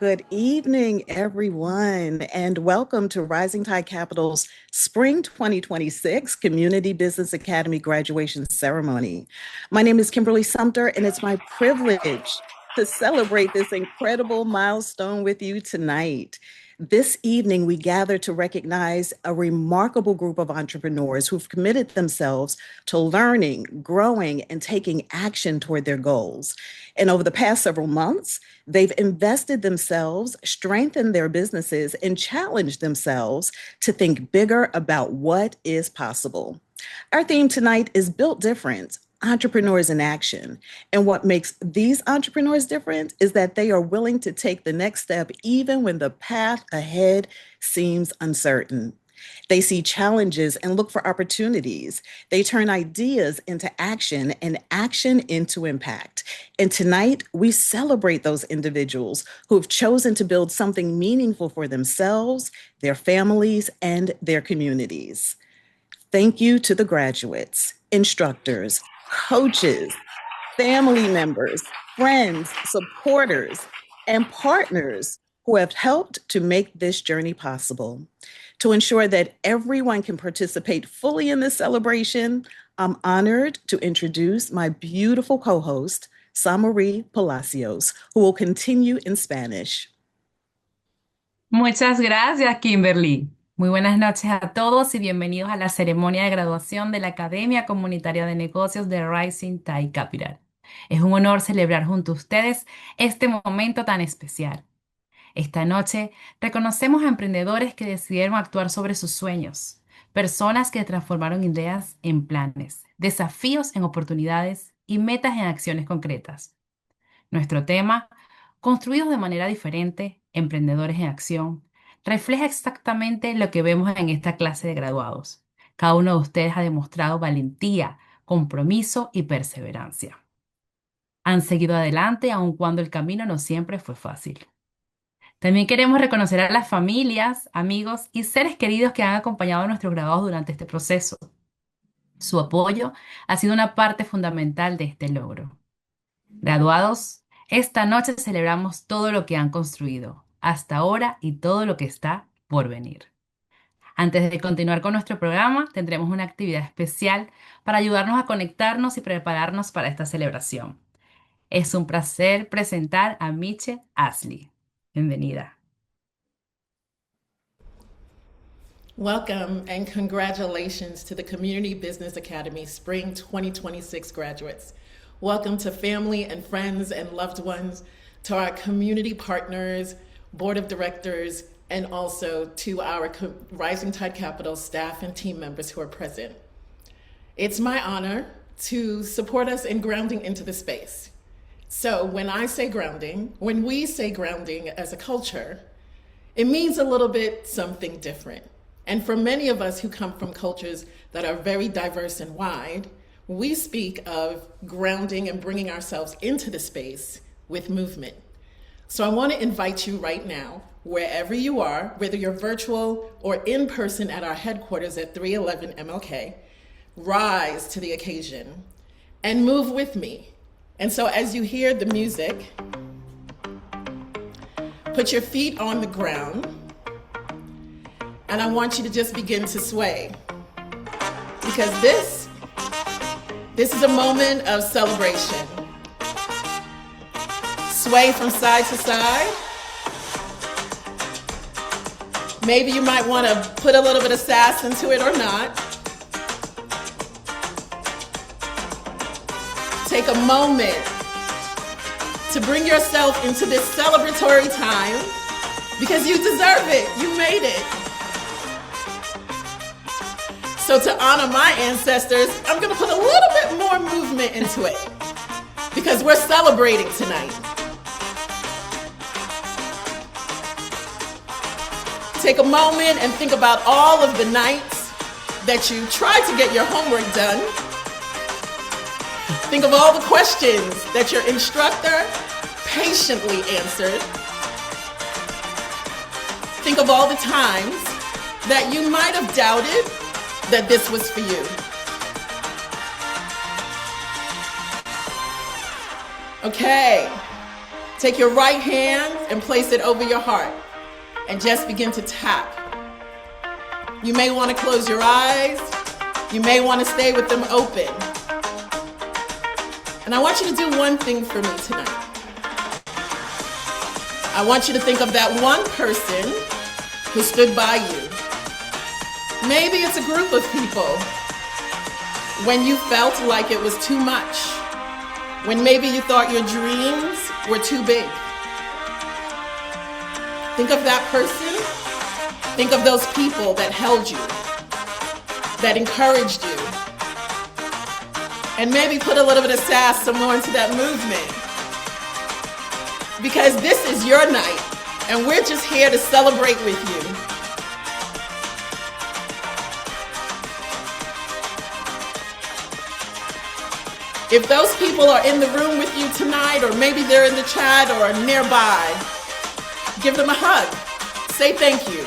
Good evening, everyone, and welcome to Rising Tide Capital's Spring 2026 Community Business Academy graduation ceremony. My name is Kimberly Sumter, and it's my privilege to celebrate this incredible milestone with you tonight. This evening, we gather to recognize a remarkable group of entrepreneurs who've committed themselves to learning, growing, and taking action toward their goals. And over the past several months, they've invested themselves, strengthened their businesses, and challenged themselves to think bigger about what is possible. Our theme tonight is Built Different. Entrepreneurs in action. And what makes these entrepreneurs different is that they are willing to take the next step even when the path ahead seems uncertain. They see challenges and look for opportunities. They turn ideas into action and action into impact. And tonight, we celebrate those individuals who have chosen to build something meaningful for themselves, their families, and their communities. Thank you to the graduates, instructors, coaches, family members, friends, supporters, and partners who have helped to make this journey possible. To ensure that everyone can participate fully in this celebration, I'm honored to introduce my beautiful co-host, Samarie Palacios, who will continue in Spanish. Muchas gracias, Kimberly. Muy buenas noches a todos y bienvenidos a la ceremonia de graduación de la Academia Comunitaria de Negocios de Rising Tide Capital. Es un honor celebrar junto a ustedes este momento tan especial. Esta noche reconocemos a emprendedores que decidieron actuar sobre sus sueños, personas que transformaron ideas en planes, desafíos en oportunidades y metas en acciones concretas. Nuestro tema, Construidos de manera diferente, emprendedores en acción, refleja exactamente lo que vemos en esta clase de graduados. Cada uno de ustedes ha demostrado valentía, compromiso y perseverancia. Han seguido adelante aun cuando el camino no siempre fue fácil. También queremos reconocer a las familias, amigos y seres queridos que han acompañado a nuestros graduados durante este proceso. Su apoyo ha sido una parte fundamental de este logro. Graduados, esta noche celebramos todo lo que han construido hasta ahora y todo lo que está por venir. Antes de continuar con nuestro programa, tendremos una actividad especial para ayudarnos a conectarnos y prepararnos para esta celebración. Es un placer presentar a Michele Ashley. Bienvenida. Welcome and congratulations to the Community Business Academy Spring 2026 graduates. Welcome to family and friends and loved ones, to our community partners, board of directors, and also to our Rising Tide Capital staff and team members who are present. It's my honor to support us in grounding into the space. So when we say grounding as a culture, it means a little bit something different. And for many of us who come from cultures that are very diverse and wide, we speak of grounding and bringing ourselves into the space with movement. So I want to invite you right now, wherever you are, whether you're virtual or in person at our headquarters at 311 MLK, rise to the occasion and move with me. And so as you hear the music, put your feet on the ground, and I want you to just begin to sway. Because this is a moment of celebration. Sway from side to side. Maybe you might want to put a little bit of sass into it or not. Take a moment to bring yourself into this celebratory time because you deserve it. You made it. So to honor my ancestors, I'm going to put a little bit more movement into it because we're celebrating tonight. Take a moment and think about all of the nights that you tried to get your homework done. Think of all the questions that your instructor patiently answered. Think of all the times that you might have doubted that this was for you. Okay, Take your right hand and place it over your heart and just begin to tap. You may want to close your eyes. You may want to stay with them open. And I want you to do one thing for me tonight. I want you to think of that one person who stood by you. Maybe it's a group of people when you felt like it was too much, when maybe you thought your dreams were too big. Think of that person. Think of those people that held you, that encouraged you, and maybe put a little bit of sass some more into that movement. Because this is your night, and we're just here to celebrate with you. If those people are in the room with you tonight, or maybe they're in the chat or nearby, give them a hug. Say thank you.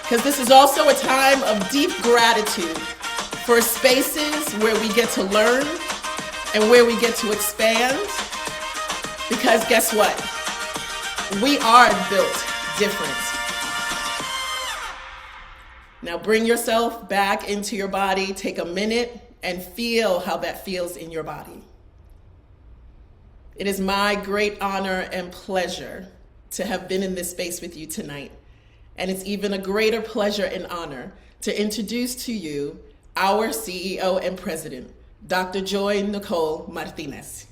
Because this is also a time of deep gratitude for spaces where we get to learn and where we get to expand. Because guess what? We are built different. Now bring yourself back into your body. Take a minute and feel how that feels in your body. It is my great honor and pleasure to have been in this space with you tonight. And it's even a greater pleasure and honor to introduce to you our CEO and President, Dr. Joy Nicole Martinez.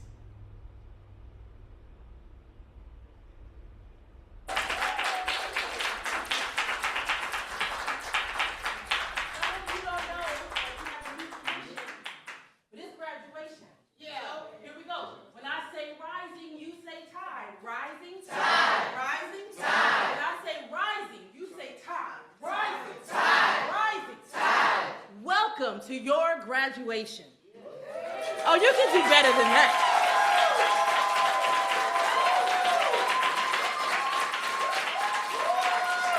To your graduation. Oh, you can do better than that.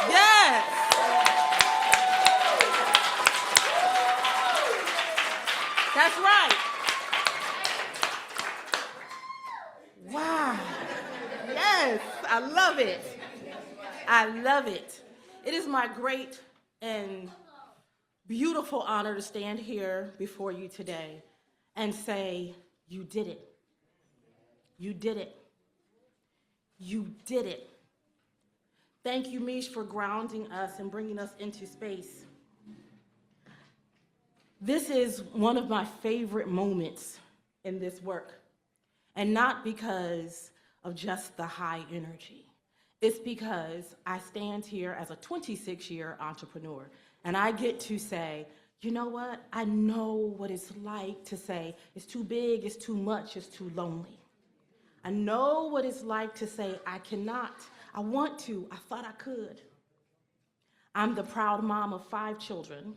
Yes. That's right. Wow. Yes, I love it. I love it. It is my great and beautiful honor to stand here before you today and say, you did it. You did it. You did it. Thank you, Mish, for grounding us and bringing us into space. This is one of my favorite moments in this work, and not because of just the high energy. It's because I stand here as a 26-year entrepreneur. And I get to say, you know what? I know what it's like to say, it's too big, it's too much, it's too lonely. I know what it's like to say, I cannot, I want to, I thought I could. I'm the proud mom of 5 children.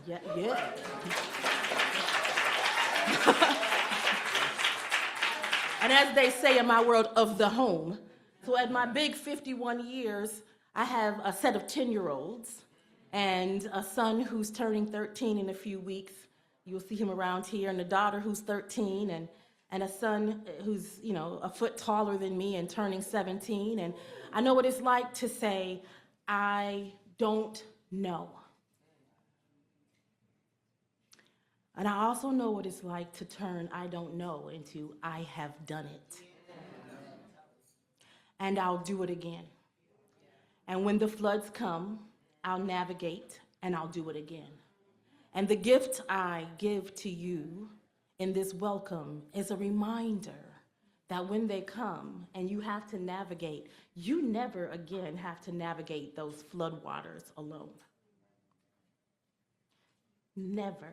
Yeah. And as they say in my world, of the home. So at my big 51 years, I have a set of 10-year-olds. And a son who's turning 13 in a few weeks. You'll see him around here, and a daughter who's 13, and a son who's, a foot taller than me and turning 17. And I know what it's like to say, I don't know. And I also know what it's like to turn I don't know into I have done it. And I'll do it again. And when the floods come, I'll navigate and I'll do it again. And the gift I give to you in this welcome is a reminder that when they come and you have to navigate, you never again have to navigate those floodwaters alone. Never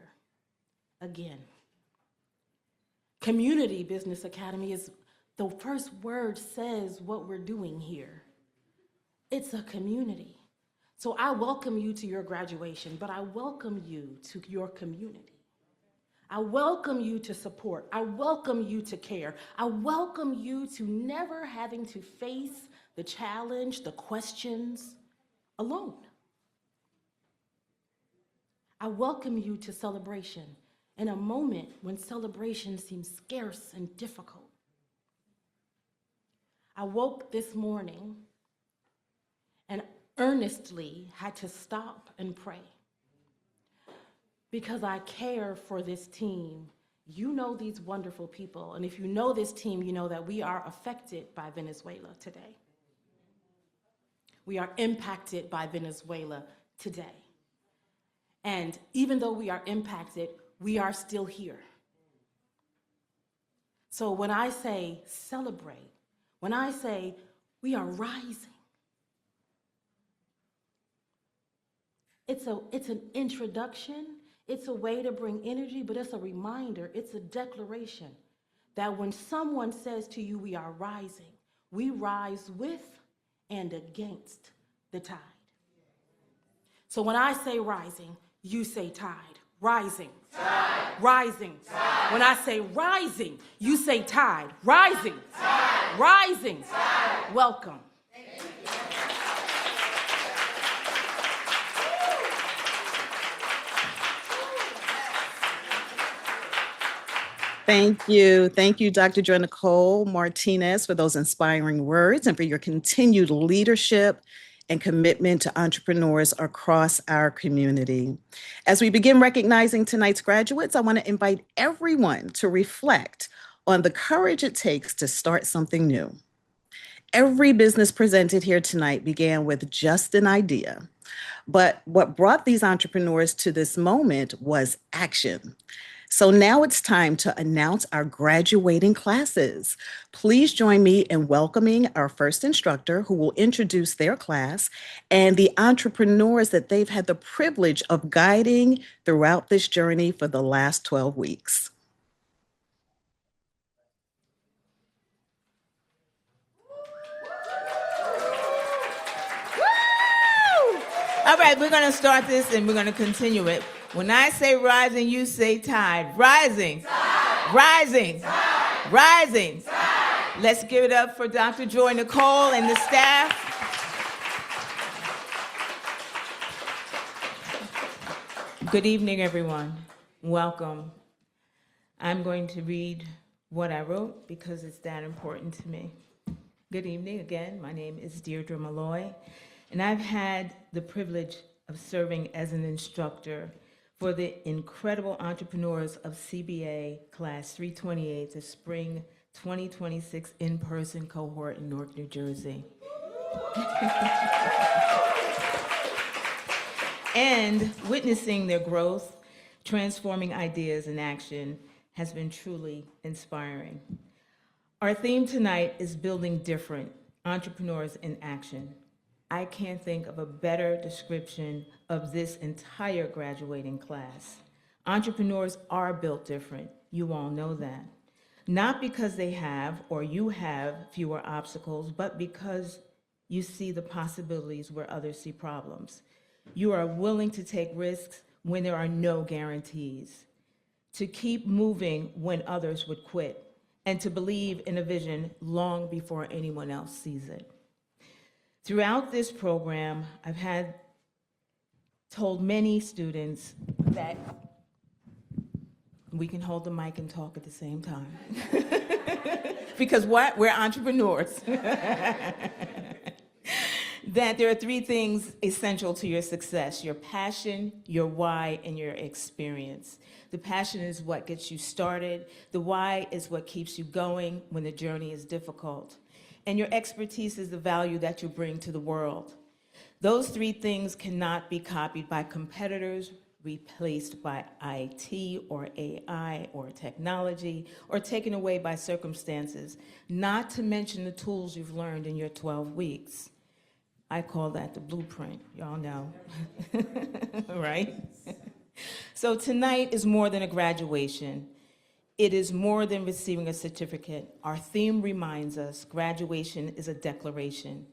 again. Community Business Academy is the first word says what we're doing here. It's a community. So I welcome you to your graduation, but I welcome you to your community. I welcome you to support. I welcome you to care. I welcome you to never having to face the challenge, the questions alone. I welcome you to celebration in a moment when celebration seems scarce and difficult. I woke this morning and earnestly had to stop and pray because I care for this team. You know these wonderful people, and if you know this team, you know that we are affected by Venezuela today. We are impacted by Venezuela today. And even though we are impacted, we are still here. So when I say celebrate, when I say we are rising, it's an introduction, it's a way to bring energy, but it's a reminder, it's a declaration that when someone says to you, we are rising, we rise with and against the tide. So when I say rising, you say tide. Rising. Tide. Rising. Tide. When I say rising, you say tide. Rising. Tide. Rising. Tide. Welcome. Thank you. Thank you, Dr. Joy Nicole Martinez, for those inspiring words and for your continued leadership and commitment to entrepreneurs across our community. As we begin recognizing tonight's graduates, I want to invite everyone to reflect on the courage it takes to start something new. Every business presented here tonight began with just an idea. But what brought these entrepreneurs to this moment was action. So now it's time to announce our graduating classes. Please join me in welcoming our first instructor who will introduce their class and the entrepreneurs that they've had the privilege of guiding throughout this journey for the last 12 weeks. All right, we're going to start this and we're going to continue it. When I say rising, you say tide. Rising. Tide. Rising. Tide. Rising. Tide. Let's give it up for Dr. Joy Nicole and the staff. Good evening, everyone. Welcome. I'm going to read what I wrote because it's that important to me. Good evening again. My name is Deirdre Malloy, and I've had the privilege of serving as an instructor for the incredible entrepreneurs of CBA Class 328, the Spring 2026 in-person cohort in Newark, New Jersey. And witnessing their growth, transforming ideas in action has been truly inspiring. Our theme tonight is Building Different, Entrepreneurs in Action. I can't think of a better description of this entire graduating class. Entrepreneurs are built different. You all know that. Not because they have or you have fewer obstacles, but because you see the possibilities where others see problems. You are willing to take risks when there are no guarantees, to keep moving when others would quit, and to believe in a vision long before anyone else sees it. Throughout this program, I've told many students that we can hold the mic and talk at the same time. Because what? We're entrepreneurs. That there are three things essential to your success: your passion, your why, and your experience. The passion is what gets you started. The why is what keeps you going when the journey is difficult. And your expertise is the value that you bring to the world. Those three things cannot be copied by competitors, replaced by IT or AI or technology, or taken away by circumstances, not to mention the tools you've learned in your 12 weeks. I call that the blueprint, y'all know, right? So tonight is more than a graduation. It is more than receiving a certificate. Our theme reminds us graduation is a declaration.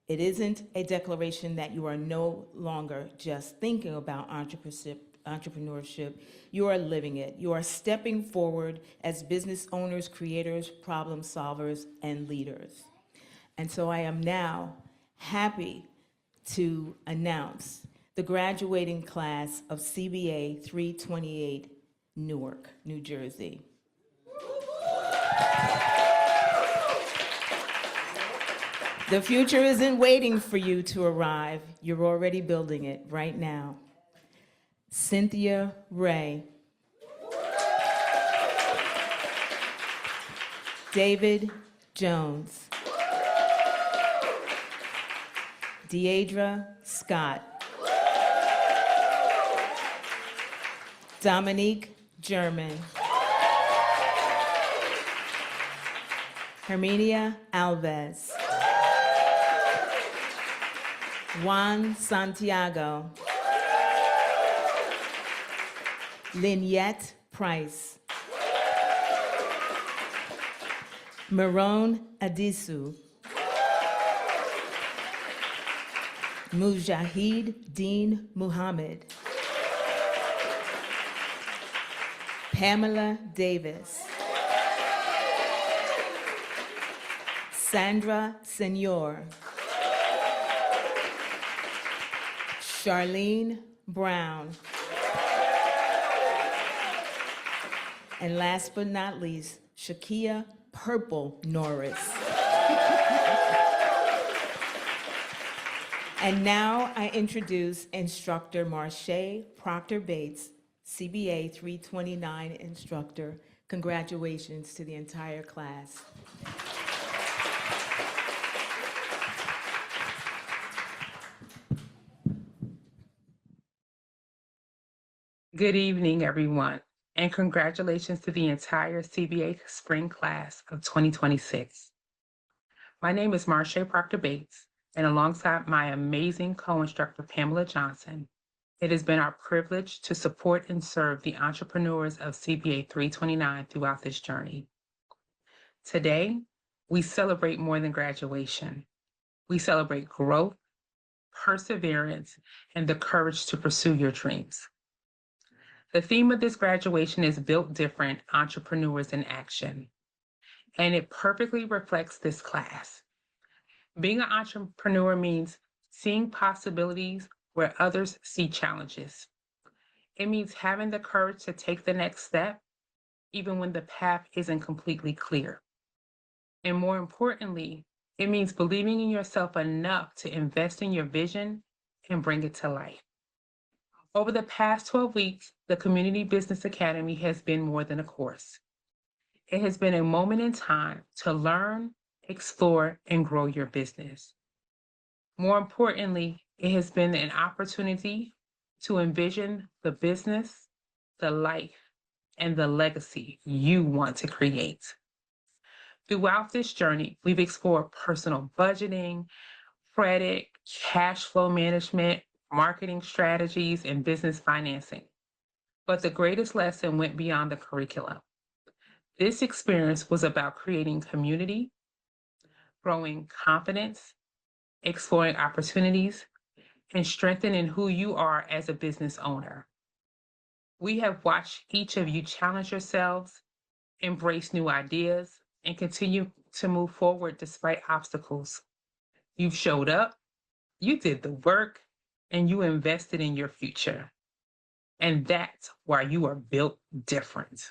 It isn't a declaration that you are no longer just thinking about entrepreneurship. You are living it. You are stepping forward as business owners, creators, problem solvers, and leaders. And so I am now happy to announce the graduating class of CBA 328, Newark, New Jersey. The future isn't waiting for you to arrive. You're already building it right now. Cynthia Ray. David Jones. Deidra Scott. Dominique German. Herminia Alves. Juan Santiago. Lynette Price. Marone Adisu. Mujahid Dean Muhammad. Pamela Davis. Sandra Senor. Charlene Brown. And last but not least, Shakia Purple Norris. And now I introduce Instructor Marche Proctor Bates, CBA 329 instructor. Congratulations to the entire class. Good evening, everyone, and congratulations to the entire CBA Spring Class of 2026. My name is Marche Proctor Bates, and alongside my amazing co-instructor, Pamela Johnson, it has been our privilege to support and serve the entrepreneurs of CBA 329 throughout this journey. Today, we celebrate more than graduation. We celebrate growth, perseverance, and the courage to pursue your dreams. The theme of this graduation is Built Different, Entrepreneurs in Action, and it perfectly reflects this class. Being an entrepreneur means seeing possibilities where others see challenges. It means having the courage to take the next step, even when the path isn't completely clear. And more importantly, it means believing in yourself enough to invest in your vision and bring it to life. Over the past 12 weeks, the Community Business Academy has been more than a course. It has been a moment in time to learn, explore, and grow your business. More importantly, it has been an opportunity to envision the business, the life, and the legacy you want to create. Throughout this journey, we've explored personal budgeting, credit, cash flow management, marketing strategies, and business financing. But the greatest lesson went beyond the curriculum. This experience was about creating community, growing confidence, exploring opportunities, and strengthening who you are as a business owner. We have watched each of you challenge yourselves, embrace new ideas, and continue to move forward despite obstacles. You've showed up, you did the work, and you invested in your future. And that's why you are built different.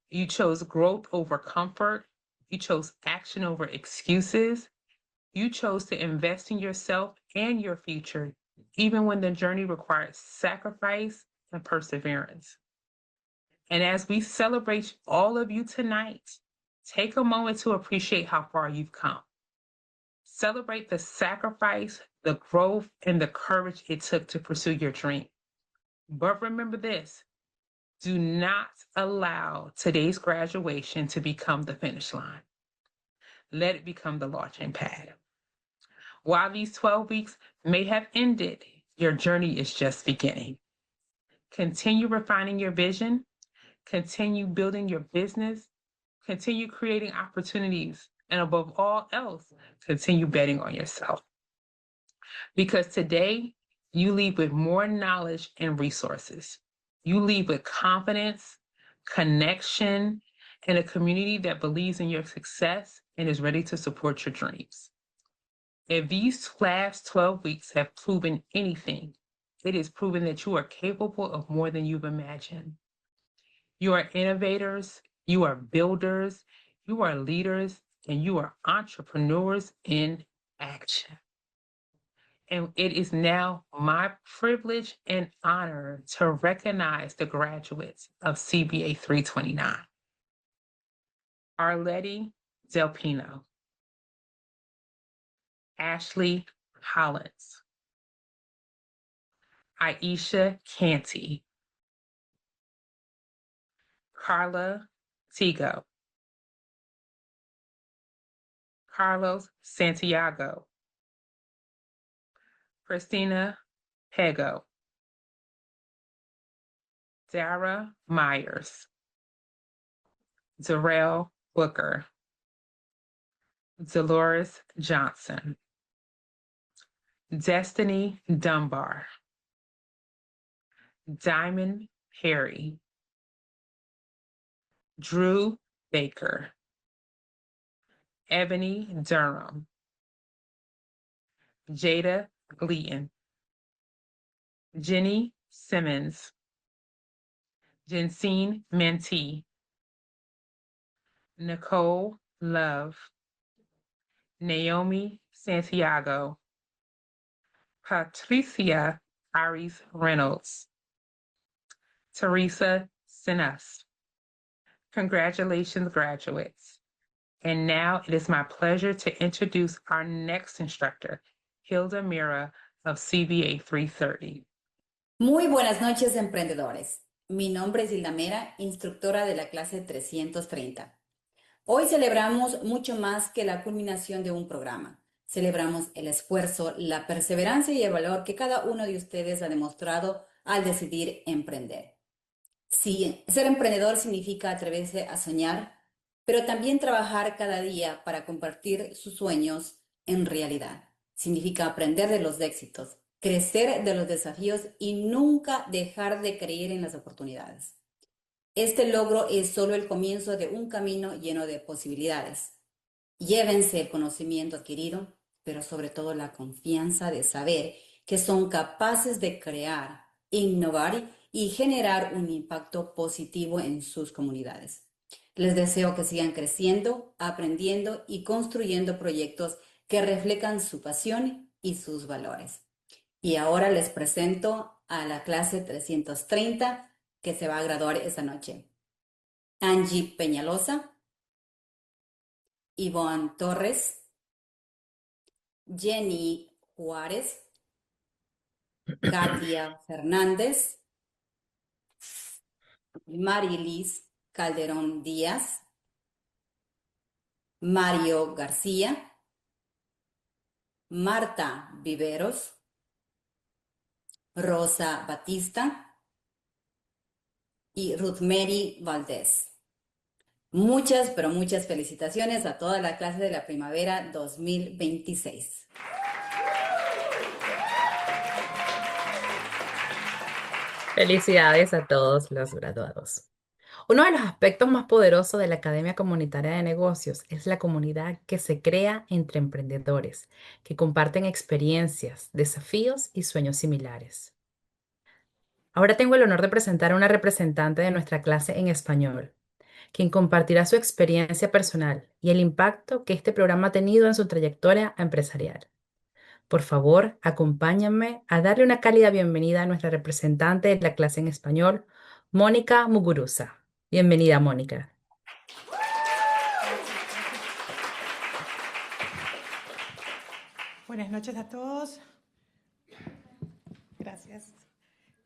You chose growth over comfort. You chose action over excuses. You chose to invest in yourself and your future, even when the journey requires sacrifice and perseverance. And as we celebrate all of you tonight, take a moment to appreciate how far you've come. Celebrate the sacrifice, the growth, and the courage it took to pursue your dream. But remember this, do not allow today's graduation to become the finish line. Let it become the launching pad. While these 12 weeks may have ended, your journey is just beginning. Continue refining your vision, continue building your business, continue creating opportunities, and above all else, continue betting on yourself. Because today, you leave with more knowledge and resources. You leave with confidence, connection, and a community that believes in your success and is ready to support your dreams. If these last 12 weeks have proven anything, it is proven that you are capable of more than you've imagined. You are innovators, you are builders, you are leaders, and you are entrepreneurs in action. And it is now my privilege and honor to recognize the graduates of CBA 329. Arlette Del Pino, Ashley Hollins, Aicha Canty, Carla Tigo, Carlos Santiago, Christina Pego, Dara Myers, Darrell Booker, Dolores Johnson, Destiny Dunbar, Diamond Perry, Drew Baker, Ebony Durham, Jada Gleaton, Jenny Simmons, Jensine Mentee, Nicole Love, Naomi Santiago, Patricia Aries Reynolds, Teresa Sinas. Congratulations, graduates. And now it is my pleasure to introduce our next instructor, Hilda Mira of CBA 330. Muy buenas noches, emprendedores. Mi nombre es Hilda Mera, instructora de la clase 330. Hoy celebramos mucho más que la culminación de un programa. Celebramos el esfuerzo, la perseverancia y el valor que cada uno de ustedes ha demostrado al decidir emprender. Sí, ser emprendedor significa atreverse a soñar, pero también trabajar cada día para convertir sus sueños en realidad. Significa aprender de los éxitos, crecer de los desafíos y nunca dejar de creer en las oportunidades. Este logro es solo el comienzo de un camino lleno de posibilidades. Llévense el conocimiento adquirido, pero sobre todo la confianza de saber que son capaces de crear, innovar y generar un impacto positivo en sus comunidades. Les deseo que sigan creciendo, aprendiendo y construyendo proyectos que reflejan su pasión y sus valores. Y ahora les presento a la clase 330 que se va a graduar esta noche. Angie Peñalosa, Ivonne Torres, Jenny Juárez, Katia Fernández, Marilis Calderón Díaz, Mario García, Marta Viveros, Rosa Batista y Ruth Mary Valdés. Muchas, pero muchas felicitaciones a toda la clase de la primavera 2026. Felicidades a todos los graduados. Uno de los aspectos más poderosos de la Academia Comunitaria de Negocios es la comunidad que se crea entre emprendedores, que comparten experiencias, desafíos y sueños similares. Ahora tengo el honor de presentar a una representante de nuestra clase en español, quien compartirá su experiencia personal y el impacto que este programa ha tenido en su trayectoria empresarial. Por favor, acompáñenme a darle una cálida bienvenida a nuestra representante de la clase en español, Mónica Muguruza. Bienvenida, Mónica. Buenas noches a todos. Gracias.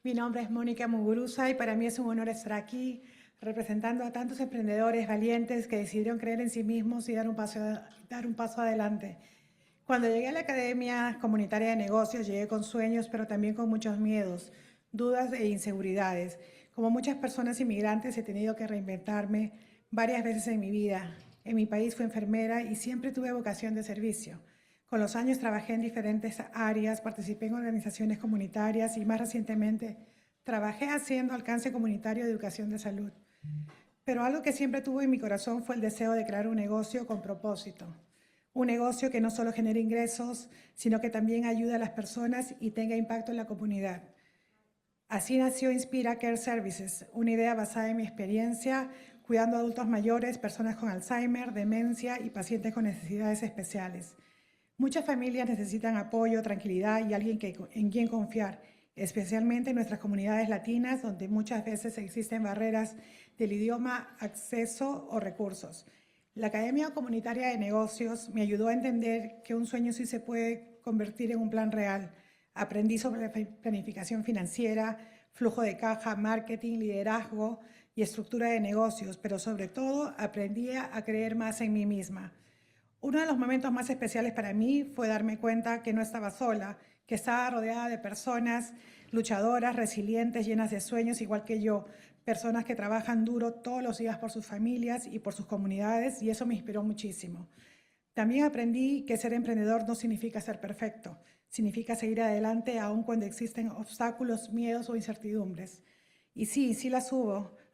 Mi nombre es Mónica Muguruza y para mí es un honor estar aquí representando a tantos emprendedores valientes que decidieron creer en sí mismos y dar un paso adelante. Cuando llegué a la Academia Comunitaria de Negocios, llegué con sueños, pero también con muchos miedos, dudas e inseguridades. Como muchas personas inmigrantes, he tenido que reinventarme varias veces en mi vida. En mi país fui enfermera y siempre tuve vocación de servicio. Con los años trabajé en diferentes áreas, participé en organizaciones comunitarias y más recientemente trabajé haciendo alcance comunitario de educación de salud. Pero algo que siempre tuve en mi corazón fue el deseo de crear un negocio con propósito. Un negocio que no solo genere ingresos, sino que también ayude a las personas y tenga impacto en la comunidad. Así nació Inspira Care Services, una idea basada en mi experiencia cuidando a adultos mayores, personas con Alzheimer, demencia y pacientes con necesidades especiales. Muchas familias necesitan apoyo, tranquilidad y alguien en quien confiar, especialmente en nuestras comunidades latinas, donde muchas veces existen barreras del idioma, acceso o recursos. La Academia Comunitaria de Negocios me ayudó a entender que un sueño sí se puede convertir en un plan real. Aprendí sobre planificación financiera, flujo de caja, marketing, liderazgo y estructura de negocios, pero sobre todo aprendí a creer más en mí misma. Uno de los momentos más especiales para mí fue darme cuenta que no estaba sola, que estaba rodeada de personas luchadoras, resilientes, llenas de sueños, igual que yo, personas que trabajan duro todos los días por sus familias y por sus comunidades, y eso me inspiró muchísimo. También aprendí que ser emprendedor no significa ser perfecto, significa seguir adelante aun cuando existen obstáculos, miedos o incertidumbres. Y sí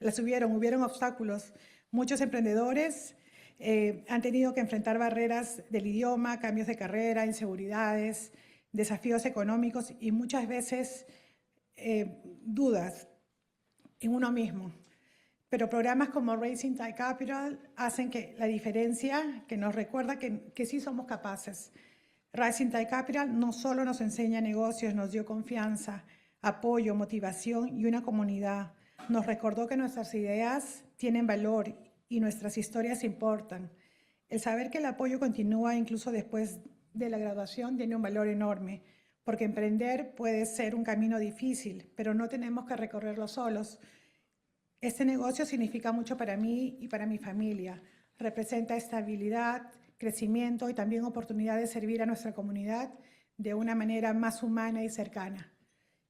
hubieron obstáculos. Muchos emprendedores han tenido que enfrentar barreras del idioma, cambios de carrera, inseguridades, desafíos económicos y muchas veces dudas en uno mismo. Pero programas como Raising Tide Capital hacen que la diferencia, que nos recuerda que sí somos capaces. Raising Tide Capital no solo nos enseña negocios, nos dio confianza, apoyo, motivación y una comunidad. Nos recordó que nuestras ideas tienen valor y nuestras historias importan. El saber que el apoyo continúa incluso después de la graduación tiene un valor enorme, porque emprender puede ser un camino difícil, pero no tenemos que recorrerlo solos. Este negocio significa mucho para mí y para mi familia. Representa estabilidad, crecimiento y también oportunidad de servir a nuestra comunidad de una manera más humana y cercana.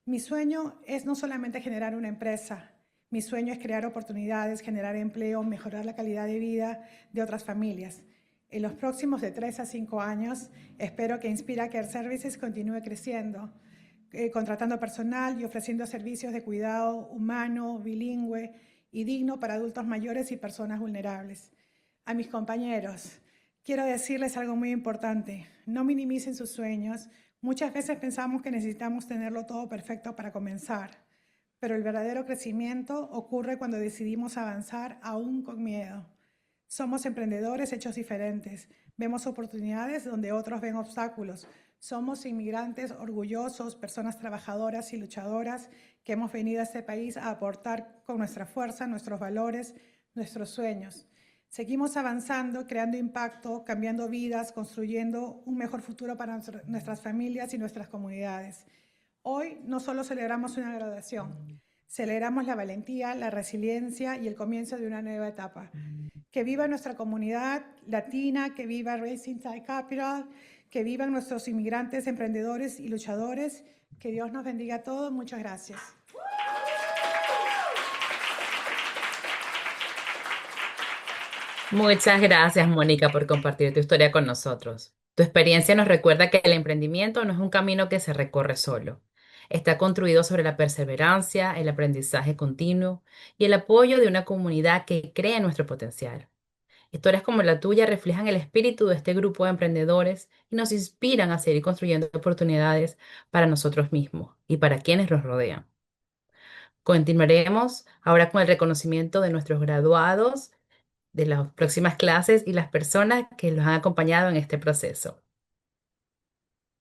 Mi sueño es no solamente generar una empresa, mi sueño es crear oportunidades, generar empleo, mejorar la calidad de vida de otras familias. En los próximos de 3 a 5 años, espero que Inspira Care Services continúe creciendo, contratando personal y ofreciendo servicios de cuidado humano, bilingüe y digno para adultos mayores y personas vulnerables. A mis compañeros, quiero decirles algo muy importante. No minimicen sus sueños. Muchas veces pensamos que necesitamos tenerlo todo perfecto para comenzar, pero el verdadero crecimiento ocurre cuando decidimos avanzar aún con miedo. Somos emprendedores hechos diferentes. Vemos oportunidades donde otros ven obstáculos. Somos inmigrantes orgullosos, personas trabajadoras y luchadoras que hemos venido a este país a aportar con nuestra fuerza, nuestros valores, nuestros sueños. Seguimos avanzando, creando impacto, cambiando vidas, construyendo un mejor futuro para nuestras familias y nuestras comunidades. Hoy no solo celebramos una graduación, celebramos la valentía, la resiliencia y el comienzo de una nueva etapa. Que viva nuestra comunidad latina, que viva Raising Tide Capital, que vivan nuestros inmigrantes, emprendedores y luchadores. Que Dios nos bendiga a todos. Muchas gracias. Muchas gracias, Mónica, por compartir tu historia con nosotros. Tu experiencia nos recuerda que el emprendimiento no es un camino que se recorre solo. Está construido sobre la perseverancia, el aprendizaje continuo y el apoyo de una comunidad que cree en nuestro potencial. Historias como la tuya reflejan el espíritu de este grupo de emprendedores y nos inspiran a seguir construyendo oportunidades para nosotros mismos y para quienes nos rodean. Continuaremos ahora con el reconocimiento de nuestros graduados de las próximas clases y las personas que los han acompañado en este proceso.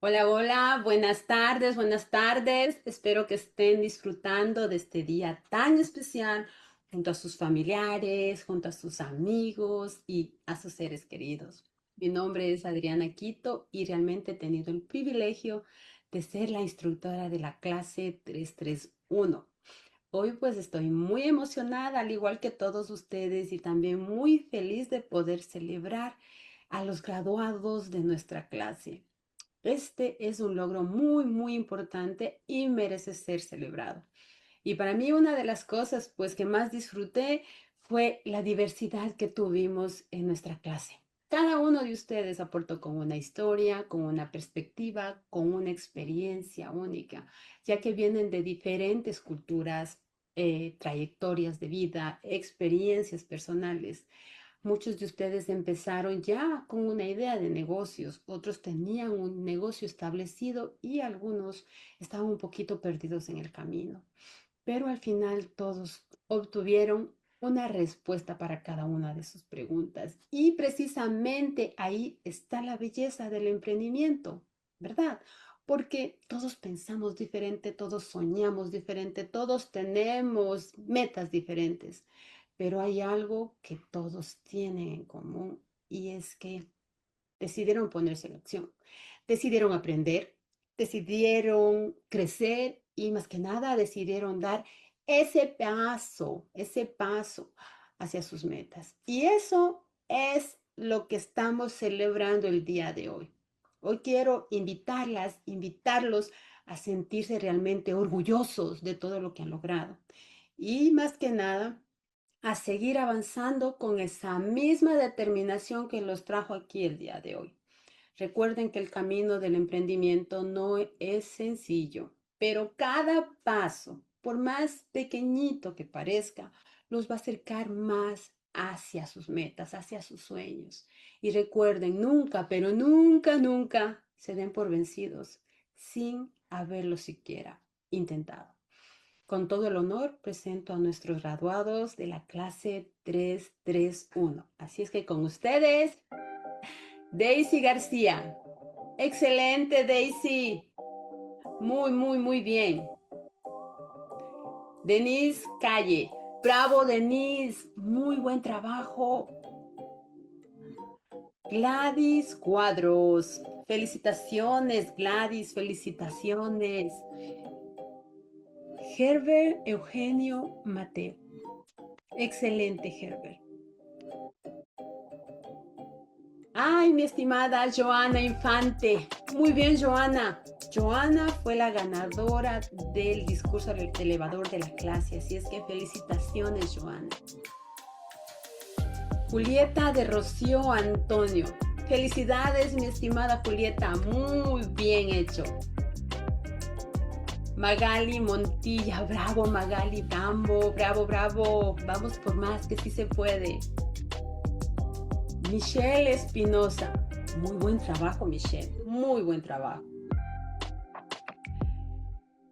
Hola, hola, buenas tardes, buenas tardes. Espero que estén disfrutando de este día tan especial junto a sus familiares, junto a sus amigos y a sus seres queridos. Mi nombre es Adriana Quito y realmente he tenido el privilegio de ser la instructora de la clase 331. Hoy pues estoy muy emocionada, al igual que todos ustedes, y también muy feliz de poder celebrar a los graduados de nuestra clase. Este es un logro muy, muy importante y merece ser celebrado. Y para mí una de las cosas pues que más disfruté fue la diversidad que tuvimos en nuestra clase. Cada uno de ustedes aportó con una historia, con una perspectiva, con una experiencia única, ya que vienen de diferentes culturas, trayectorias de vida, experiencias personales. Muchos de ustedes empezaron ya con una idea de negocios, otros tenían un negocio establecido y algunos estaban un poquito perdidos en el camino. Pero al final todos obtuvieron una respuesta para cada una de sus preguntas. Y precisamente ahí está la belleza del emprendimiento, ¿verdad? Porque todos pensamos diferente, todos soñamos diferente, todos tenemos metas diferentes, pero hay algo que todos tienen en común y es que decidieron ponerse en acción, decidieron aprender, decidieron crecer y más que nada decidieron dar ese paso hacia sus metas. Y eso es lo que estamos celebrando el día de hoy. Hoy quiero invitarlos a sentirse realmente orgullosos de todo lo que han logrado. Y más que nada, a seguir avanzando con esa misma determinación que los trajo aquí el día de hoy. Recuerden que el camino del emprendimiento no es sencillo, pero cada paso, por más pequeñito que parezca, los va a acercar más hacia sus metas, hacia sus sueños. Y recuerden, nunca, pero nunca, nunca se den por vencidos sin haberlo siquiera intentado. Con todo el honor, presento a nuestros graduados de la clase 331. Así es que con ustedes, Daisy García. Excelente, Daisy. Muy, muy, muy bien. Denise Calle. Bravo, Denise. Muy buen trabajo. Gladys Cuadros. Felicitaciones, Gladys. Felicitaciones. Herbert Eugenio Mateo. Excelente, Herbert. Ay, mi estimada Joana Infante. Muy bien, Joana. Joana fue la ganadora del discurso del elevador de la clase, así es que felicitaciones, Joana. Julieta de Rocío Antonio. Felicidades, mi estimada Julieta. Muy bien hecho. Magali Montilla. Bravo, Magali. Bravo, bravo, bravo. Vamos por más, que sí se puede. Michele Espinosa. Muy buen trabajo, Michelle. Muy buen trabajo.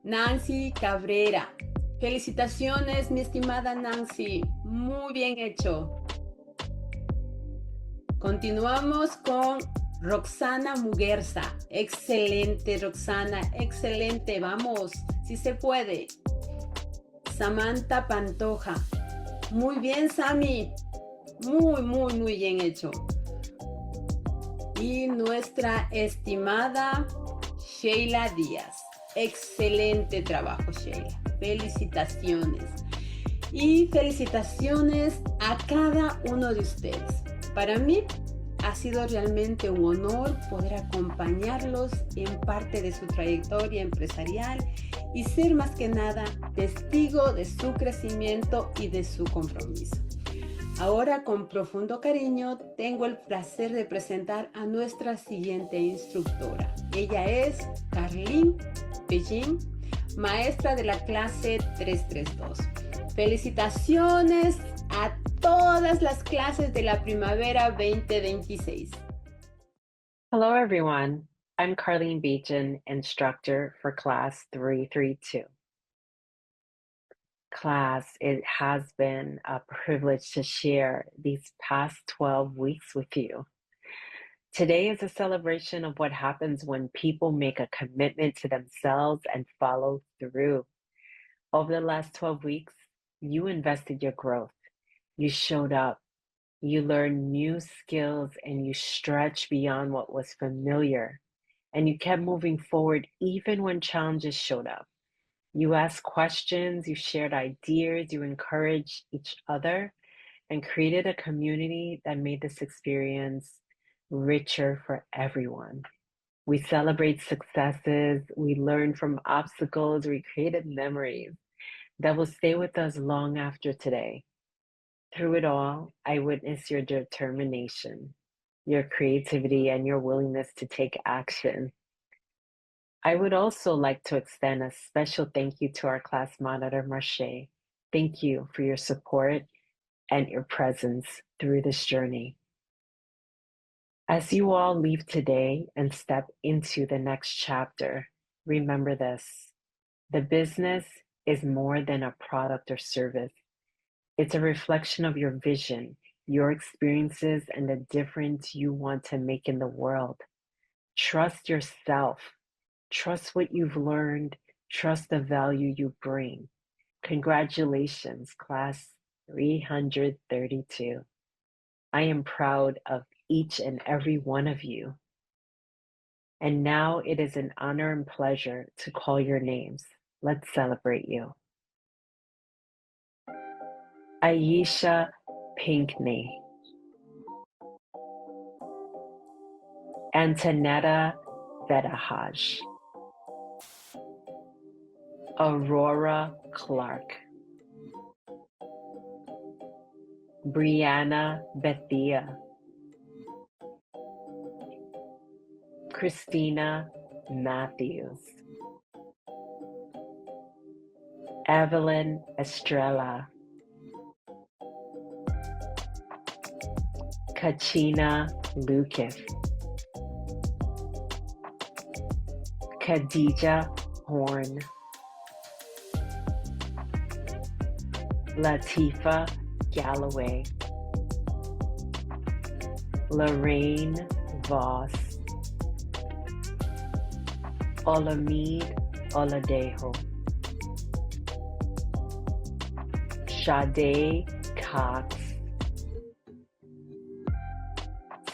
Nancy Cabrera. Felicitaciones, mi estimada Nancy. Muy bien hecho. Continuamos con Roxana Muguerza. Excelente, Roxana. Excelente. Vamos, sí se puede. Samantha Pantoja. Muy bien, Sami. Muy, muy, muy bien hecho. Y nuestra estimada Sheila Díaz. Excelente trabajo, Sheila. Felicitaciones. Y felicitaciones a cada uno de ustedes. Para mí ha sido realmente un honor poder acompañarlos en parte de su trayectoria empresarial y ser más que nada testigo de su crecimiento y de su compromiso. Ahora, con profundo cariño, tengo el placer de presentar a nuestra siguiente instructora. Ella es Carlín Pellín, maestra de la clase 332. Felicitaciones a todas las clases de la primavera 2026. Hello, everyone. I'm Carlene Beechin, instructor for class 332. Class, it has been a privilege to share these past 12 weeks with you. Today is a celebration of what happens when people make a commitment to themselves and follow through. Over the last 12 weeks, you invested your growth. You showed up. You learned new skills and you stretched beyond what was familiar. And you kept moving forward even when challenges showed up. You asked questions, you shared ideas, you encouraged each other, and created a community that made this experience richer for everyone. We celebrate successes, we learn from obstacles, we created memories that will stay with us long after today. Through it all, I witnessed your determination, your creativity, and your willingness to take action. I would also like to extend a special thank you to our class monitor, Marche. Thank you for your support and your presence through this journey. As you all leave today and step into the next chapter, remember this: the business is more than a product or service. It's a reflection of your vision, your experiences, and the difference you want to make in the world. Trust yourself. Trust what you've learned. Trust the value you bring. Congratulations, class 332. I am proud of each and every one of you. And now it is an honor and pleasure to call your names. Let's celebrate you. Aicha Pinckney, Antonetta Vedahaj, Aurora Clark, Brianna Bethia, Christina Matthews, Evelyn Estrella, Kachina Lucas, Khadija Horn, Latifa Galloway, Lorraine Voss, Olamide Oladejo, Sade Cox,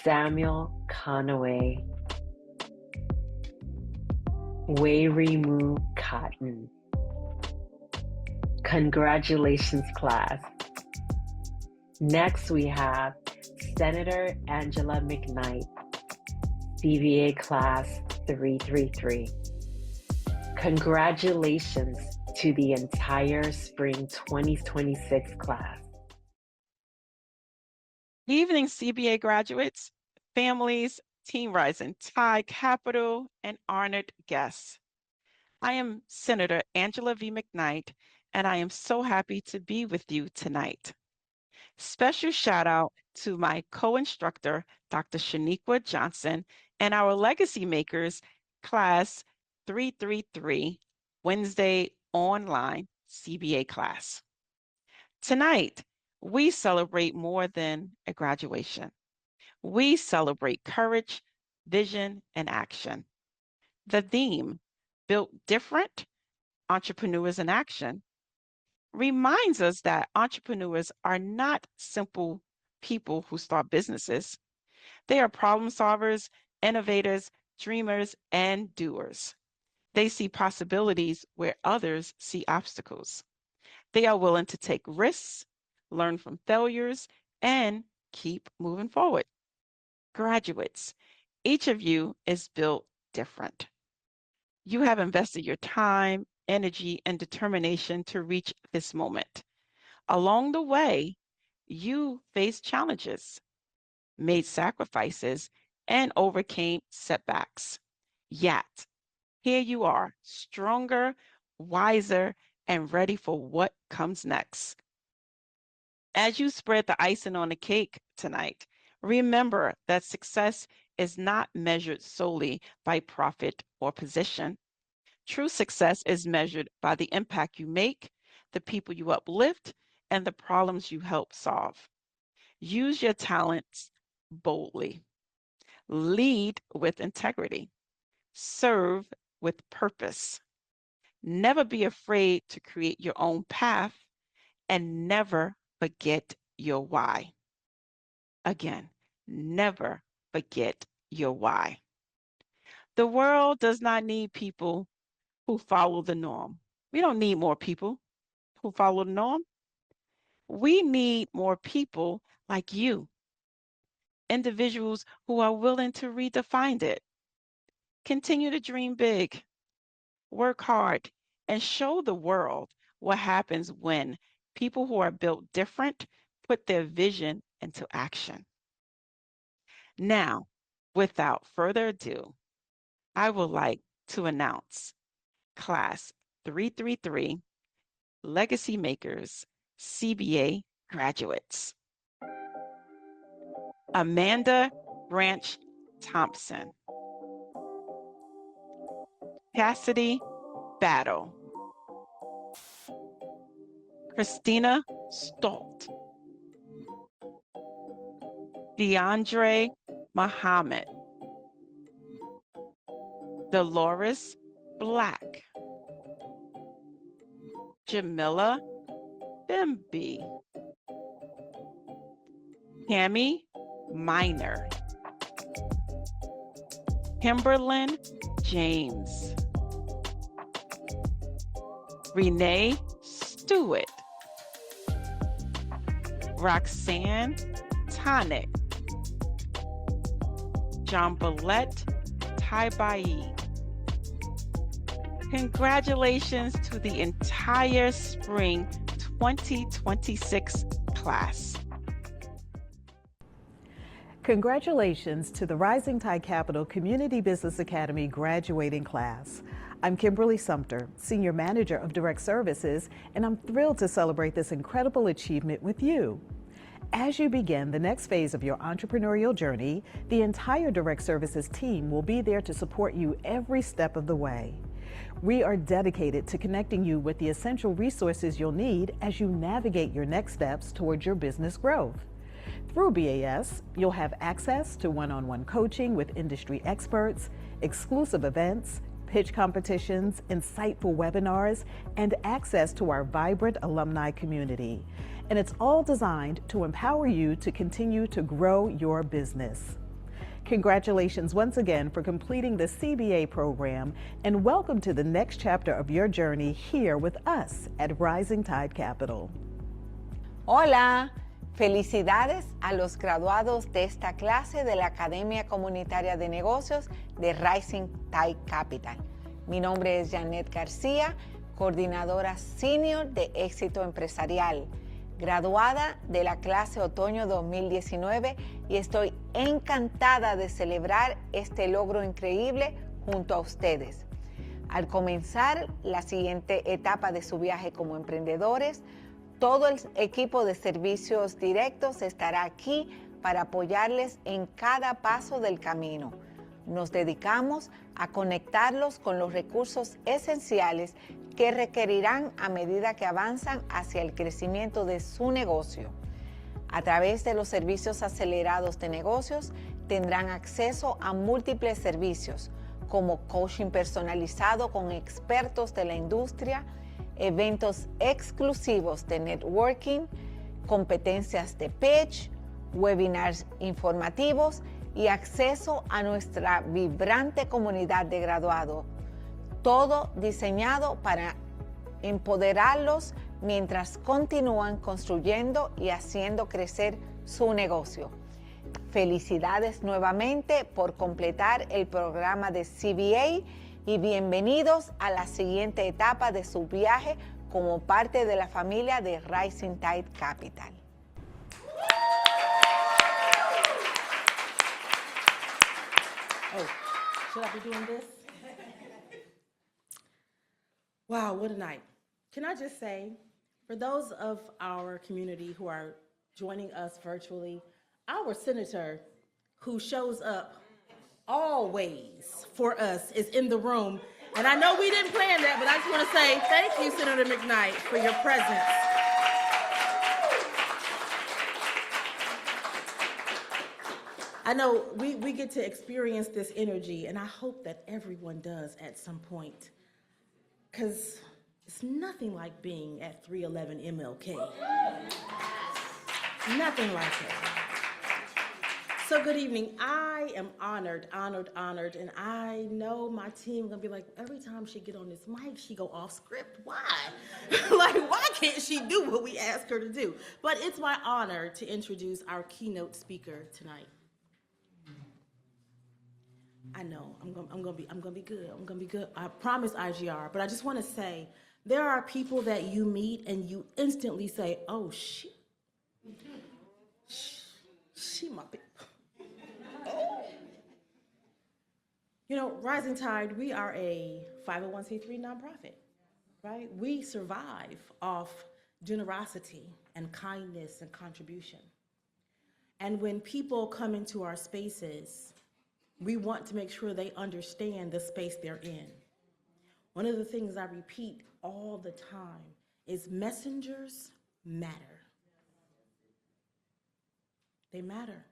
Samuel Conaway, Wairimu Cotton. Congratulations, class. Next, we have Senator Angela McKnight, CVA Class 333. Congratulations to the entire Spring 2026 class. Good evening, CBA graduates, families, Team Rising Tide Capital, and honored guests. I am Senator Angela V. McKnight, and I am so happy to be with you tonight. Special shout out to my co-instructor, Dr. Shaniqua Johnson, and our legacy makers, Class 333, Wednesday online CBA class. Tonight, we celebrate more than a graduation. We celebrate courage, vision, and action. The theme, Built Different, Entrepreneurs in Action, reminds us that entrepreneurs are not simple people who start businesses. They are problem solvers, innovators, dreamers, and doers. They see possibilities where others see obstacles. They are willing to take risks, learn from failures, and keep moving forward. Graduates, each of you is built different. You have invested your time, energy, and determination to reach this moment. Along the way, you faced challenges, made sacrifices, and overcame setbacks. Yet, here you are, stronger, wiser, and ready for what comes next. As you spread the icing on the cake tonight, remember that success is not measured solely by profit or position. True success is measured by the impact you make, the people you uplift, and the problems you help solve. Use your talents boldly. Lead with integrity. Serve with purpose. Never be afraid to create your own path, and never forget your why. Again, never forget your why. The world does not need people who follow the norm. We don't need more people who follow the norm. We need more people like you, individuals who are willing to redefine it. Continue to dream big, work hard, and show the world what happens when people who are built different put their vision into action. Now, without further ado, I would like to announce Class 333 Legacy Makers CBA graduates. Amanda Branch Thompson, Cassidy Battle, Christina Stolt. DeAndre Muhammad. Dolores Black. Jamila Bimby. Tammy Minor. Kimberlyn James. Renee Stewart. Roxanne Tonic. Jambalette Taibai. Congratulations to the entire Spring 2026 class. Congratulations to the Rising Tide Capital Community Business Academy graduating class. I'm Kimberly Sumter, Senior Manager of Direct Services, and I'm thrilled to celebrate this incredible achievement with you. As you begin the next phase of your entrepreneurial journey, the entire Direct Services team will be there to support you every step of the way. We are dedicated to connecting you with the essential resources you'll need as you navigate your next steps towards your business growth. Through BAS, you'll have access to one-on-one coaching with industry experts, exclusive events, pitch competitions, insightful webinars, and access to our vibrant alumni community. And it's all designed to empower you to continue to grow your business. Congratulations once again for completing the CBA program, and welcome to the next chapter of your journey here with us at Rising Tide Capital. Hola, felicidades a los graduados de esta clase de la Academia Comunitaria de Negocios de Rising Tide Capital. Mi nombre es Janet García, coordinadora senior de éxito empresarial, graduada de la clase otoño 2019, y estoy encantada de celebrar este logro increíble junto a ustedes. Al comenzar la siguiente etapa de su viaje como emprendedores, todo el equipo de servicios directos estará aquí para apoyarles en cada paso del camino. Nos dedicamos a conectarlos con los recursos esenciales que requerirán a medida que avanzan hacia el crecimiento de su negocio. A través de los servicios acelerados de negocios tendrán acceso a múltiples servicios como coaching personalizado con expertos de la industria, eventos exclusivos de networking, competencias de pitch, webinars informativos y acceso a nuestra vibrante comunidad de graduados. Todo diseñado para empoderarlos mientras continúan construyendo y haciendo crecer su negocio. Felicidades nuevamente por completar el programa de CBA y bienvenidos a la siguiente etapa de su viaje como parte de la familia de Rising Tide Capital. Oh, should I be doing this? Wow, what a night. Can I just say, for those of our community who are joining us virtually, our senator who shows up always for us is in the room. And I know we didn't plan that, but I just want to say thank you, Senator McKnight, for your presence. I know we get to experience this energy, and I hope that everyone does at some point, because it's nothing like being at 311 MLK. Nothing like it. So good evening. I am honored, and I know my team gonna be like, every time she get on this mic, she go off script. Why? Like, why can't she do what we ask her to do? But it's my honor to introduce our keynote speaker tonight. I know, I'm gonna be good. I promise IGR, but I just wanna say, there are people that you meet and you instantly say, oh, she my people. Oh. You know, Rising Tide, we are a 501c3 nonprofit, right? We survive off generosity and kindness and contribution. And when people come into our spaces, we want to make sure they understand the space they're in. One of the things I repeat all the time is messengers matter. They matter.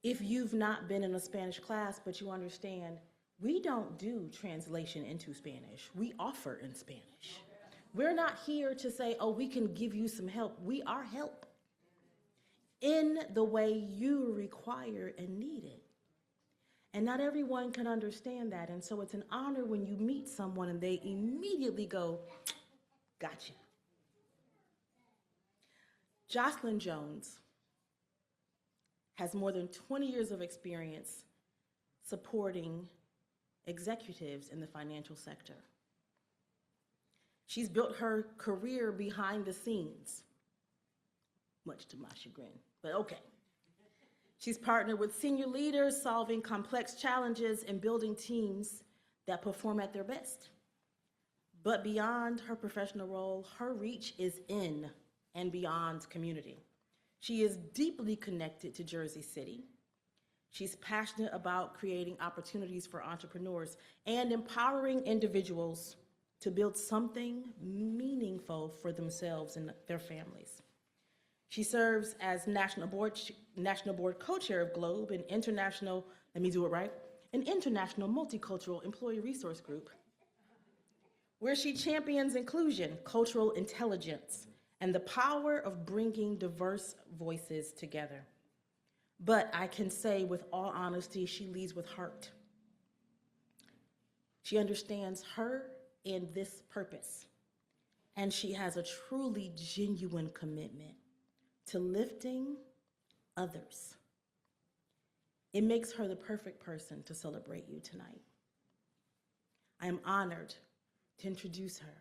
If you've not been in a Spanish class, but you understand, we don't do translation into Spanish. We offer in Spanish. We're not here to say, oh, we can give you some help. We are help in the way you require and need it. And not everyone can understand that. And so it's an honor when you meet someone and they immediately go, gotcha. Jocelyn Jones has more than 20 years of experience supporting executives in the financial sector. She's built her career behind the scenes, much to my chagrin, but okay. She's partnered with senior leaders, solving complex challenges and building teams that perform at their best. But beyond her professional role, her reach is in and beyond community. She is deeply connected to Jersey City. She's passionate about creating opportunities for entrepreneurs and empowering individuals to build something meaningful for themselves and their families. She serves as National Board Co-Chair of Globe, an international, let me do it right, an international multicultural employee resource group, where she champions inclusion, cultural intelligence, and the power of bringing diverse voices together. But I can say with all honesty, she leads with heart. She understands her and this purpose, and she has a truly genuine commitment to lifting others. It makes her the perfect person to celebrate you tonight. I am honored to introduce her,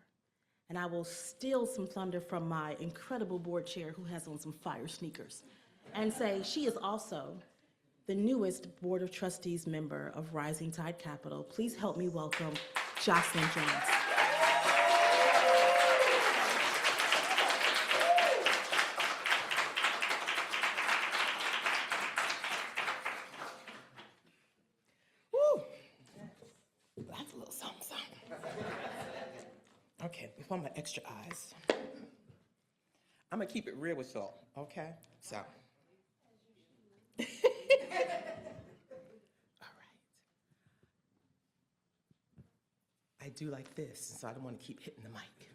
and I will steal some thunder from my incredible board chair who has on some fire sneakers and say she is also the newest Board of Trustees member of Rising Tide Capital. Please help me welcome Jocelyn Jones. That's a little something, something. Okay, before my extra eyes, I'm gonna keep it real with y'all, okay? So. All right. I do like this, so I don't want to keep hitting the mic.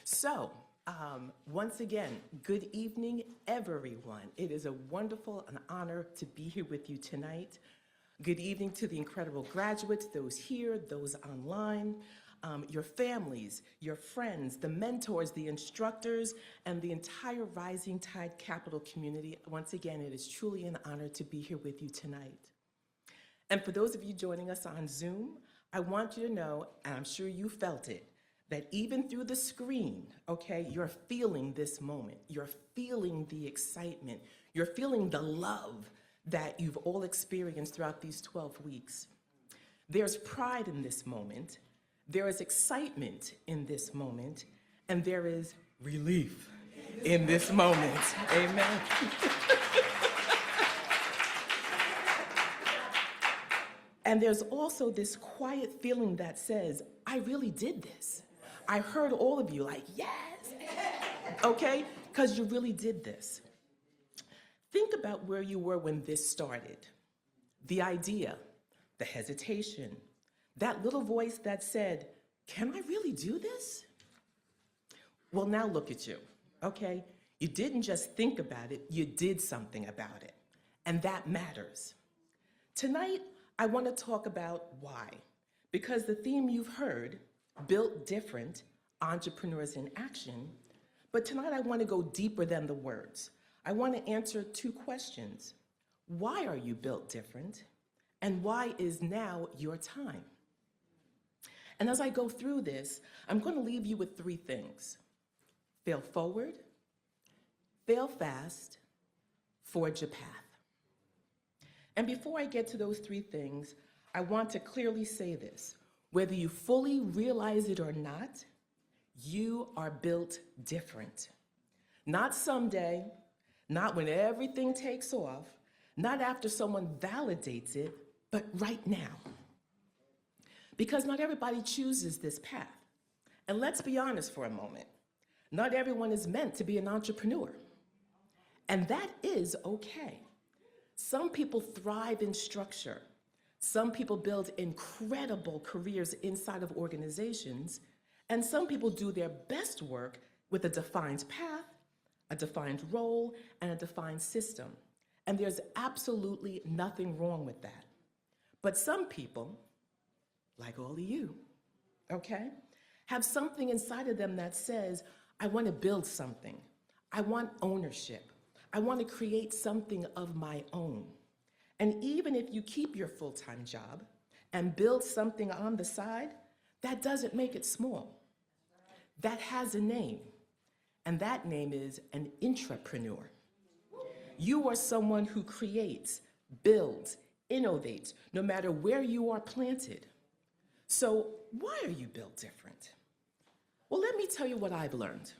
So, once again, good evening, everyone. It is a wonderful and honor to be here with you tonight. Good evening to the incredible graduates, those here, those online, your families, your friends, the mentors, the instructors, and the entire Rising Tide Capital community. Once again, it is truly an honor to be here with you tonight. And for those of you joining us on Zoom, I want you to know, and I'm sure you felt it, that even through the screen, okay, you're feeling this moment. You're feeling the excitement. You're feeling the love that you've all experienced throughout these 12 weeks. There's pride in this moment, there is excitement in this moment, and there is relief in this moment. Amen. And there's also this quiet feeling that says, I really did this. I heard all of you like, yes, okay? Because you really did this. Think about where you were when this started. The idea, the hesitation, that little voice that said, can I really do this? Well, now look at you, okay? You didn't just think about it, you did something about it, and that matters. Tonight, I want to talk about why, because the theme you've heard, Built Different, Entrepreneurs in Action, but tonight I want to go deeper than the words. I want to answer two questions. Why are you built different? And why is now your time? And as I go through this, I'm going to leave you with three things. Fail forward, fail fast, forge a path. And before I get to those three things, I want to clearly say this. Whether you fully realize it or not, you are built different. Not someday, not when everything takes off, not after someone validates it, but right now. Because not everybody chooses this path. And let's be honest for a moment. Not everyone is meant to be an entrepreneur. And that is okay. Some people thrive in structure. Some people build incredible careers inside of organizations, and some people do their best work with a defined path, a defined role, and a defined system. And there's absolutely nothing wrong with that. But some people, like all of you, okay, have something inside of them that says, I want to build something. I want ownership. I want to create something of my own. And even if you keep your full-time job and build something on the side, that doesn't make it small. That has a name, and that name is an intrapreneur. You are someone who creates, builds, innovates, no matter where you are planted. So why are you built different? Well, let me tell you what I've learned.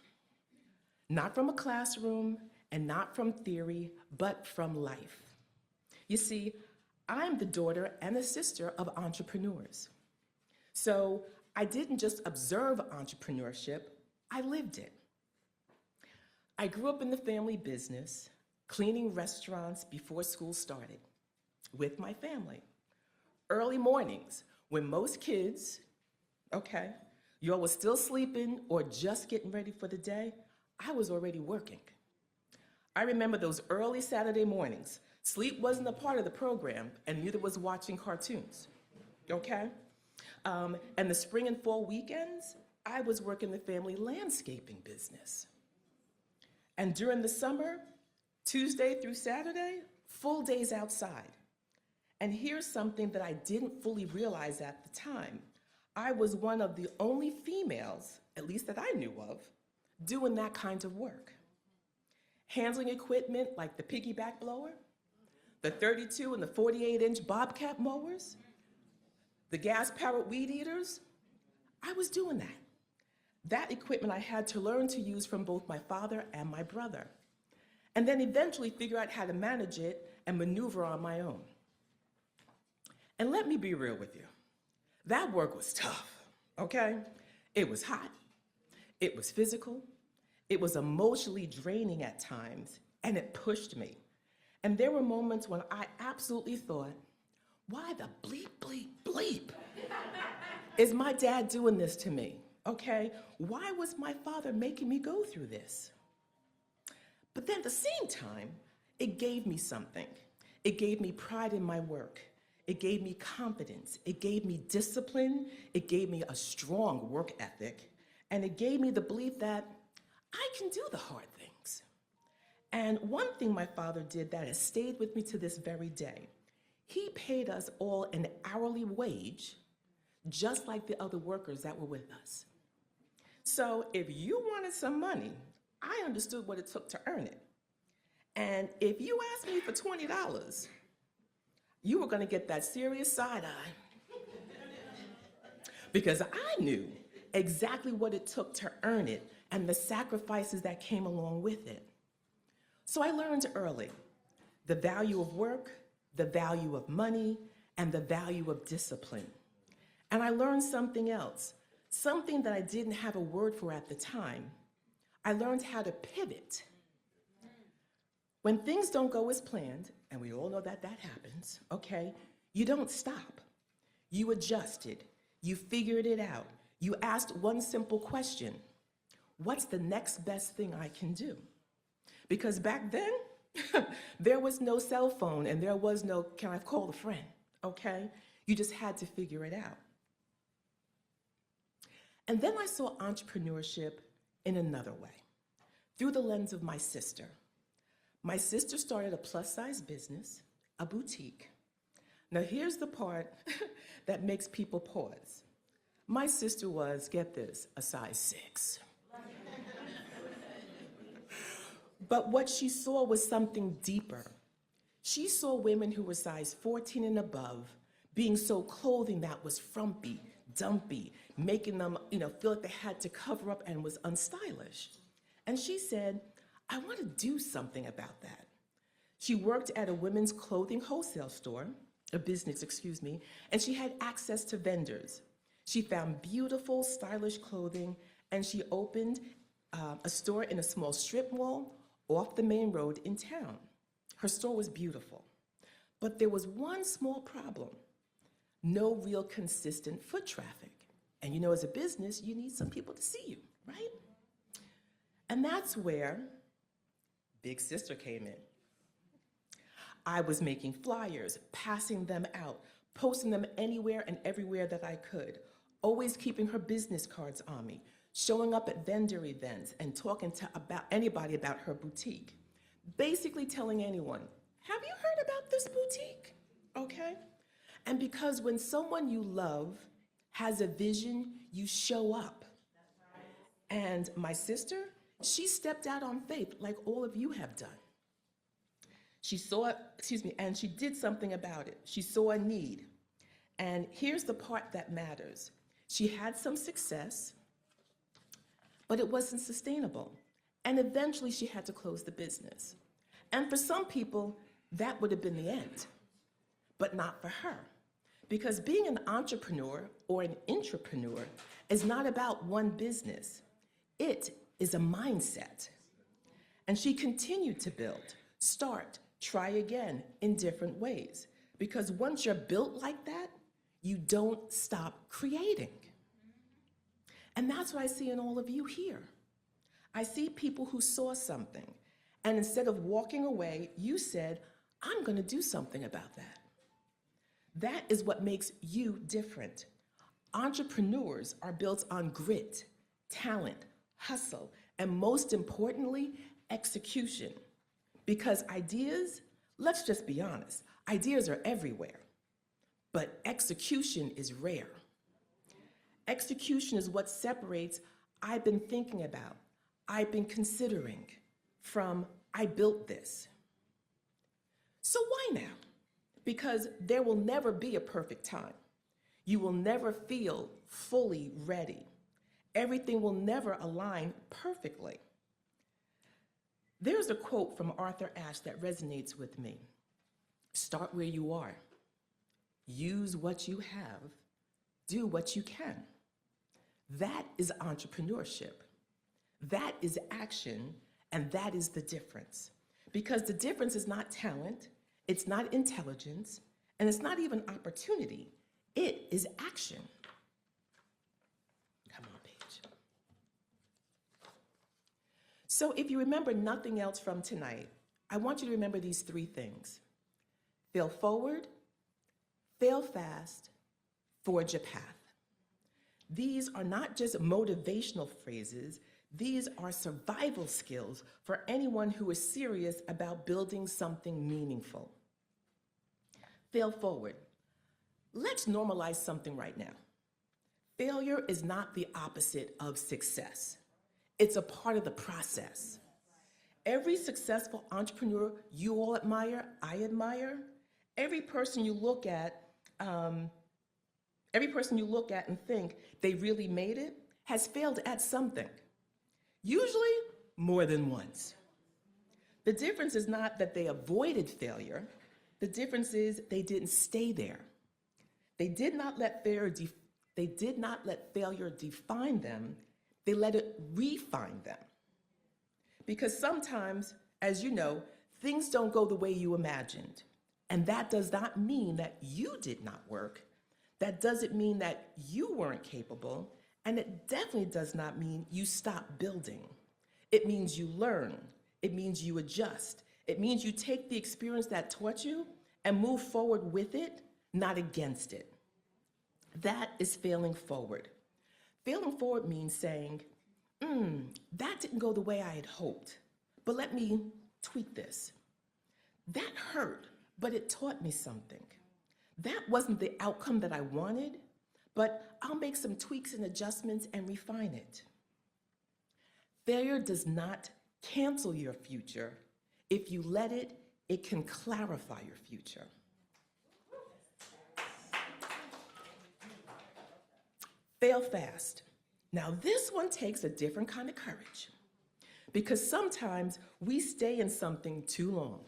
Not from a classroom and not from theory, but from life. You see, I'm the daughter and the sister of entrepreneurs. So I didn't just observe entrepreneurship, I lived it. I grew up in the family business, cleaning restaurants before school started, with my family. Early mornings, when most kids, okay, you all were still sleeping or just getting ready for the day, I was already working. I remember those early Saturday mornings. Sleep wasn't a part of the program, and neither was watching cartoons, okay? And the spring and fall weekends, I was working the family landscaping business. And during the summer, Tuesday through Saturday, full days outside. And here's something that I didn't fully realize at the time. I was one of the only females, at least that I knew of, doing that kind of work. Handling equipment like the piggyback blower, the 32 and the 48-inch bobcat mowers, the gas-powered weed eaters, I was doing that. That equipment I had to learn to use from both my father and my brother, and then eventually figure out how to manage it and maneuver on my own. And let me be real with you. That work was tough, okay? It was hot, it was physical, it was emotionally draining at times, and it pushed me. And there were moments when I absolutely thought, why the bleep, bleep, bleep is my dad doing this to me, okay? Why was my father making me go through this? But then at the same time, it gave me something. It gave me pride in my work. It gave me confidence. It gave me discipline. It gave me a strong work ethic. And it gave me the belief that I can do the hard things. And one thing my father did that has stayed with me to this very day, he paid us all an hourly wage, just like the other workers that were with us. So if you wanted some money, I understood what it took to earn it. And if you asked me for $20, you were gonna get that serious side eye. Because I knew exactly what it took to earn it and the sacrifices that came along with it. So I learned early the value of work, the value of money, and the value of discipline. And I learned something else, something that I didn't have a word for at the time. I learned how to pivot. When things don't go as planned, and we all know that that happens, okay, you don't stop. You adjusted, you figured it out. You asked one simple question: what's the next best thing I can do? Because back then, there was no cell phone and there was no, can I call a friend, okay? You just had to figure it out. And then I saw entrepreneurship in another way, through the lens of my sister. My sister started a plus-size business, a boutique. Now here's the part that makes people pause. My sister was, get this, a size 6. But what she saw was something deeper. She saw women who were size 14 and above being so clothing that was frumpy, dumpy, making them, feel like they had to cover up and was unstylish. And she said, I want to do something about that. She worked at a women's clothing wholesale store, a business, and she had access to vendors. She found beautiful, stylish clothing, and she opened a store in a small strip mall, off the main road in town. Her store was beautiful, but there was one small problem: no real consistent foot traffic. And you know, as a business, you need some people to see you, right? And that's where Big Sister came in. I was making flyers, passing them out, posting them anywhere and everywhere that I could, always keeping her business cards on me, showing up at vendor events and talking to anybody about her boutique. Basically telling anyone, have you heard about this boutique? Okay? And because when someone you love has a vision, you show up. And my sister, she stepped out on faith like all of you have done. She saw, and she did something about it. She saw a need. And here's the part that matters. She had some success, but it wasn't sustainable. And eventually she had to close the business. And for some people, that would have been the end, but not for her. Because being an entrepreneur or an intrapreneur is not about one business. It is a mindset. And she continued to build, start, try again in different ways. Because once you're built like that, you don't stop creating. And that's what I see in all of you here. I see people who saw something, and instead of walking away, you said, I'm going to do something about that. That is what makes you different. Entrepreneurs are built on grit, talent, hustle, and most importantly, execution. Because ideas, let's just be honest, ideas are everywhere, but execution is rare. Execution is what separates I've been thinking about, I've been considering, from I built this. So why now? Because there will never be a perfect time. You will never feel fully ready. Everything will never align perfectly. There's a quote from Arthur Ashe that resonates with me. Start where you are. Use what you have. Do what you can. That is entrepreneurship. That is action, and that is the difference. Because the difference is not talent, it's not intelligence, and it's not even opportunity. It is action. Come on, Paige. So if you remember nothing else from tonight, I want you to remember these three things. Fail forward, fail fast, forge a path. These are not just motivational phrases, these are survival skills for anyone who is serious about building something meaningful. Fail forward. Let's normalize something right now. Failure is not the opposite of success. It's a part of the process. Every successful entrepreneur you all admire, I admire, every person you look at and think they really made it has failed at something. Usually more than once. The difference is not that they avoided failure. The difference is they didn't stay there. They did not let failure define them. They let it refine them. Because sometimes, as you know, things don't go the way you imagined. And that does not mean that you did not work. That doesn't mean that you weren't capable. And it definitely does not mean you stop building. It means you learn. It means you adjust. It means you take the experience that taught you and move forward with it, not against it. That is failing forward. Failing forward means saying, that didn't go the way I had hoped, but let me tweak this. That hurt, but it taught me something. That wasn't the outcome that I wanted, but I'll make some tweaks and adjustments and refine it. Failure does not cancel your future. If you let it, it can clarify your future. Fail fast. Now this one takes a different kind of courage because sometimes we stay in something too long.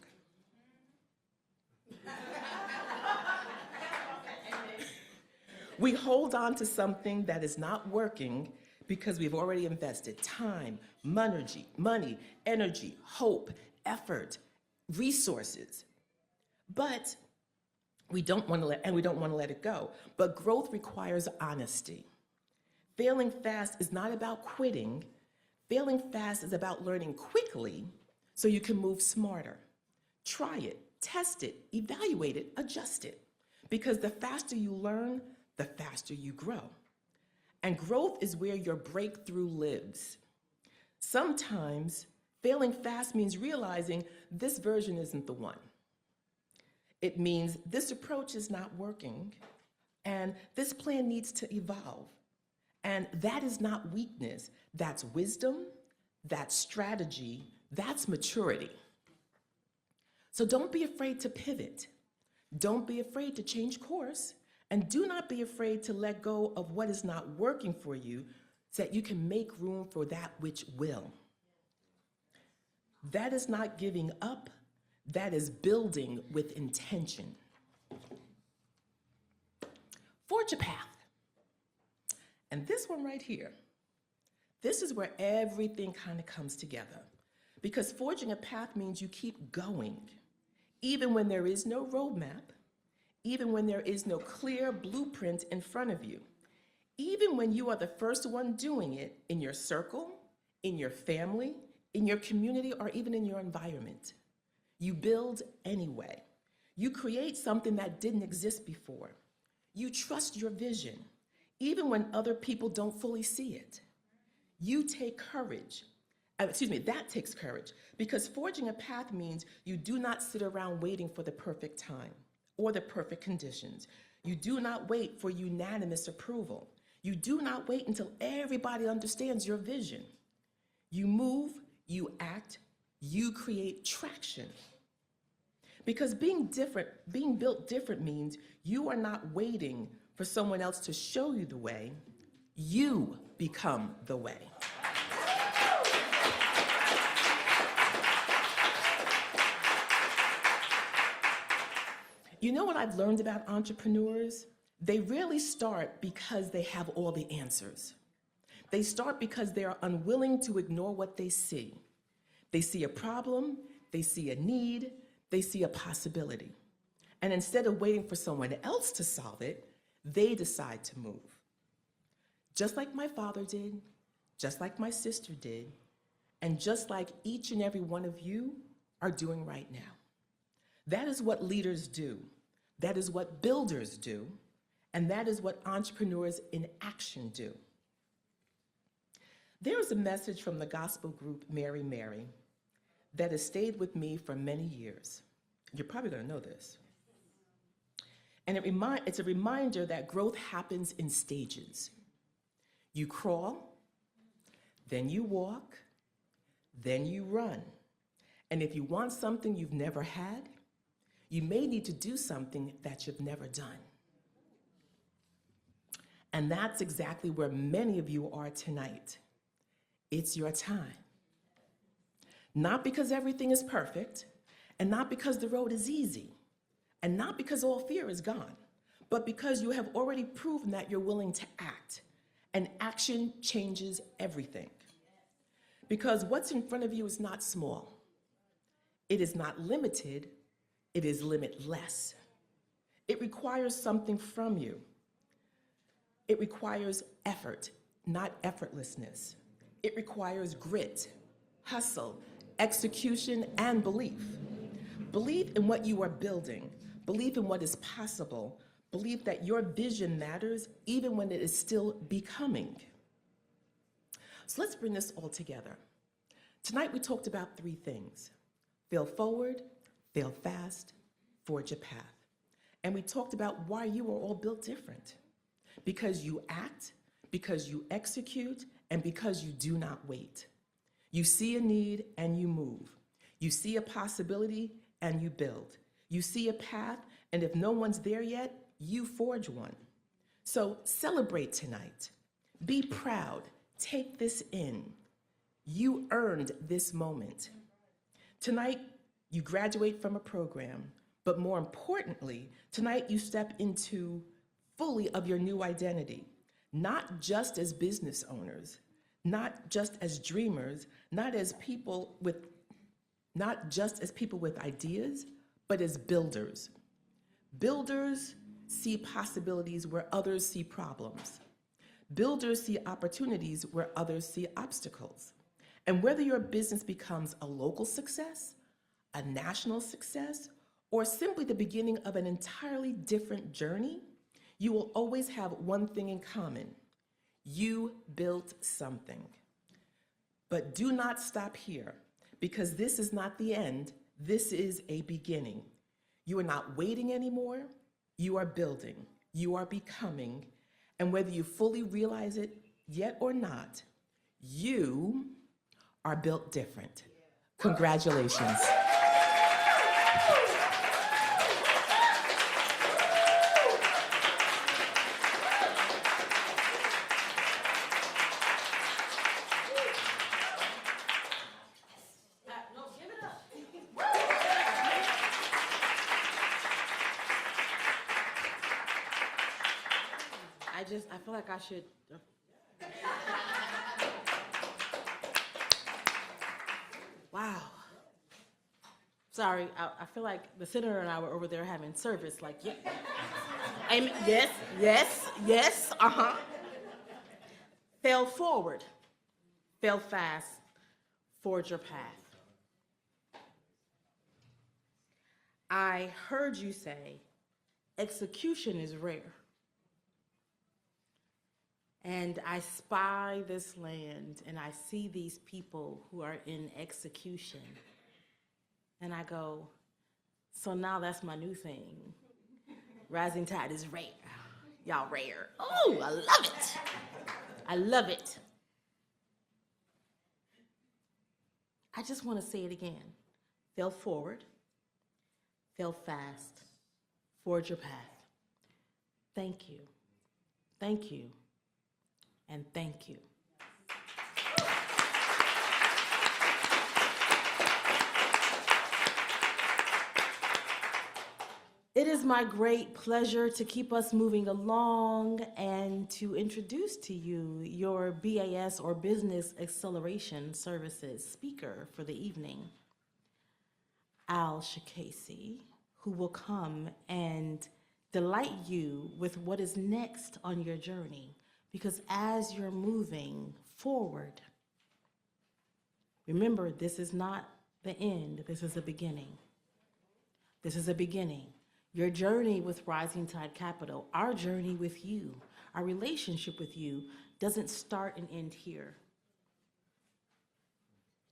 We hold on to something that is not working because we've already invested time, money, energy, hope, effort, resources. But we don't want to let it go. But growth requires honesty. Failing fast is not about quitting. Failing fast is about learning quickly so you can move smarter. Try it, test it, evaluate it, adjust it. Because the faster you learn, the faster you grow. And growth is where your breakthrough lives. Sometimes failing fast means realizing this version isn't the one. It means this approach is not working, and this plan needs to evolve. And that is not weakness, that's wisdom, that's strategy, that's maturity. So don't be afraid to pivot. Don't be afraid to change course, and do not be afraid to let go of what is not working for you so that you can make room for that which will. That is not giving up, that is building with intention. Forge a path. And this one right here, this is where everything kind of comes together. Because forging a path means you keep going, even when there is no roadmap, even when there is no clear blueprint in front of you, even when you are the first one doing it in your circle, in your family, in your community, or even in your environment. You build anyway. You create something that didn't exist before. You trust your vision, even when other people don't fully see it. You take courage. That takes courage, because forging a path means you do not sit around waiting for the perfect time or the perfect conditions. You do not wait for unanimous approval. You do not wait until everybody understands your vision. You move, you act, you create traction. Because being built different means you are not waiting for someone else to show you the way, you become the way. You know what I've learned about entrepreneurs? They rarely start because they have all the answers. They start because they are unwilling to ignore what they see. They see a problem, they see a need, they see a possibility. And instead of waiting for someone else to solve it, they decide to move. Just like my father did, just like my sister did, and just like each and every one of you are doing right now. That is what leaders do. That is what builders do. And that is what entrepreneurs in action do. There is a message from the gospel group Mary Mary that has stayed with me for many years. You're probably going to know this. And it's a reminder that growth happens in stages. You crawl, then you walk, then you run. And if you want something you've never had, you may need to do something that you've never done. And that's exactly where many of you are tonight. It's your time. Not because everything is perfect, and not because the road is easy, and not because all fear is gone, but because you have already proven that you're willing to act, and action changes everything. Because what's in front of you is not small. It is not limited, it is limitless. It requires something from you. It requires effort, not effortlessness. It requires grit, hustle, execution, and belief. Believe in what you are building. Believe in what is possible. Believe that your vision matters even when it is still becoming. So let's bring this all together. Tonight we talked about three things: fail forward, fail fast, forge a path. And we talked about why you are all built different. Because you act, because you execute, and because you do not wait. You see a need and you move. You see a possibility and you build. You see a path, and if no one's there yet, you forge one. So celebrate tonight. Be proud. Take this in. You earned this moment. Tonight, you graduate from a program, but more importantly, tonight you step into fully of your new identity. not just as business owners, not just as dreamers, not just as people with ideas, but as builders. Builders see possibilities where others see problems. Builders see opportunities where others see obstacles. And whether your business becomes a local success, a national success, or simply the beginning of an entirely different journey, you will always have one thing in common. You built something. But do not stop here, because this is not the end. This is a beginning. You are not waiting anymore. You are building. You are becoming. And whether you fully realize it yet or not, you are built different. Congratulations. I feel like I should. Wow. Sorry, I feel like the senator and I were over there having service, like, yeah. Amen. Yes, yes, yes, Fail forward, fail fast, forge your path. I heard you say execution is rare. And I spy this land and I see these people who are in execution. And I go, so now that's my new thing. Rising tide is rare. Y'all rare. Oh, I love it. I love it. I just want to say it again. Fail forward, fail fast, forge your path. Thank you. Thank you. And thank you. It is my great pleasure to keep us moving along and to introduce to you your BAS or Business Acceleration Services speaker for the evening, Al Shakasi, who will come and delight you with what is next on your journey. Because as you're moving forward, remember, this is not the end, this is a beginning. This is a beginning. Your journey with Rising Tide Capital, our journey with you, our relationship with you doesn't start and end here.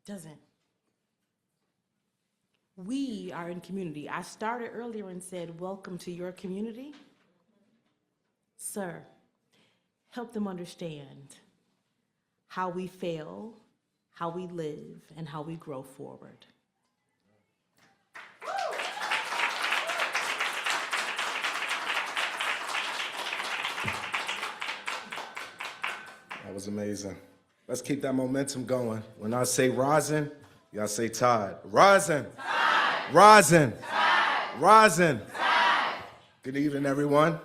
It doesn't. We are in community. I started earlier and said, welcome to your community. Sir, help them understand how we fail, how we live, and how we grow forward. That was amazing. Let's keep that momentum going. When I say rising, y'all say tide. Rising. Tide. Rising. Tide. Rising. Tide. Good evening, everyone.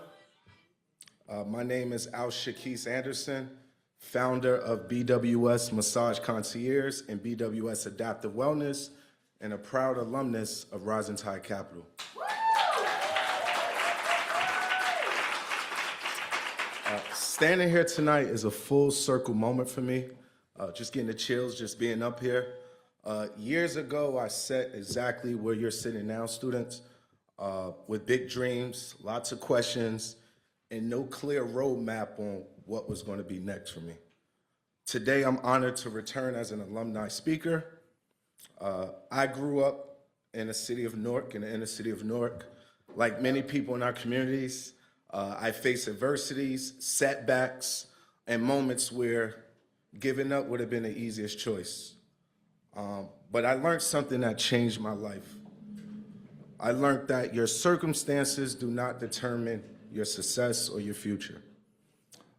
My name is Al Shakis Anderson, founder of BWS Massage Concierge and BWS Adaptive Wellness, and a proud alumnus of Rising Tide Capital. Standing here tonight is a full circle moment for me. Just getting the chills, just being up here. Years ago, I sat exactly where you're sitting now, students, with big dreams, lots of questions, and no clear roadmap on what was going to be next for me. Today, I'm honored to return as an alumni speaker. I grew up in the city of Newark, in the inner city of Newark. Like many people in our communities, I faced adversities, setbacks, and moments where giving up would have been the easiest choice. But I learned something that changed my life. I learned that your circumstances do not determine your success or your future.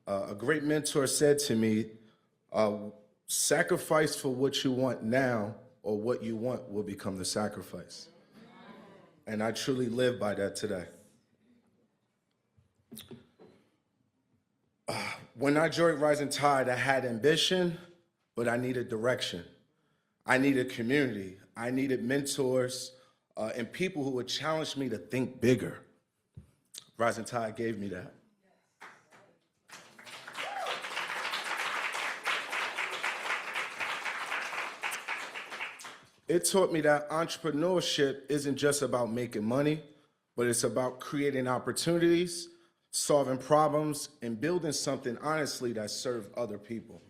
A great mentor said to me, sacrifice for what you want now, or what you want will become the sacrifice. And I truly live by that today. When I joined Rising Tide, I had ambition, but I needed direction. I needed community. I needed mentors and people who would challenge me to think bigger. Rising Tide gave me that. It taught me that entrepreneurship isn't just about making money, but it's about creating opportunities, solving problems, and building something honestly that serves other people.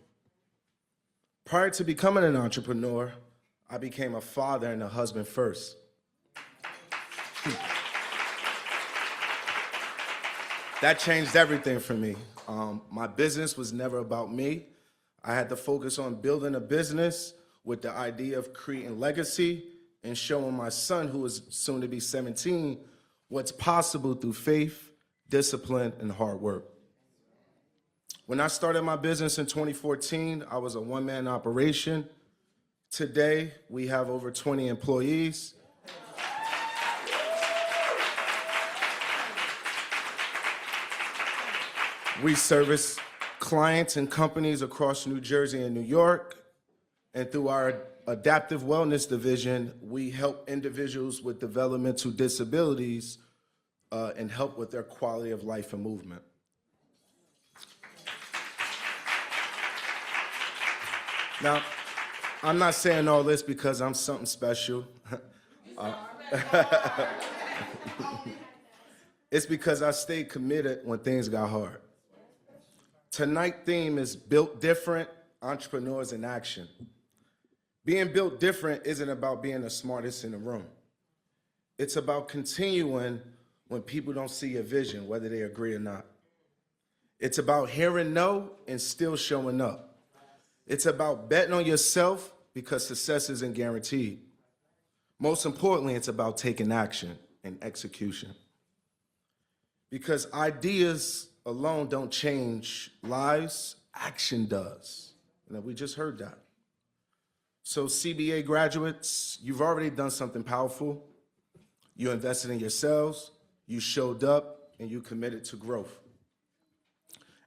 Prior to becoming an entrepreneur, I became a father and a husband first. That changed everything for me. My business was never about me. I had to focus on building a business with the idea of creating legacy and showing my son, who is soon to be 17, what's possible through faith, discipline, and hard work. When I started my business in 2014, I was a one-man operation. Today, we have over 20 employees. We service clients and companies across New Jersey and New York. And through our adaptive wellness division, we help individuals with developmental disabilities and help with their quality of life and movement. Now, I'm not saying all this because I'm something special. It's because I stayed committed when things got hard. Tonight's theme is Built Different, Entrepreneurs in Action. Being built different isn't about being the smartest in the room. It's about continuing when people don't see your vision, whether they agree or not. It's about hearing no and still showing up. It's about betting on yourself because success isn't guaranteed. Most importantly, it's about taking action and execution. Because ideas alone don't change lives, action does. And we just heard that. So CBA graduates, you've already done something powerful. You invested in yourselves, you showed up, and you committed to growth.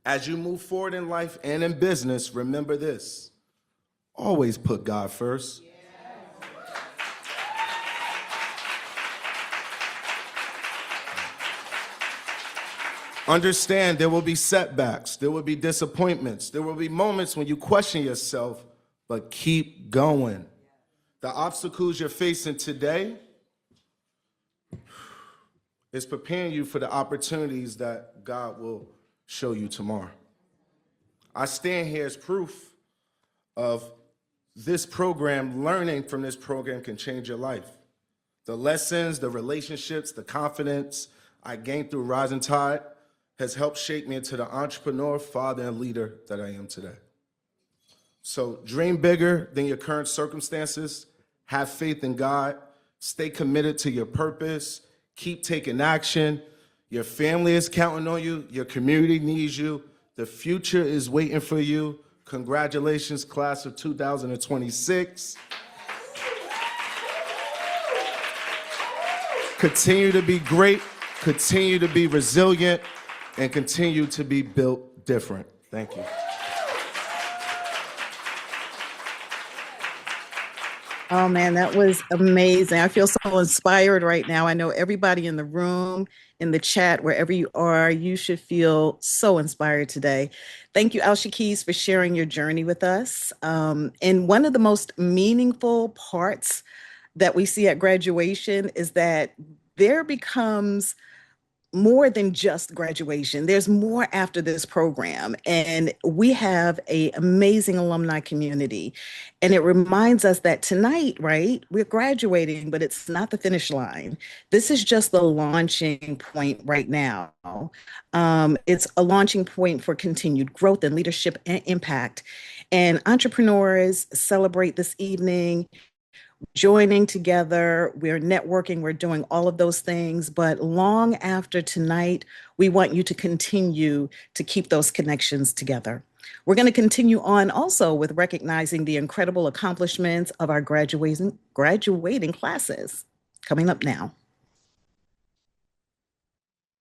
As you move forward in life and in business, remember this: always put God first. Understand there will be setbacks, there will be disappointments, there will be moments when you question yourself, but keep going. The obstacles you're facing today is preparing you for the opportunities that God will show you tomorrow. I stand here as proof of this program. Learning from this program can change your life. The lessons, the relationships, the confidence I gained through Rising Tide has helped shape me into the entrepreneur, father, and leader that I am today. So dream bigger than your current circumstances, have faith in God, stay committed to your purpose, keep taking action. Your family is counting on you, your community needs you, the future is waiting for you. Congratulations, class of 2026. Continue to be great, continue to be resilient, and continue to be built different. Thank you. Oh man, that was amazing. I feel so inspired right now. I know everybody in the room, in the chat, wherever you are, you should feel so inspired today. Thank you, Aicha Keys, for sharing your journey with us. And one of the most meaningful parts that we see at graduation is that there becomes more than just graduation. There's more after this program. And we have an amazing alumni community. And it reminds us that tonight, right, we're graduating, but it's not the finish line. This is just the launching point right now. It's a launching point for continued growth and leadership and impact. And entrepreneurs celebrate this evening, joining together, we're networking, we're doing all of those things. But long after tonight, we want you to continue to keep those connections together. We're going to continue on also with recognizing the incredible accomplishments of our graduating classes coming up now.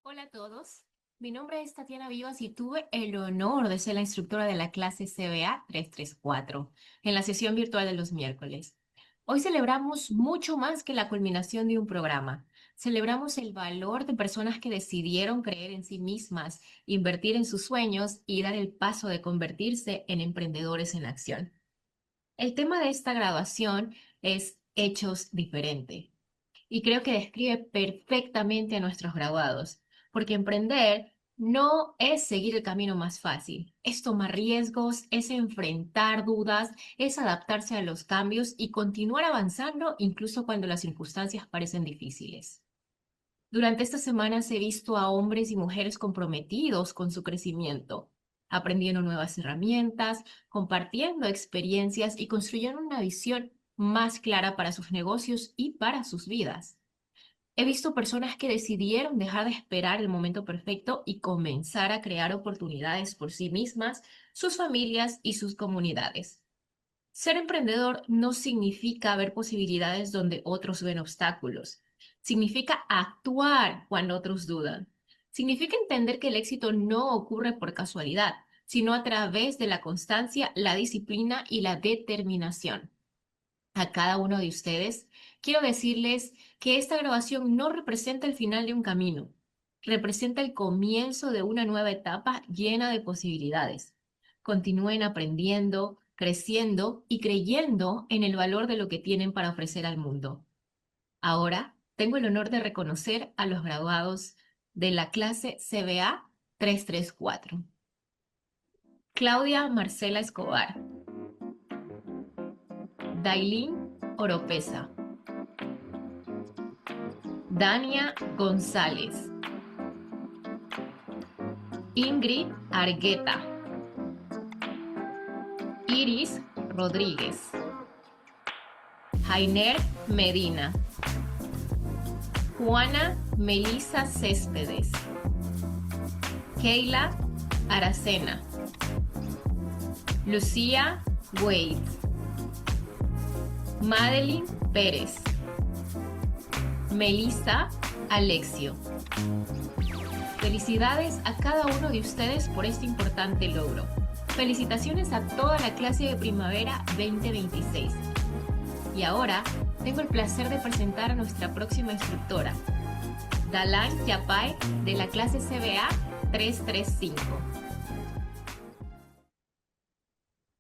Hola a todos. Mi nombre es Tatiana Vivas y tuve el honor de ser la instructora de la clase CBA 334 en la sesión virtual de los miércoles. Hoy celebramos mucho más que la culminación de un programa. Celebramos el valor de personas que decidieron creer en sí mismas, invertir en sus sueños y dar el paso de convertirse en emprendedores en acción. El tema de esta graduación es Hechos Diferente. Y creo que describe perfectamente a nuestros graduados, porque emprender no es seguir el camino más fácil, es tomar riesgos, es enfrentar dudas, es adaptarse a los cambios y continuar avanzando incluso cuando las circunstancias parecen difíciles. Durante estas semanas he visto a hombres y mujeres comprometidos con su crecimiento, aprendiendo nuevas herramientas, compartiendo experiencias y construyendo una visión más clara para sus negocios y para sus vidas. He visto personas que decidieron dejar de esperar el momento perfecto y comenzar a crear oportunidades por sí mismas, sus familias y sus comunidades. Ser emprendedor no significa ver posibilidades donde otros ven obstáculos. Significa actuar cuando otros dudan. Significa entender que el éxito no ocurre por casualidad, sino a través de la constancia, la disciplina y la determinación. A cada uno de ustedes, quiero decirles que esta grabación no representa el final de un camino, representa el comienzo de una nueva etapa llena de posibilidades. Continúen aprendiendo, creciendo y creyendo en el valor de lo que tienen para ofrecer al mundo. Ahora, tengo el honor de reconocer a los graduados de la clase CBA 334. Claudia Marcela Escobar. Dailín Oropesa. Dania González. Ingrid Argueta. Iris Rodríguez. Jainer Medina. Juana Melisa Céspedes. Keila Aracena. Lucía Wade. Madeline Pérez. Melissa Alexio. Felicidades a cada uno de ustedes por este importante logro. Felicitaciones a toda la clase de primavera 2026. Y ahora tengo el placer de presentar a nuestra próxima instructora, Dalan Yapay, de la clase CBA 335.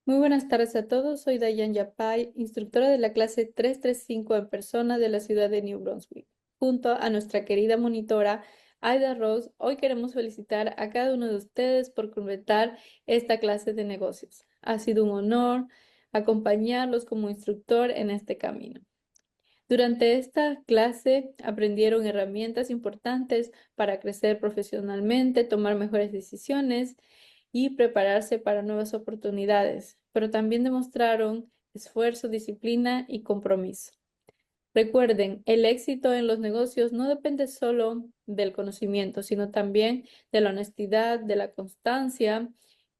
Muy buenas tardes a todos, soy Dayan Yapay, instructora de la clase 335 en persona de la ciudad de New Brunswick. Junto a nuestra querida monitora Aida Rose, hoy queremos felicitar a cada uno de ustedes por completar esta clase de negocios. Ha sido un honor acompañarlos como instructor en este camino. Durante esta clase aprendieron herramientas importantes para crecer profesionalmente, tomar mejores decisiones y prepararse para nuevas oportunidades, pero también demostraron esfuerzo, disciplina y compromiso. Recuerden, el éxito en los negocios no depende solo del conocimiento, sino también de la honestidad, de la constancia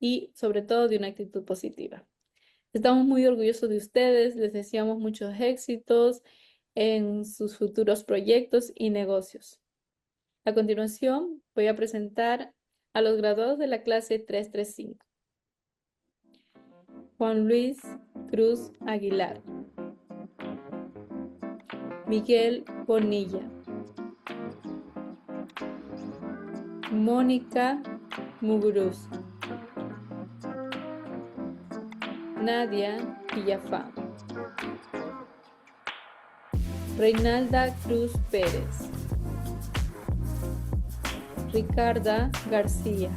y sobre todo de una actitud positiva. Estamos muy orgullosos de ustedes, les deseamos muchos éxitos en sus futuros proyectos y negocios. A continuación, voy a presentar a los graduados de la clase 335. Juan Luis Cruz Aguilar. Miguel Bonilla. Mónica Muguruza. Nadia Villafán. Reinalda Cruz Pérez. Ricarda García.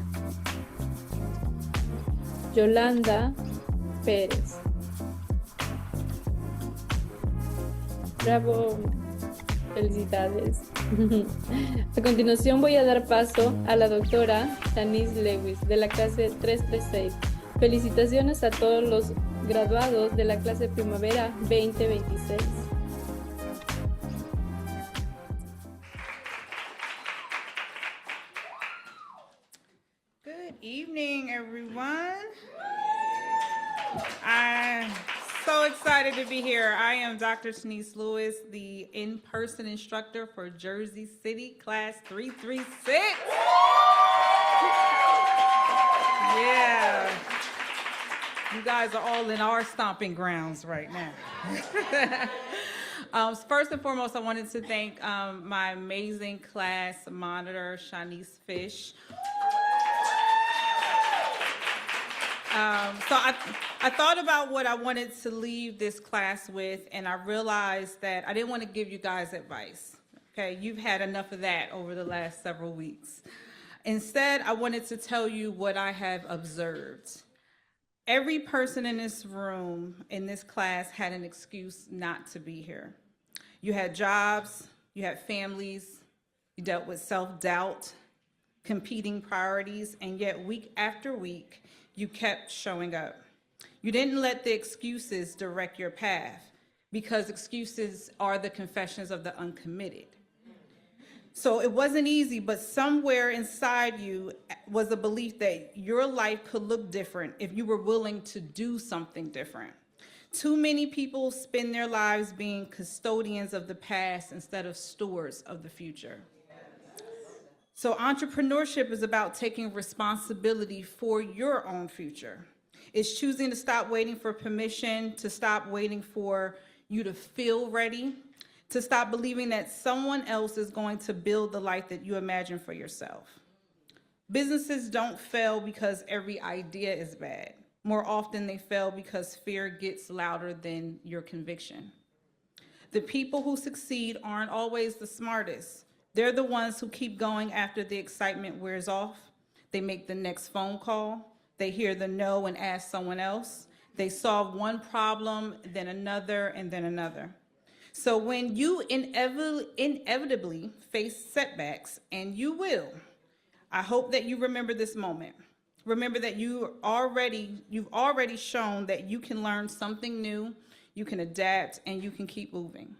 Yolanda Pérez. Bravo, felicidades. A continuación voy a dar paso a la doctora Janice Lewis de la clase 336. Felicitaciones a todos los graduados de la clase primavera 2026. Good evening, everyone. I'm so excited to be here. I am Dr. Shanice Lewis, the in-person instructor for Jersey City, Class 336. Yeah. You guys are all in our stomping grounds right now. First and foremost, I wanted to thank my amazing class monitor, Shanice Fish. So I thought about what I wanted to leave this class with, and I realized that I didn't want to give you guys advice. Okay, you've had enough of that over the last several weeks. Instead, I wanted to tell you what I have observed. Every person in this room, in this class, had an excuse not to be here. You had jobs, you had families, you dealt with self-doubt, competing priorities, and yet week after week, you kept showing up. You didn't let the excuses direct your path, because excuses are the confessions of the uncommitted. So it wasn't easy, but somewhere inside you was a belief that your life could look different if you were willing to do something different. Too many people spend their lives being custodians of the past instead of stewards of the future. So entrepreneurship is about taking responsibility for your own future. It's choosing to stop waiting for permission, to stop waiting for you to feel ready, to stop believing that someone else is going to build the life that you imagine for yourself. Businesses don't fail because every idea is bad. More often they fail because fear gets louder than your conviction. The people who succeed aren't always the smartest. They're the ones who keep going after the excitement wears off. They make the next phone call. They hear the no and ask someone else. They solve one problem, then another, and then another. So when you inevitably face setbacks, and you will, I hope that you remember this moment. Remember that you've already shown that you can learn something new, you can adapt, and you can keep moving.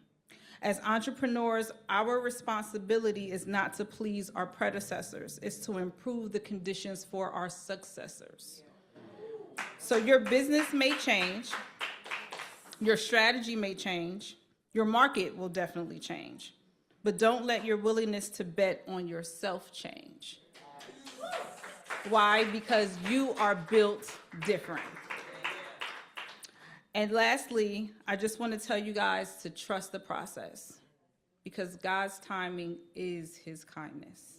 As entrepreneurs, our responsibility is not to please our predecessors, it's to improve the conditions for our successors. So your business may change, your strategy may change, your market will definitely change, but don't let your willingness to bet on yourself change. Why? Because you are built different. And lastly, I just want to tell you guys to trust the process, because God's timing is his kindness.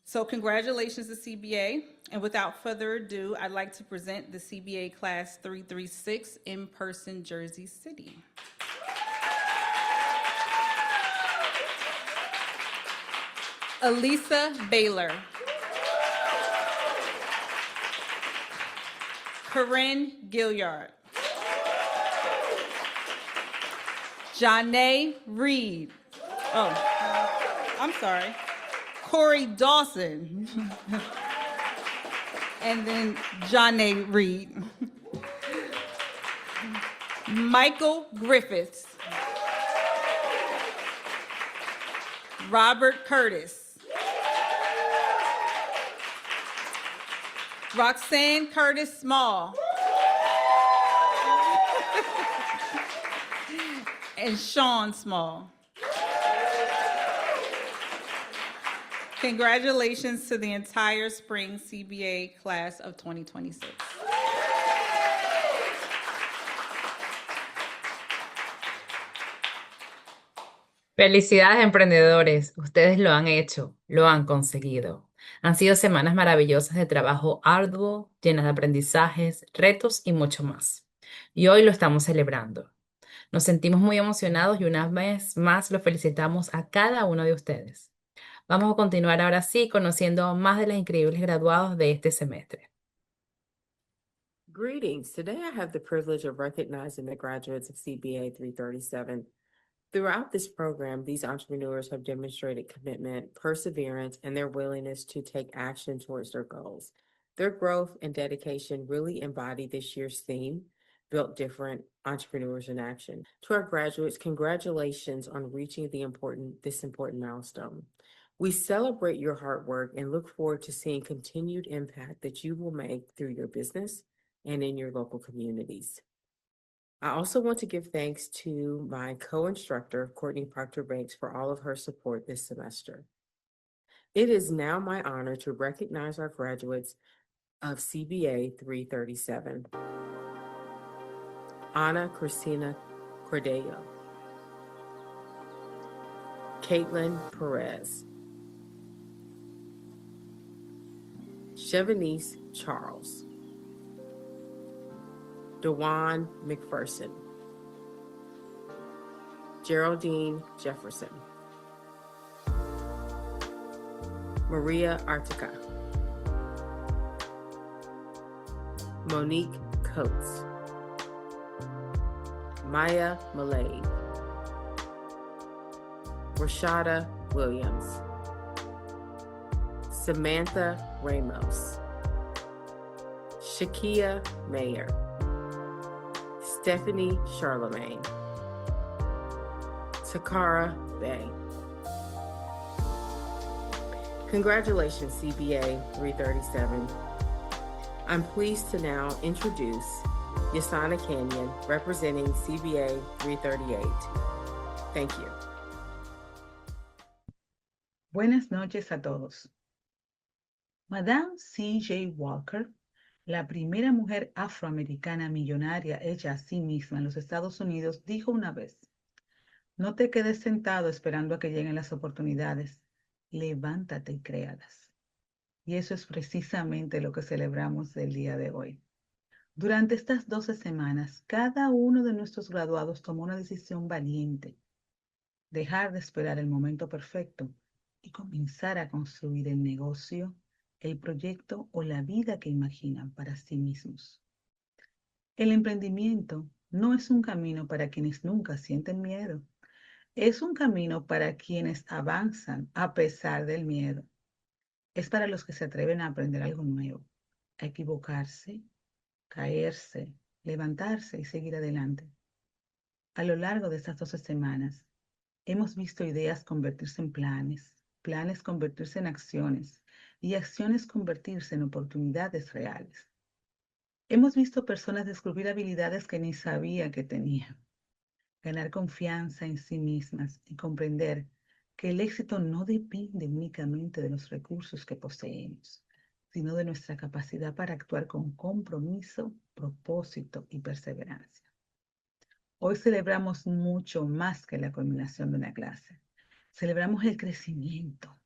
So congratulations to CBA. And without further ado, I'd like to present the CBA Class 336 in-person Jersey City. Elisa Baylor. Corinne Gilliard. Janae Reed. Oh, I'm sorry. Corey Dawson. And then Janae Reed. Michael Griffiths. Robert Curtis. Roxanne Curtis Small. And Sean Small. Congratulations to the entire spring CBA class of 2026. Felicidades, emprendedores. Ustedes lo han hecho, lo han conseguido. Han sido semanas maravillosas de trabajo arduo, llenas de aprendizajes, retos y mucho más. Y hoy lo estamos celebrando. Nos sentimos muy emocionados y una vez más los felicitamos a cada uno de ustedes. Vamos a continuar ahora sí conociendo más de los increíbles graduados de este semestre. Greetings. Today I have the privilege of recognizing the graduates of CBA 337. Throughout this program, these entrepreneurs have demonstrated commitment, perseverance, and their willingness to take action towards their goals. Their growth and dedication really embody this year's theme, Built Different, Entrepreneurs in Action. To our graduates, congratulations on reaching this important milestone. We celebrate your hard work and look forward to seeing continued impact that you will make through your business and in your local communities. I also want to give thanks to my co-instructor, Courtney Proctor-Banks, for all of her support this semester. It is now my honor to recognize our graduates of CBA 337. Ana Cristina Cordello. Caitlin Perez. Chevanice Charles. Dewan McPherson. Geraldine Jefferson. Maria Artica. Monique Coates. Maya Malay. Rashada Williams. Samantha Ramos. Shakia Mayer. Stephanie Charlemagne. Takara Bay. Congratulations, CBA 337. I'm pleased to now introduce Yasana Canyon, representing CBA 338. Thank you. Buenas noches a todos. Madame C.J. Walker, la primera mujer afroamericana millonaria hecha a sí misma en los Estados Unidos, dijo una vez: no te quedes sentado esperando a que lleguen las oportunidades, levántate y créalas. Y eso es precisamente lo que celebramos el día de hoy. Durante estas 12 semanas, cada uno de nuestros graduados tomó una decisión valiente: dejar de esperar el momento perfecto y comenzar a construir el negocio, el proyecto o la vida que imaginan para sí mismos. El emprendimiento no es un camino para quienes nunca sienten miedo. Es un camino para quienes avanzan a pesar del miedo. Es para los que se atreven a aprender algo nuevo, a equivocarse, caerse, levantarse y seguir adelante. A lo largo de estas 12 semanas, hemos visto ideas convertirse en planes, planes convertirse en acciones y acciones convertirse en oportunidades reales. Hemos visto personas descubrir habilidades que ni sabían que tenían, ganar confianza en sí mismas y comprender que el éxito no depende únicamente de los recursos que poseemos, sino de nuestra capacidad para actuar con compromiso, propósito y perseverancia. Hoy celebramos mucho más que la culminación de una clase. Celebramos el crecimiento.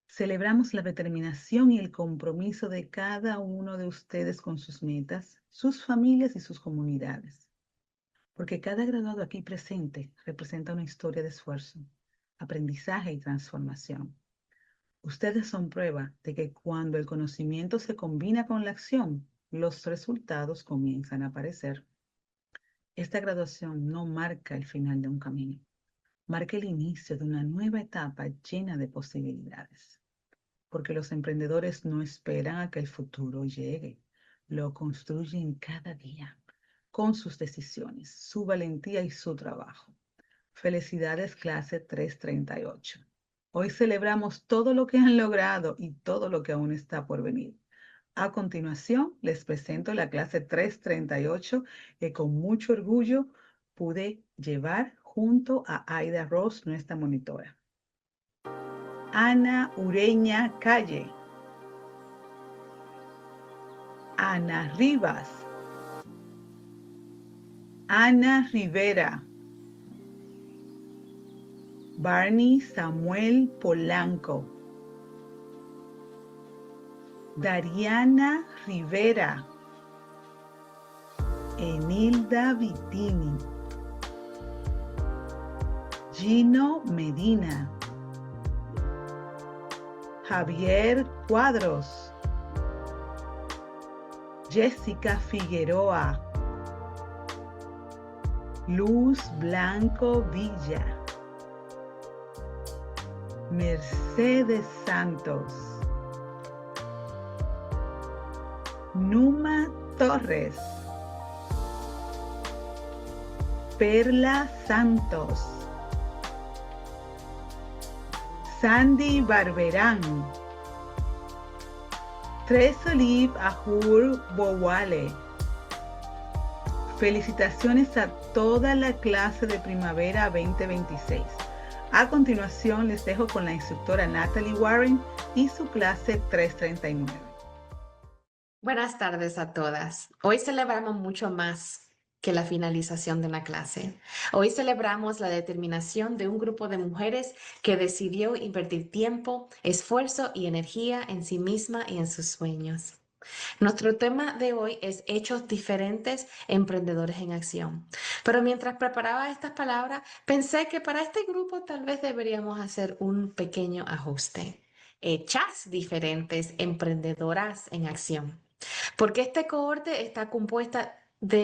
Celebramos la determinación y el compromiso de cada uno de ustedes con sus metas, sus familias y sus comunidades. Porque cada graduado aquí presente representa una historia de esfuerzo, aprendizaje y transformación. Ustedes son prueba de que cuando el conocimiento se combina con la acción, los resultados comienzan a aparecer. Esta graduación no marca el final de un camino, marca el inicio de una nueva etapa llena de posibilidades. Porque los emprendedores no esperan a que el futuro llegue, lo construyen cada día, con sus decisiones, su valentía y su trabajo. Felicidades, clase 338. Hoy celebramos todo lo que han logrado y todo lo que aún está por venir. A continuación, les presento la clase 338 que con mucho orgullo pude llevar junto a Aida Rose, nuestra monitora. Ana Ureña Calle. Ana Rivas. Ana Rivera. Barney Samuel Polanco. Dariana Rivera. Enilda Vitini. Gino Medina. Javier Cuadros. Jessica Figueroa. Luz Blanco Villa. Mercedes Santos. Numa Torres. Perla Santos. Sandy Barberán. Tresolib Ahur Bowale. Felicitaciones a toda la clase de primavera 2026. A continuación les dejo con la instructora Natalie Warren y su clase 339. Buenas tardes a todas. Hoy celebramos mucho más que la finalización de una clase. Hoy celebramos la determinación de un grupo de mujeres que decidió invertir tiempo, esfuerzo y energía en sí misma y en sus sueños. Nuestro tema de hoy es Hechos diferentes, emprendedores en acción. Pero mientras preparaba estas palabras, pensé que para este grupo tal vez deberíamos hacer un pequeño ajuste. Hechas diferentes, emprendedoras en acción. Porque este cohorte está compuesta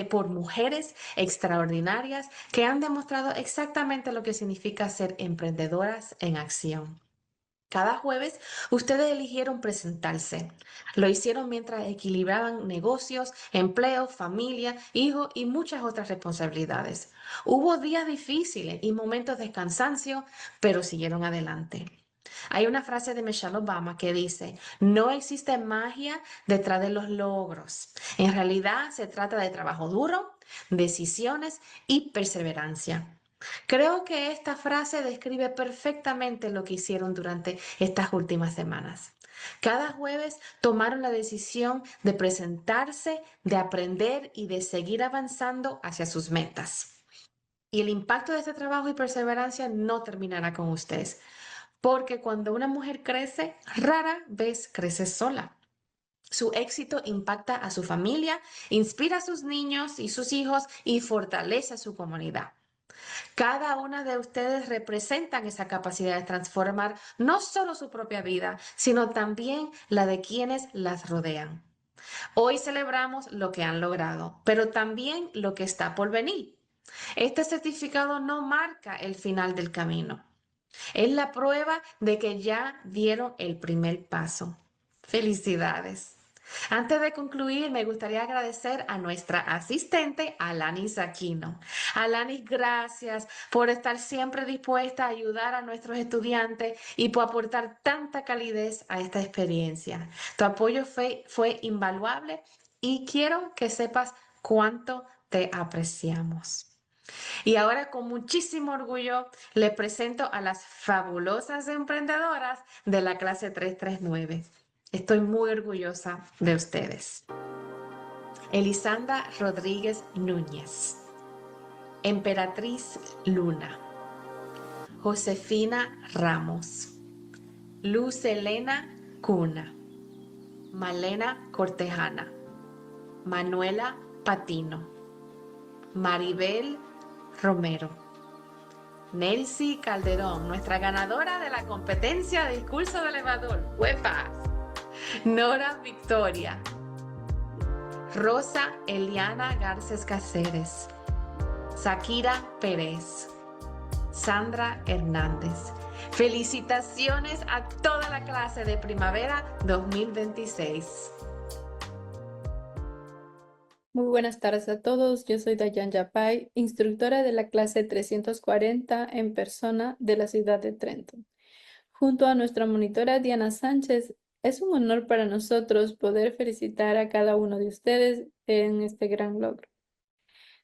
por mujeres extraordinarias que han demostrado exactamente lo que significa ser emprendedoras en acción. Cada jueves ustedes eligieron presentarse. Lo hicieron mientras equilibraban negocios, empleo, familia, hijos y muchas otras responsabilidades. Hubo días difíciles y momentos de cansancio, pero siguieron adelante. Hay una frase de Michelle Obama que dice, no existe magia detrás de los logros. En realidad se trata de trabajo duro, decisiones y perseverancia. Creo que esta frase describe perfectamente lo que hicieron durante estas últimas semanas. Cada jueves tomaron la decisión de presentarse, de aprender y de seguir avanzando hacia sus metas. Y el impacto de este trabajo y perseverancia no terminará con ustedes, porque cuando una mujer crece, rara vez crece sola. Su éxito impacta a su familia, inspira a sus niños y sus hijos y fortalece a su comunidad. Cada una de ustedes representan esa capacidad de transformar no solo su propia vida, sino también la de quienes las rodean. Hoy celebramos lo que han logrado, pero también lo que está por venir. Este certificado no marca el final del camino. Es la prueba de que ya dieron el primer paso. Felicidades. Antes de concluir, me gustaría agradecer a nuestra asistente, Alanis Aquino. Alanis, gracias por estar siempre dispuesta a ayudar a nuestros estudiantes y por aportar tanta calidez a esta experiencia. Tu apoyo fue invaluable y quiero que sepas cuánto te apreciamos. Y ahora con muchísimo orgullo les presento a las fabulosas emprendedoras de la clase 339. Estoy muy orgullosa de ustedes. Elisanda Rodríguez Núñez, Emperatriz Luna, Josefina Ramos, Luz Elena Cuna, Malena Cortejana, Manuela Patino, Maribel Romero, Nelcy Calderón, nuestra ganadora de la competencia de discurso de elevador, ¡huepas! Nora Victoria, Rosa Eliana Garces Cáceres, Shakira Pérez, Sandra Hernández. Felicitaciones a toda la clase de primavera 2026. Muy buenas tardes a todos. Yo soy Dayan Yapay, instructora de la clase 340 en persona de la ciudad de Trenton. Junto a nuestra monitora Diana Sánchez, es un honor para nosotros poder felicitar a cada uno de ustedes en este gran logro.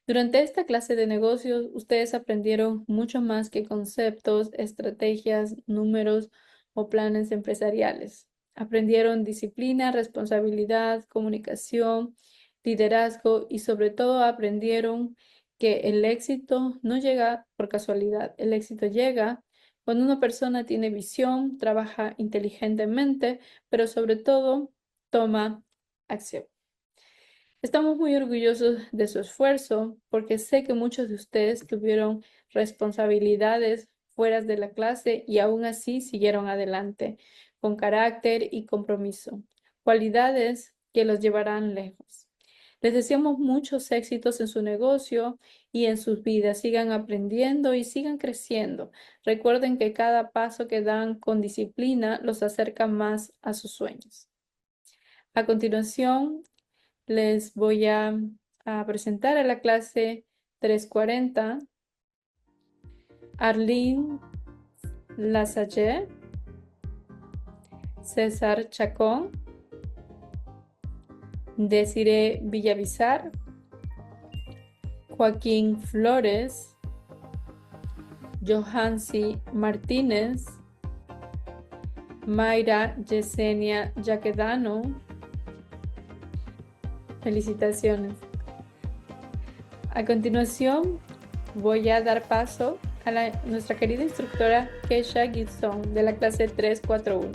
Durante esta clase de negocios, ustedes aprendieron mucho más que conceptos, estrategias, números o planes empresariales. Aprendieron disciplina, responsabilidad, comunicación, liderazgo y sobre todo aprendieron que el éxito no llega por casualidad. El éxito llega cuando una persona tiene visión, trabaja inteligentemente, pero sobre todo toma acción. Estamos muy orgullosos de su esfuerzo porque sé que muchos de ustedes tuvieron responsabilidades fuera de la clase y aún así siguieron adelante con carácter y compromiso, cualidades que los llevarán lejos. Les deseamos muchos éxitos en su negocio y en sus vidas. Sigan aprendiendo y sigan creciendo. Recuerden que cada paso que dan con disciplina los acerca más a sus sueños. A continuación, les voy a presentar a la clase 340, Arlene Lasalle, César Chacón, Desiree Villavizar, Joaquín Flores, Johansi Martínez, Mayra Yesenia Yaquedano, Felicitaciones. A continuación, voy a dar paso a nuestra querida instructora Keisha Gibson de la clase 341.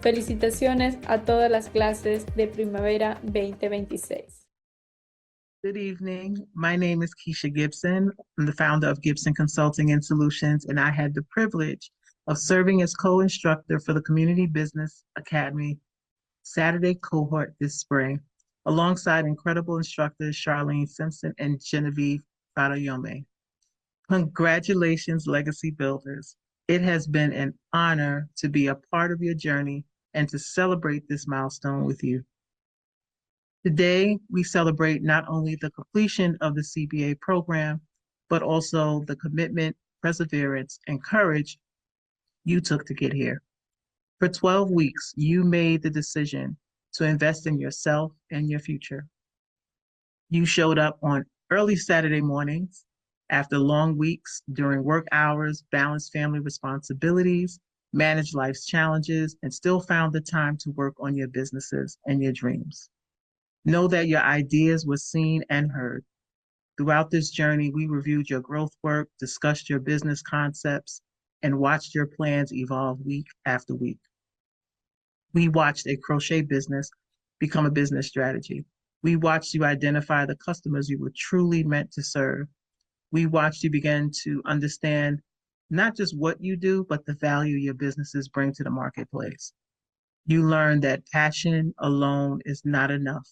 Felicitaciones a todas las clases de primavera 2026. Good evening. My name is Keisha Gibson. I'm the founder of Gibson Consulting and Solutions, and I had the privilege of serving as co-instructor for the Community Business Academy Saturday cohort this spring, alongside incredible instructors Charlene Simpson and Genevieve Farayome. Congratulations, Legacy Builders. It has been an honor to be a part of your journey and to celebrate this milestone with you. Today, we celebrate not only the completion of the CBA program, but also the commitment, perseverance, and courage you took to get here. For 12 weeks, you made the decision to invest in yourself and your future. You showed up on early Saturday mornings, after long weeks, during work hours, balanced family responsibilities, managed life's challenges, and still found the time to work on your businesses and your dreams. Know that your ideas were seen and heard. Throughout this journey, we reviewed your growth work, discussed your business concepts, and watched your plans evolve week after week. We watched a crochet business become a business strategy. We watched you identify the customers you were truly meant to serve. We watched you begin to understand not just what you do, but the value your businesses bring to the marketplace. You learned that passion alone is not enough.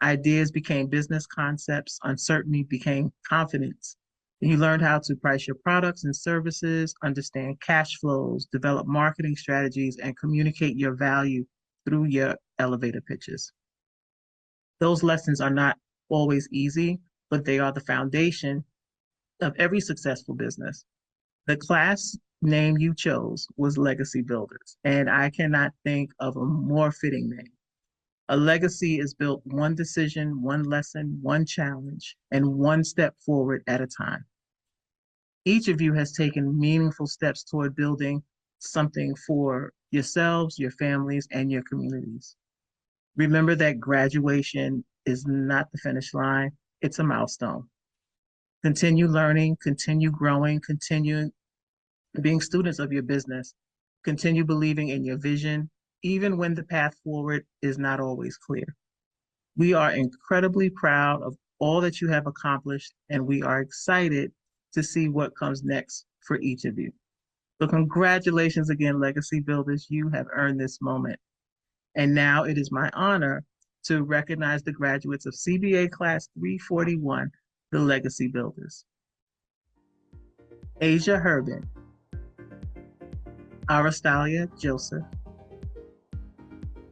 Ideas became business concepts, uncertainty became confidence. You learned how to price your products and services, understand cash flows, develop marketing strategies, and communicate your value through your elevator pitches. Those lessons are not always easy, but they are the foundation of every successful business. The class name you chose was Legacy Builders, and I cannot think of a more fitting name. A legacy is built one decision, one lesson, one challenge, and one step forward at a time. Each of you has taken meaningful steps toward building something for yourselves, your families, and your communities. Remember that graduation is not the finish line, it's a milestone. Continue learning, continue growing, continue being students of your business, continue believing in your vision, even when the path forward is not always clear. We are incredibly proud of all that you have accomplished, and we are excited to see what comes next for each of you. So congratulations again, Legacy Builders. You have earned this moment. And now it is my honor to recognize the graduates of CBA Class 341, the Legacy Builders. Asia Herbin, Arastalia Joseph,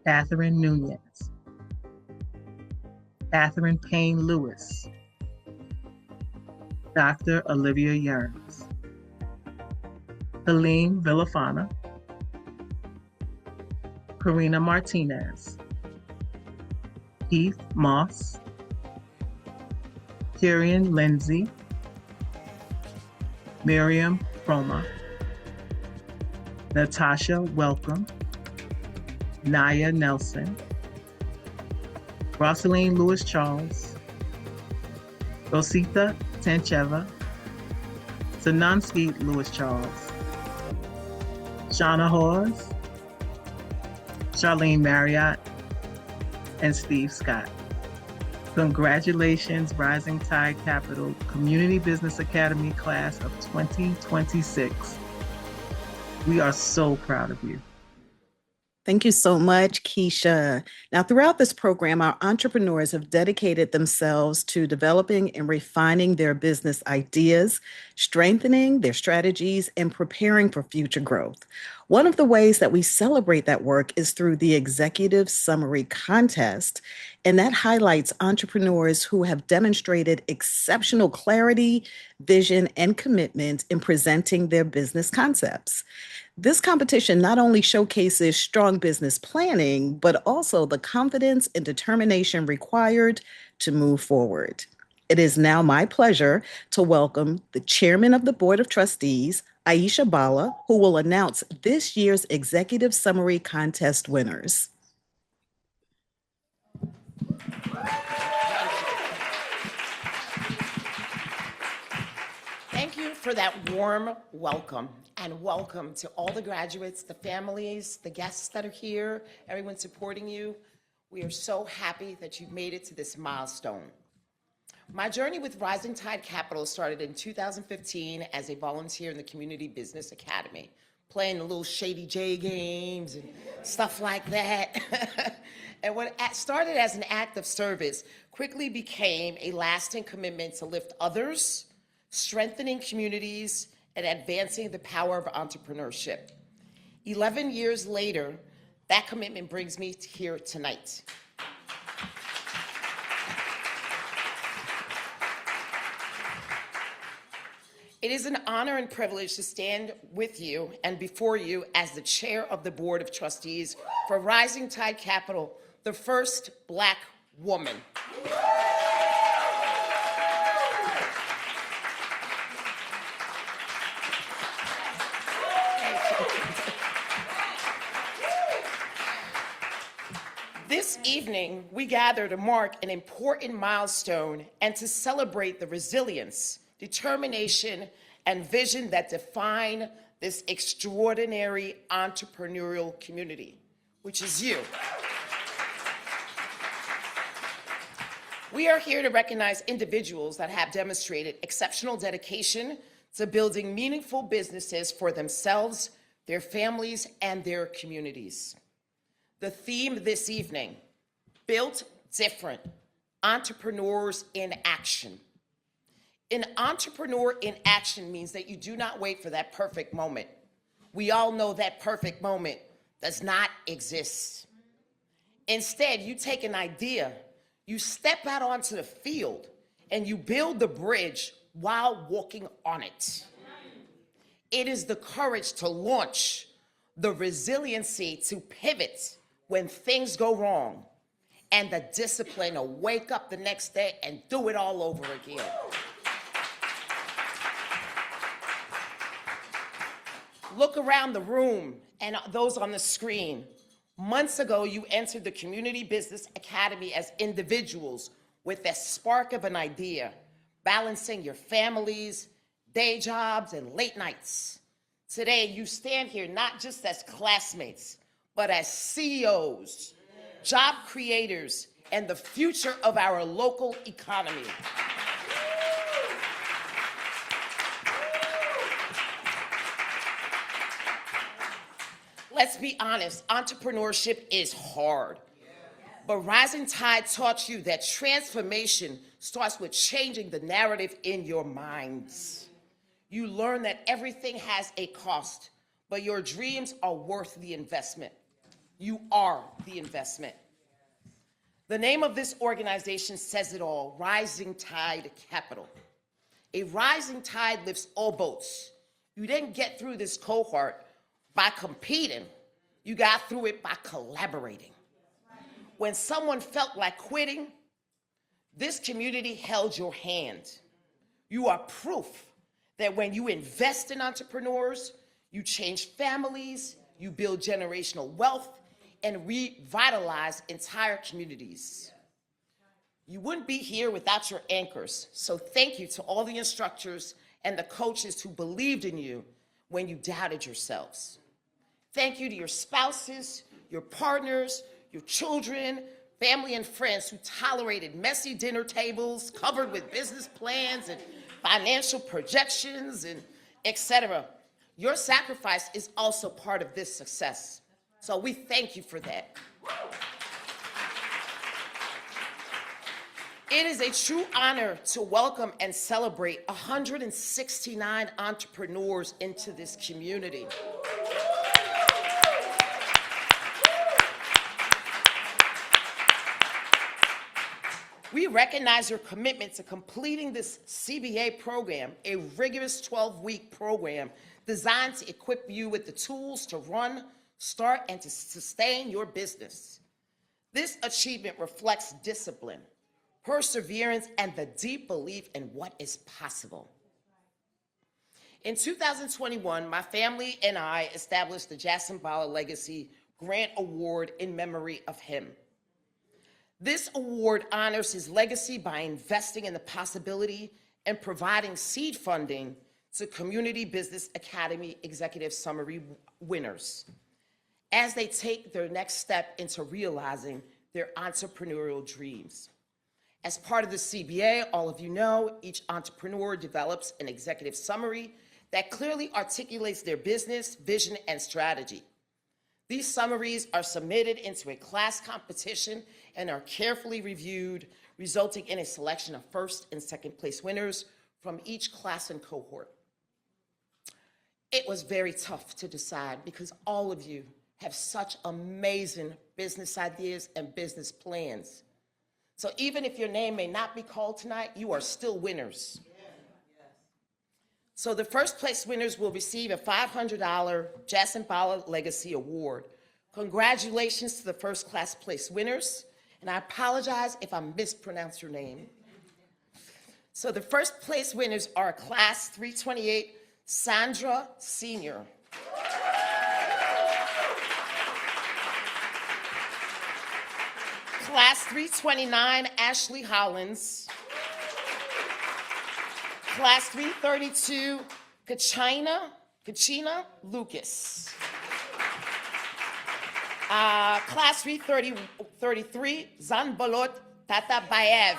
Catherine Nunez, Catherine Payne Lewis, Dr. Olivia Yearns, Helene Villafana, Karina Martinez, Keith Moss, Tyrion Lindsay, Miriam Croma, Natasha Welcome, Naya Nelson, Jocelyn Lewis Charles, Rosita Tancheva, Sanansky Lewis Charles, Shauna Hawes, Charlene Marriott, and Steve Scott. Congratulations, Rising Tide Capital Community Business Academy class of 2026. We are so proud of you. Thank you so much, Keisha. Now, throughout this program, our entrepreneurs have dedicated themselves to developing and refining their business ideas, strengthening their strategies, and preparing for future growth. One of the ways that we celebrate that work is through the Executive Summary Contest, and that highlights entrepreneurs who have demonstrated exceptional clarity, vision, and commitment in presenting their business concepts. This competition not only showcases strong business planning, but also the confidence and determination required to move forward. It is now my pleasure to welcome the Chairman of the Board of Trustees, Aicha Balla, who will announce this year's Executive Summary Contest winners. you for that warm welcome, and welcome to all the graduates, the families, the guests that are here, everyone supporting you. We are so happy that you've made it to this milestone. My journey with Rising Tide Capital started in 2015 as a volunteer in the Community Business Academy, playing the little Shady J games and stuff like that. And what started as an act of service quickly became a lasting commitment to lift others, strengthening communities, and advancing the power of entrepreneurship. 11 years later, that commitment brings me here tonight. It is an honor and privilege to stand with you and before you as the chair of the Board of Trustees for Rising Tide Capital, the first Black woman. This evening, we gather to mark an important milestone and to celebrate the resilience, determination, and vision that define this extraordinary entrepreneurial community, which is you. We are here to recognize individuals that have demonstrated exceptional dedication to building meaningful businesses for themselves, their families, and their communities. The theme this evening, Built Different, Entrepreneurs in Action. An entrepreneur in action means that you do not wait for that perfect moment. We all know that perfect moment does not exist. Instead, you take an idea, you step out onto the field, and you build the bridge while walking on it. It is the courage to launch, the resiliency to pivot when things go wrong, and the discipline to wake up the next day and do it all over again. Look around the room and those on the screen. Months ago, you entered the Community Business Academy as individuals with a spark of an idea, balancing your families, day jobs, and late nights. Today, you stand here not just as classmates, but as CEOs, job creators, and the future of our local economy. Let's be honest, entrepreneurship is hard. But Rising Tide taught you that transformation starts with changing the narrative in your minds. You learn that everything has a cost, but your dreams are worth the investment. You are the investment. The name of this organization says it all, Rising Tide Capital. A rising tide lifts all boats. You didn't get through this cohort by competing, you got through it by collaborating. When someone felt like quitting, this community held your hand. You are proof that when you invest in entrepreneurs, you change families, you build generational wealth, and revitalize entire communities. You wouldn't be here without your anchors, so thank you to all the instructors and the coaches who believed in you when you doubted yourselves. Thank you to your spouses, your partners, your children, family, and friends who tolerated messy dinner tables covered with business plans and financial projections, and etc. Your sacrifice is also part of this success. So we thank you for that. It is a true honor to welcome and celebrate 169 entrepreneurs into this community. We recognize your commitment to completing this CBA program, a rigorous 12-week program designed to equip you with the tools to run, start, and to sustain your business. This achievement reflects discipline, perseverance, and the deep belief in what is possible. In 2021, my family and I established the Jocelyn Balla Legacy Grant Award in memory of him. This award honors his legacy by investing in the possibility and providing seed funding to Community Business Academy Executive Summary winners as they take their next step into realizing their entrepreneurial dreams. As part of the CBA, all of you know, each entrepreneur develops an executive summary that clearly articulates their business, vision, and strategy. These summaries are submitted into a class competition and are carefully reviewed, resulting in a selection of first and second place winners from each class and cohort. It was very tough to decide because all of you have such amazing business ideas and business plans. So even if your name may not be called tonight, you are still winners. So the first place winners will receive a $500 Jocelyn Balla Legacy Award. Congratulations to the first class place winners, and I apologize if I mispronounce your name. So the first place winners are Class 328, Sandra Senior. Class 329, Ashley Hollins. Class 332, Kachina Lucas. Class 333, Zanbolot Tatabayev.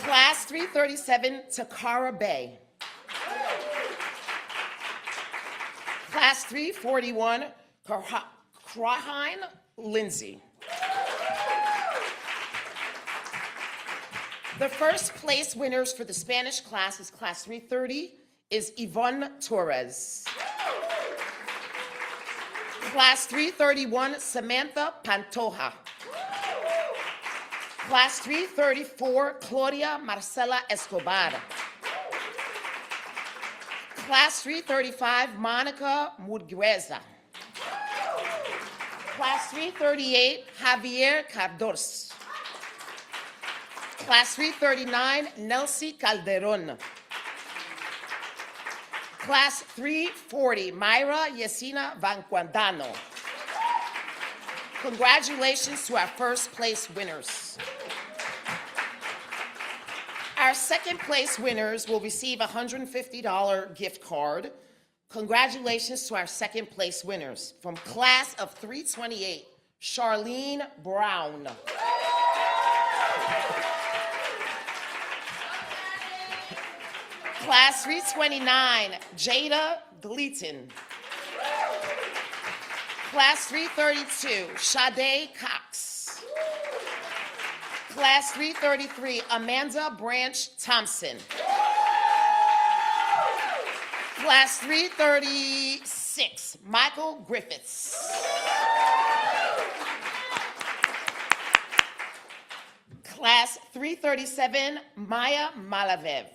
Class 337, Takara Bay. Class 341, Krahine Lindsay. The first place winners for the Spanish class is Class 330 is Yvonne Torres. Class 331, Samantha Pantoja. Class 334, Claudia Marcela Escobar. Class 335, Monica Mudgueza. Class 338, Javier Cardors. Class 339, Nelsie Calderon. Class 340, Mayra Yesina Vanquandano. Congratulations to our first place winners. Our second place winners will receive a $150 gift card. Congratulations to our second place winners. From class of 328, Charlene Brown. Class 329, Jada Gleaton. Class 332, Sade Cox. Class 333, Amanda Branch Thompson. Class 336, Michael Griffiths. Class 337, Maya Malavev.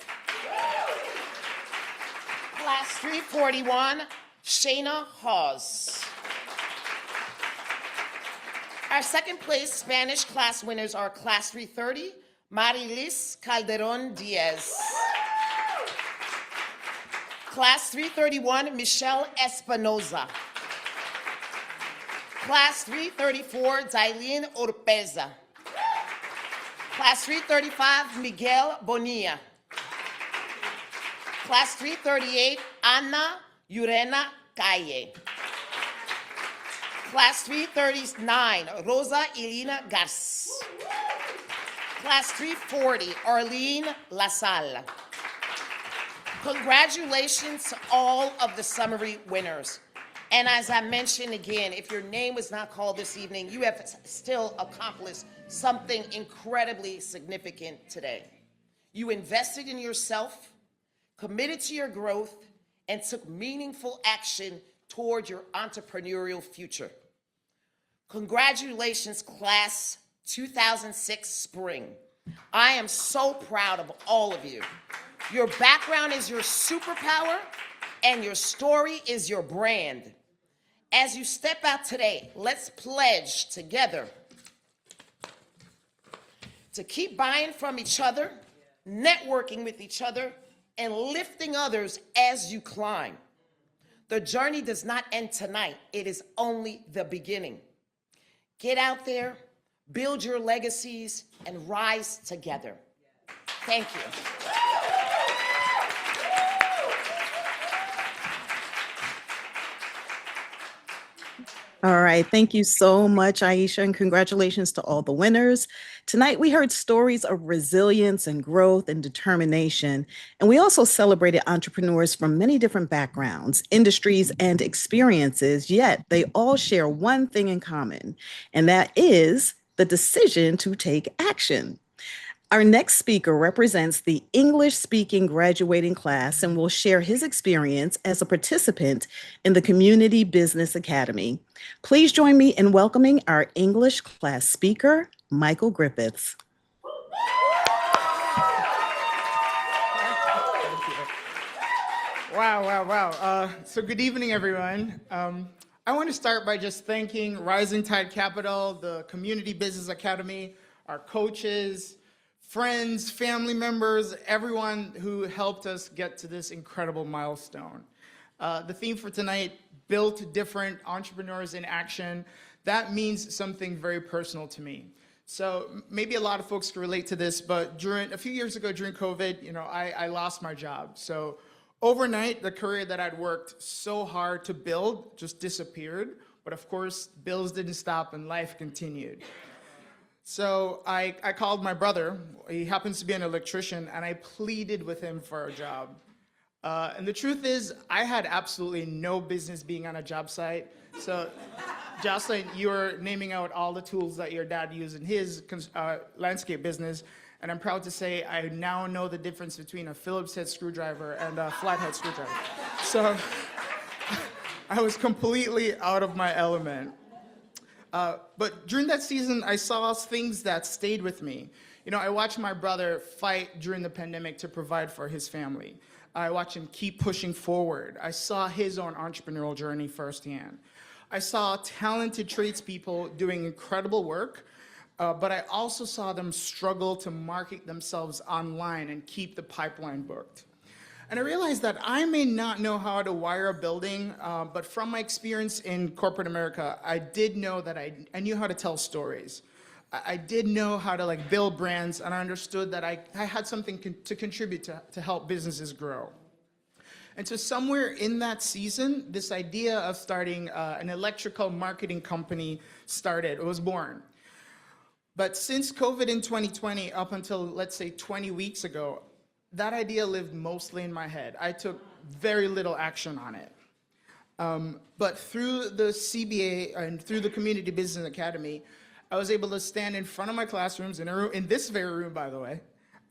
Class 341, Shayna Hawes. Our second place Spanish class winners are Class 330, Marilis Calderon Diaz. Class 331, Michele Espinoza. Class 334, Dailene Urpeza. Class 335, Miguel Bonilla. Class 338, Ana Yurena Calle. Class 339, Rosa Elena Garz. Class 340, Arlene LaSalle. Congratulations to all of the summary winners. And as I mentioned again, if your name was not called this evening, you have still accomplished something incredibly significant today. You invested in yourself, committed to your growth, and took meaningful action toward your entrepreneurial future. Congratulations, Class 2006 Spring. I am so proud of all of you. Your background is your superpower, and your story is your brand. As you step out today, let's pledge together to keep buying from each other, networking with each other, and lifting others as you climb. The journey does not end tonight. It is only the beginning. Get out there, build your legacies, and rise together. Thank you. All right. Thank you so much, Aicha, and congratulations to all the winners. Tonight, we heard stories of resilience and growth and determination. And we also celebrated entrepreneurs from many different backgrounds, industries, and experiences, yet they all share one thing in common, and that is the decision to take action. Our next speaker represents the English-speaking graduating class and will share his experience as a participant in the Community Business Academy. Please join me in welcoming our English class speaker, Michael Griffiths. Wow. So good evening, everyone. I want to start by just thanking Rising Tide Capital, the Community Business Academy, our coaches, friends, family members, everyone who helped us get to this incredible milestone. The theme for tonight, Built Different, Entrepreneurs in Action, that means something very personal to me. So maybe a lot of folks can relate to this, but a few years ago during COVID, I lost my job. So overnight, the career that I'd worked so hard to build just disappeared. But of course, bills didn't stop and life continued. So I called my brother. He happens to be an electrician, and I pleaded with him for a job. And the truth is, I had absolutely no business being on a job site. So Jocelyn, you were naming out all the tools that your dad used in his landscape business. And I'm proud to say I now know the difference between a Phillips head screwdriver and a flathead screwdriver. So I was completely out of my element. But during that season, I saw things that stayed with me. I watched my brother fight during the pandemic to provide for his family. I watched him keep pushing forward. I saw his own entrepreneurial journey firsthand. I saw talented tradespeople doing incredible work, but I also saw them struggle to market themselves online and keep the pipeline booked. And I realized that I may not know how to wire a building, but from my experience in corporate America, I did know that I knew how to tell stories. I did know how to build brands, and I understood that I had something to contribute to help businesses grow. And so somewhere in that season, this idea of starting an electrical marketing company was born. But since COVID in 2020, up until, let's say, 20 weeks ago, that idea lived mostly in my head. I took very little action on it. But through the CBA and through the Community Business Academy, I was able to stand in front of my classrooms, in this very room, by the way,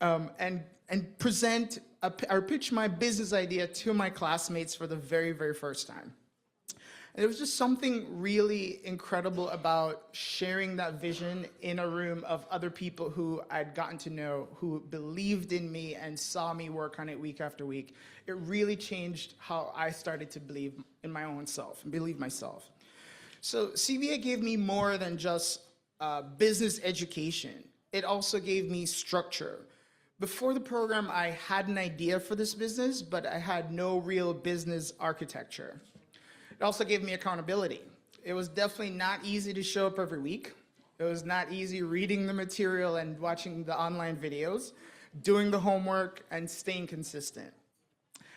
and present or pitch my business idea to my classmates for the very, very first time. And there was just something really incredible about sharing that vision in a room of other people who I'd gotten to know, who believed in me and saw me work on it week after week. It really changed how I started to believe in my own self and believe myself. So CBA gave me more than just business education. It also gave me structure. Before the program, I had an idea for this business, but I had no real business architecture. It also gave me accountability. It was definitely not easy to show up every week. It was not easy reading the material and watching the online videos, doing the homework, and staying consistent.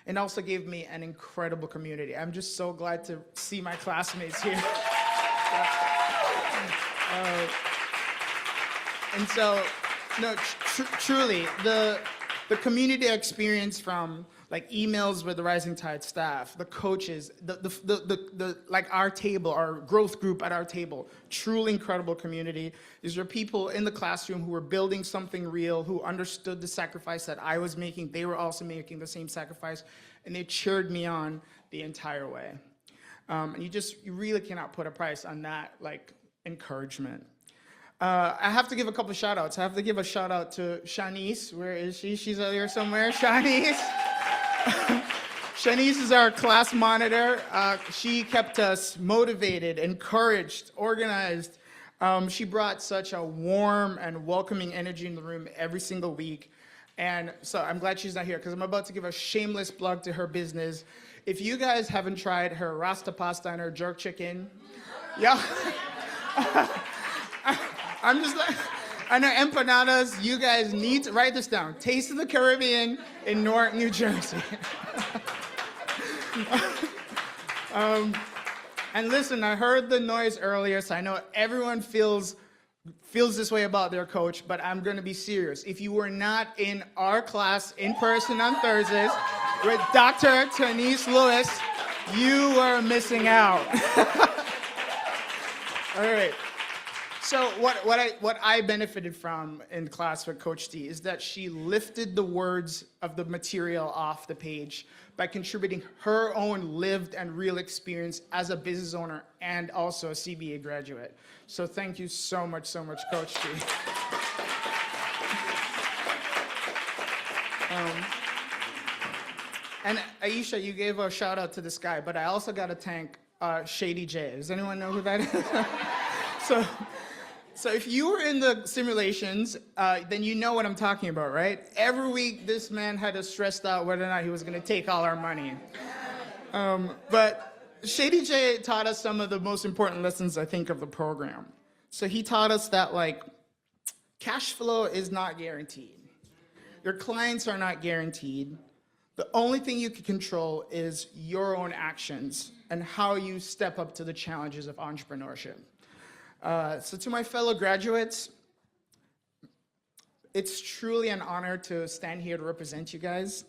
It also gave me an incredible community. I'm just so glad to see my classmates here. And so, no, truly, the community experience from emails with the Rising Tide staff, the coaches, our table, our growth group at our table, truly incredible community. These are people in the classroom who were building something real, who understood the sacrifice that I was making. They were also making the same sacrifice, and they cheered me on the entire way. And you really cannot put a price on that encouragement. I have to give a couple of shout outs. I have to give a shout out to Shanice. Where is she? She's out here somewhere. Shanice. Shanice is our class monitor. She kept us motivated, encouraged, organized. She brought such a warm and welcoming energy in the room every single week. And so I'm glad she's not here because I'm about to give a shameless plug to her business. If you guys haven't tried her Rasta pasta and her jerk chicken, yeah. I'm just like, I know empanadas, you guys need to write this down. Taste of the Caribbean in Newark, New Jersey. And listen, I heard the noise earlier, so I know everyone feels this way about their coach, but I'm gonna be serious. If you were not in our class in person on Thursdays with Dr. Tanise Lewis, you were missing out. All right. So what I benefited from in class with Coach T is that she lifted the words of the material off the page by contributing her own lived and real experience as a business owner and also a CBA graduate. So thank you so much, Coach T. And Aicha, you gave a shout out to this guy, but I also got to thank Shady J. Does anyone know who that is? So if you were in the simulations, then you know what I'm talking about, right? Every week, this man had us stressed out whether or not he was going to take all our money. But Shady J taught us some of the most important lessons, I think, of the program. So he taught us that, like, cash flow is not guaranteed. Your clients are not guaranteed. The only thing you can control is your own actions and how you step up to the challenges of entrepreneurship. So to my fellow graduates, it's truly an honor to stand here to represent you guys.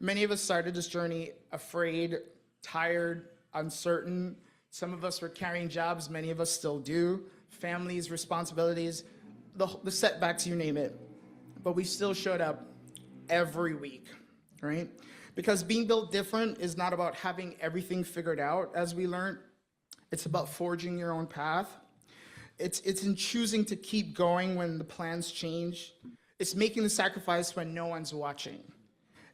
Many of us started this journey afraid, tired, uncertain. Some of us were carrying jobs, many of us still do, families, responsibilities, the setbacks, you name it. But we still showed up every week, right? Because being built different is not about having everything figured out, as we learned. It's about forging your own path. It's in choosing to keep going when the plans change. It's making the sacrifice when no one's watching.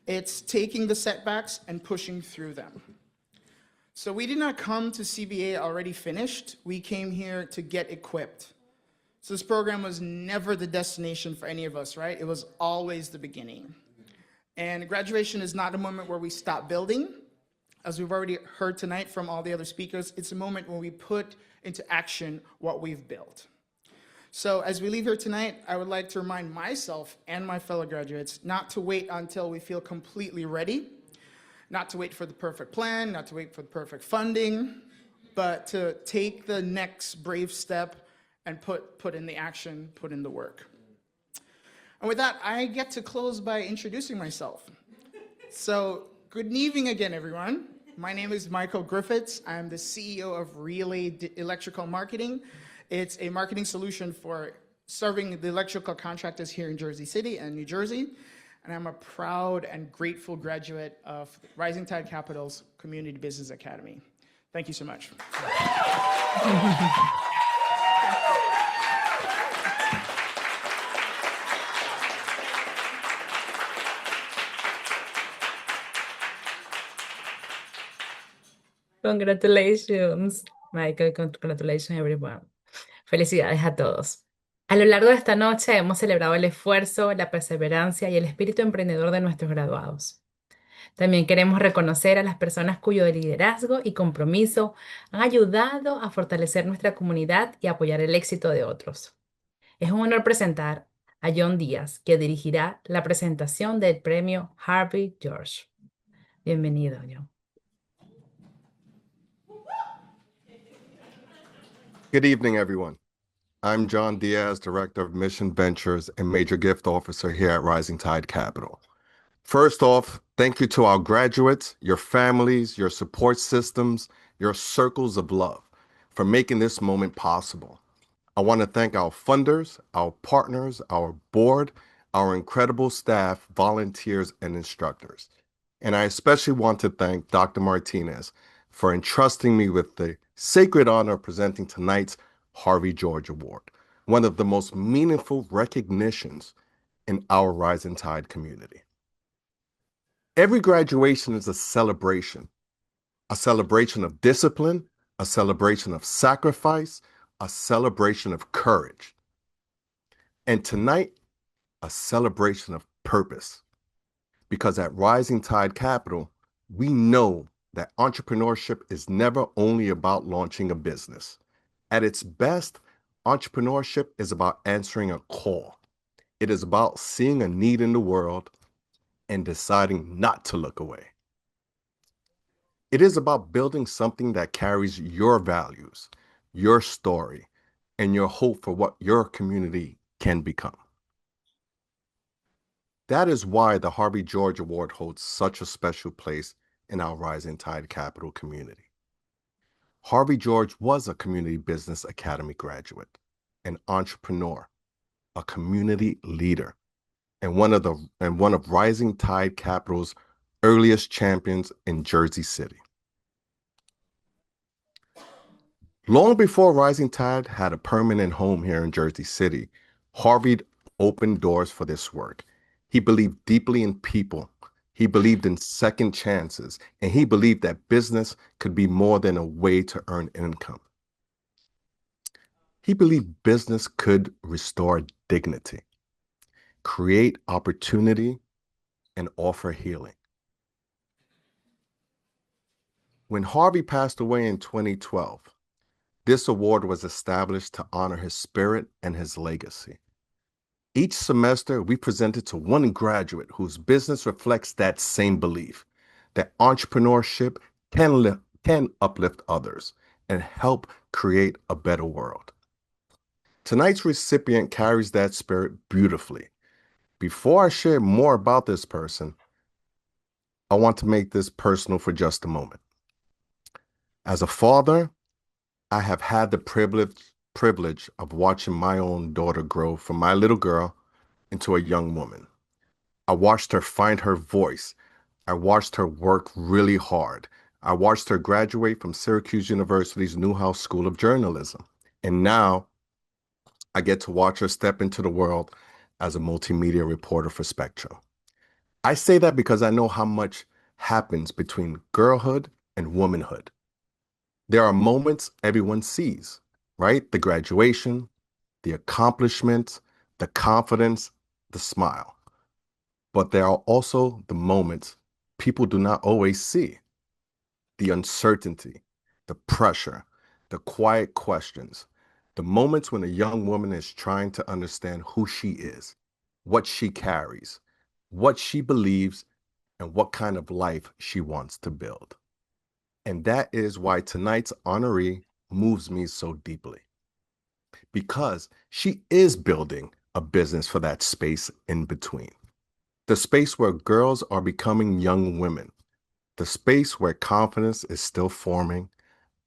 It's taking the setbacks and pushing through them. So we did not come to CBA already finished. We came here to get equipped. So this program was never the destination for any of us, right? It was always the beginning. And graduation is not a moment where we stop building. As we've already heard tonight from all the other speakers, it's a moment when we put into action what we've built. So as we leave here tonight, I would like to remind myself and my fellow graduates not to wait until we feel completely ready, not to wait for the perfect plan, not to wait for the perfect funding, but to take the next brave step and put in the action, put in the work. And with that, I get to close by introducing myself. So good evening again, everyone. My name is Michael Griffiths. I'm the CEO of Relay Electrical Marketing. It's a marketing solution for serving the electrical contractors here in Jersey City and New Jersey. And I'm a proud and grateful graduate of Rising Tide Capital's Community Business Academy. Thank you so much. Congratulations, Michael. Congratulations, everyone. Felicidades a todos. A lo largo de esta noche hemos celebrado el esfuerzo, la perseverancia y el espíritu emprendedor de nuestros graduados. También queremos reconocer a las personas cuyo liderazgo y compromiso han ayudado a fortalecer nuestra comunidad y apoyar el éxito de otros. Es un honor presentar a John Díaz, que dirigirá la presentación del premio Harvey George. Bienvenido, John. Good evening, everyone. I'm John Diaz, Director of Mission Ventures and Major Gift Officer here at Rising Tide Capital. First off, thank you to our graduates, your families, your support systems, your circles of love for making this moment possible. I want to thank our funders, our partners, our board, our incredible staff, volunteers, and instructors. And I especially want to thank Dr. Martinez for entrusting me with the sacred honor of presenting tonight's Harvey George Award, one of the most meaningful recognitions in our Rising Tide community. Every graduation is a celebration of discipline, a celebration of sacrifice, a celebration of courage. And tonight, a celebration of purpose. Because at Rising Tide Capital, we know that entrepreneurship is never only about launching a business. At its best, Entrepreneurship is about answering a call. It is about seeing a need in the world and deciding not to look away. It is about building something that carries your values, your story, and your hope for what your community can become. That is why the Harvey George Award holds such a special place in our Rising Tide Capital community. Harvey George was a Community Business Academy graduate, an entrepreneur, a community leader, and one of Rising Tide Capital's earliest champions in Jersey City. Long before Rising Tide had a permanent home here in Jersey City, Harvey opened doors for this work. He believed deeply in people. He believed in second chances, and he believed that business could be more than a way to earn income. He believed business could restore dignity, create opportunity, and offer healing. When Harvey passed away in 2012, this award was established to honor his spirit and his legacy. Each semester, we presented to one graduate whose business reflects that same belief, that entrepreneurship can uplift others and help create a better world. Tonight's recipient carries that spirit beautifully. Before I share more about this person, I want to make this personal for just a moment. As a father, I have had the privilege of watching my own daughter grow from my little girl into a young woman. I watched her find her voice. I watched her work really hard. I watched her graduate from Syracuse University's Newhouse School of Journalism. And now I get to watch her step into the world as a multimedia reporter for Spectrum. I say that because I know how much happens between girlhood and womanhood. There are moments everyone sees, right? The graduation, the accomplishments, the confidence, the smile. But there are also the moments people do not always see. The uncertainty, the pressure, the quiet questions, the moments when a young woman is trying to understand who she is, what she carries, what she believes, and what kind of life she wants to build. And that is why tonight's honoree moves me so deeply. Because she is building a business for that space in between. The space where girls are becoming young women. The space where confidence is still forming.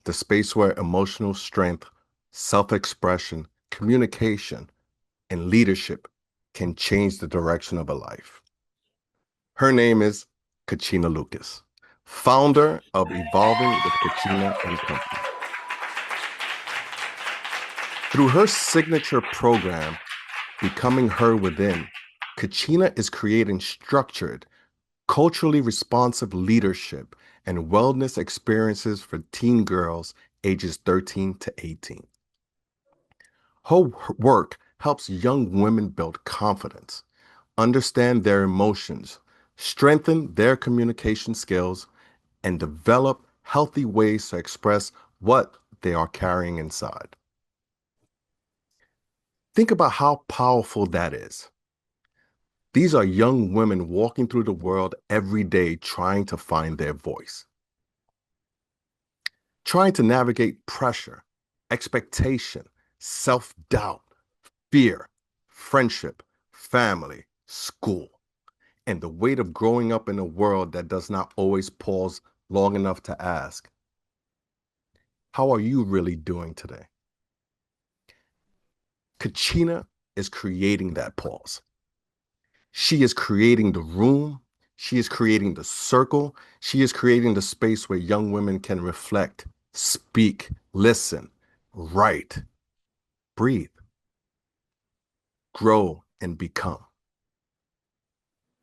The space where emotional strength, self-expression, communication, and leadership can change the direction of a life. Her name is Kachina Lucas, founder of Evolving with Kachina and Company. Through her signature program, Becoming Her Within, Kachina is creating structured, culturally responsive leadership and wellness experiences for teen girls ages 13 to 18. Her work helps young women build confidence, understand their emotions, strengthen their communication skills, and develop healthy ways to express what they are carrying inside. Think about how powerful that is. These are young women walking through the world every day trying to find their voice, trying to navigate pressure, expectation, self-doubt, fear, friendship, family, school, and the weight of growing up in a world that does not always pause long enough to ask, how are you really doing today? Kachina is creating that pause. She is creating the room. She is creating the circle. She is creating the space where young women can reflect, speak, listen, write, breathe, grow, and become.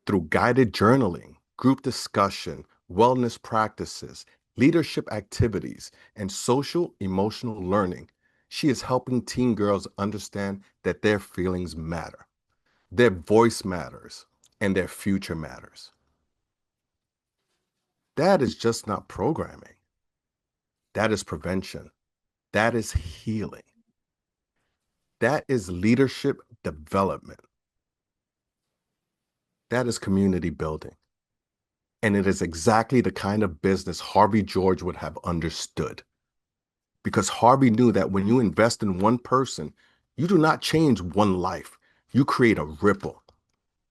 Through guided journaling, group discussion, wellness practices, leadership activities, and social emotional learning, she is helping teen girls understand that their feelings matter, their voice matters, and their future matters. That is just not programming. That is prevention. That is healing. That is leadership development. That is community building. And it is exactly the kind of business Harvey George would have understood. Because Harvey knew that when you invest in one person, you do not change one life. You create a ripple.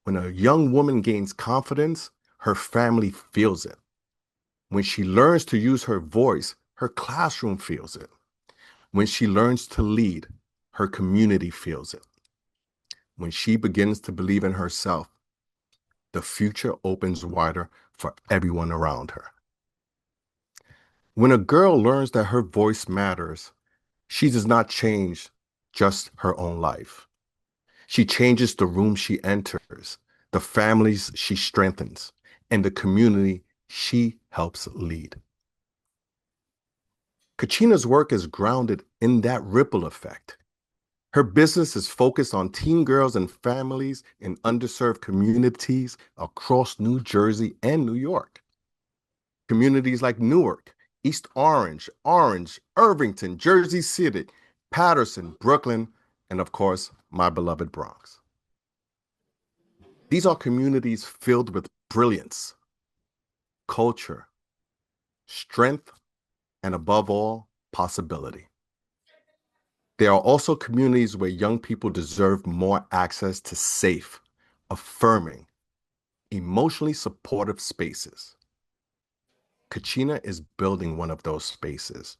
When a young woman gains confidence, her family feels it. When she learns to use her voice, her classroom feels it. When she learns to lead, her community feels it. When she begins to believe in herself, the future opens wider for everyone around her. When a girl learns that her voice matters, she does not change just her own life. She changes the room she enters, the families she strengthens, and the community she helps lead. Kachina's work is grounded in that ripple effect. Her business is focused on teen girls and families in underserved communities across New Jersey and New York. Communities like Newark, East Orange, Irvington, Jersey City, Patterson, Brooklyn, and of course, my beloved Bronx. These are communities filled with brilliance, culture, strength, and above all, possibility. There are also communities where young people deserve more access to safe, affirming, emotionally supportive spaces. Kachina is building one of those spaces.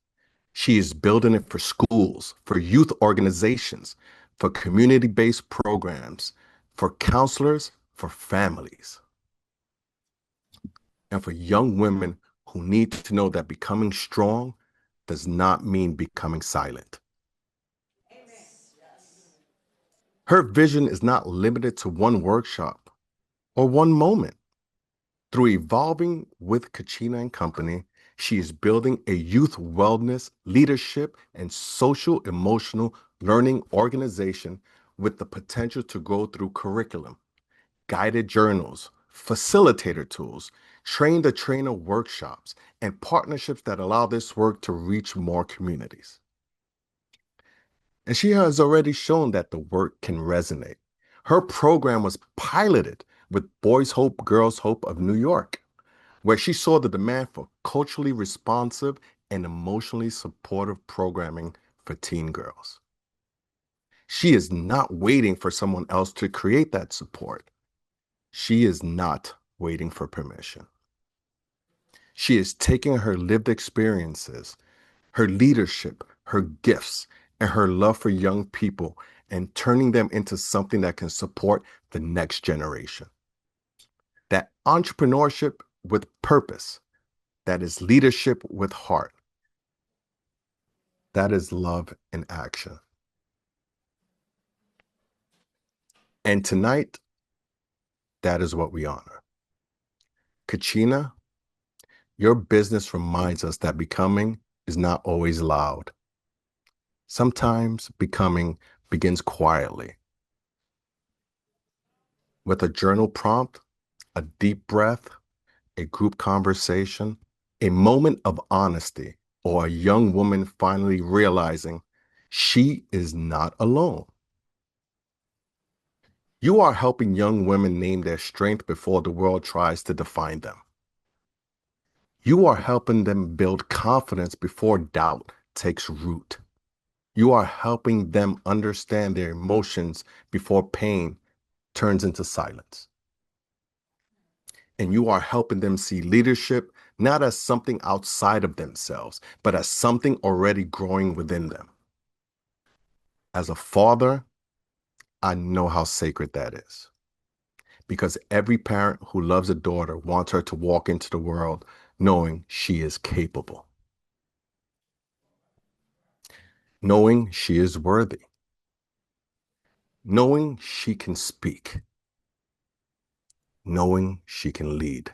She is building it for schools, for youth organizations, for community-based programs, for counselors, for families, and for young women who need to know that becoming strong does not mean becoming silent. Her vision is not limited to one workshop or one moment. Through evolving with Kachina and Company, she is building a youth wellness, leadership, and social emotional learning organization with the potential to grow through curriculum, guided journals, facilitator tools, train-the-trainer workshops, and partnerships that allow this work to reach more communities. And she has already shown that the work can resonate. Her program was piloted with Boys Hope, Girls Hope of New York, where she saw the demand for culturally responsive and emotionally supportive programming for teen girls. She is not waiting for someone else to create that support. She is not waiting for permission. She is taking her lived experiences, her leadership, her gifts, and her love for young people and turning them into something that can support the next generation. That entrepreneurship with purpose, that is leadership with heart, that is love in action. And tonight, that is what we honor. Kachina, your business reminds us that becoming is not always loud. Sometimes becoming begins quietly. With a journal prompt, a deep breath, a group conversation, a moment of honesty, or a young woman finally realizing she is not alone. You are helping young women name their strength before the world tries to define them. You are helping them build confidence before doubt takes root. You are helping them understand their emotions before pain turns into silence. And you are helping them see leadership not as something outside of themselves, but as something already growing within them. As a father, I know how sacred that is. Because every parent who loves a daughter wants her to walk into the world knowing she is capable, knowing she is worthy, knowing she can speak, knowing she can lead,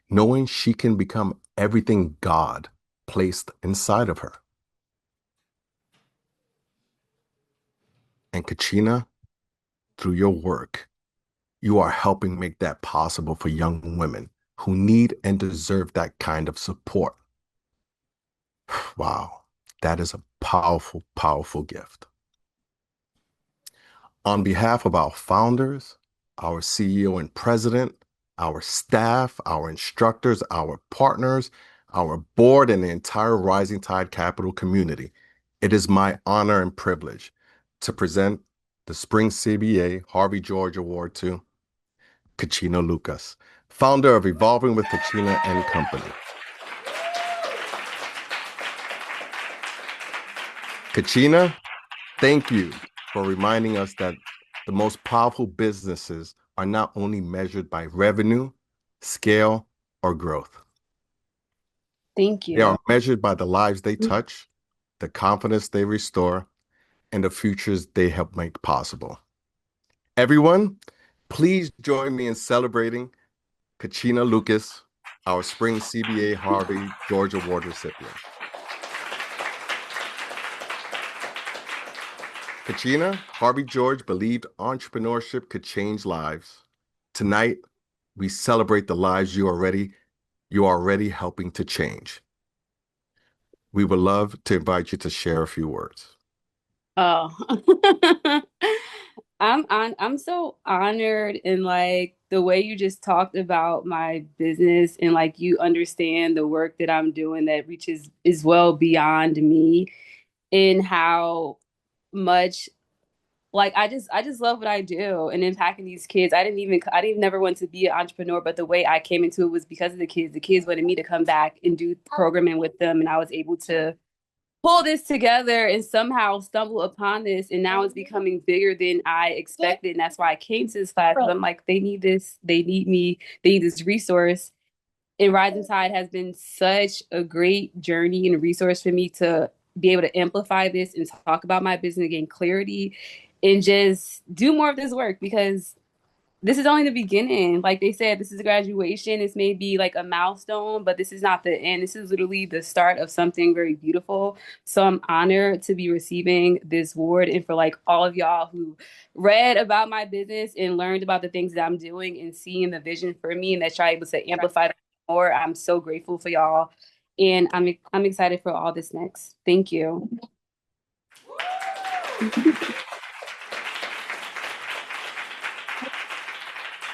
knowing she can become everything God placed inside of her. And Kachina, through your work, you are helping make that possible for young women who need and deserve that kind of support. Wow, that is a powerful, powerful gift. On behalf of our founders, our CEO and president, our staff, our instructors, our partners, our board, and the entire Rising Tide Capital community, it is my honor and privilege to present the Spring CBA Harvey George Award to Kachina Lucas, founder of Evolving with Kachina and Company. Kachina, thank you for reminding us that the most powerful businesses are not only measured by revenue, scale, or growth. Thank you. They are measured by the lives they touch, the confidence they restore, and the futures they help make possible. Everyone, please join me in celebrating Kachina Lucas, our Spring CBA Harvey George Award recipient. Kachina, Harvey George believed entrepreneurship could change lives. Tonight, we celebrate the lives you are already helping to change. We would love to invite you to share a few words. Oh, I'm so honored in like the way you just talked about my business and like you understand the work that I'm doing that reaches is well beyond me and how much like I just love what I do and impacting these kids. I didn't never want to be an entrepreneur, but the way I came into it was because of the kids. The kids wanted me to come back and do programming with them, and I was able to pull this together and somehow stumble upon this, and now it's becoming bigger than I expected. And that's why I came to this class. I'm like, they need this, they need me, they need this resource. And Rising Tide has been such a great journey and resource for me to be able to amplify this and talk about my business and gain clarity and just do more of this work because this is only the beginning. Like they said, this is a graduation. This may be like a milestone, but this is not the end. This is literally the start of something very beautiful. So I'm honored to be receiving this award and for like all of y'all who read about my business and learned about the things that I'm doing and seeing the vision for me and that y'all able to amplify that more. I'm so grateful for y'all. And I'm excited for all this next. Thank you.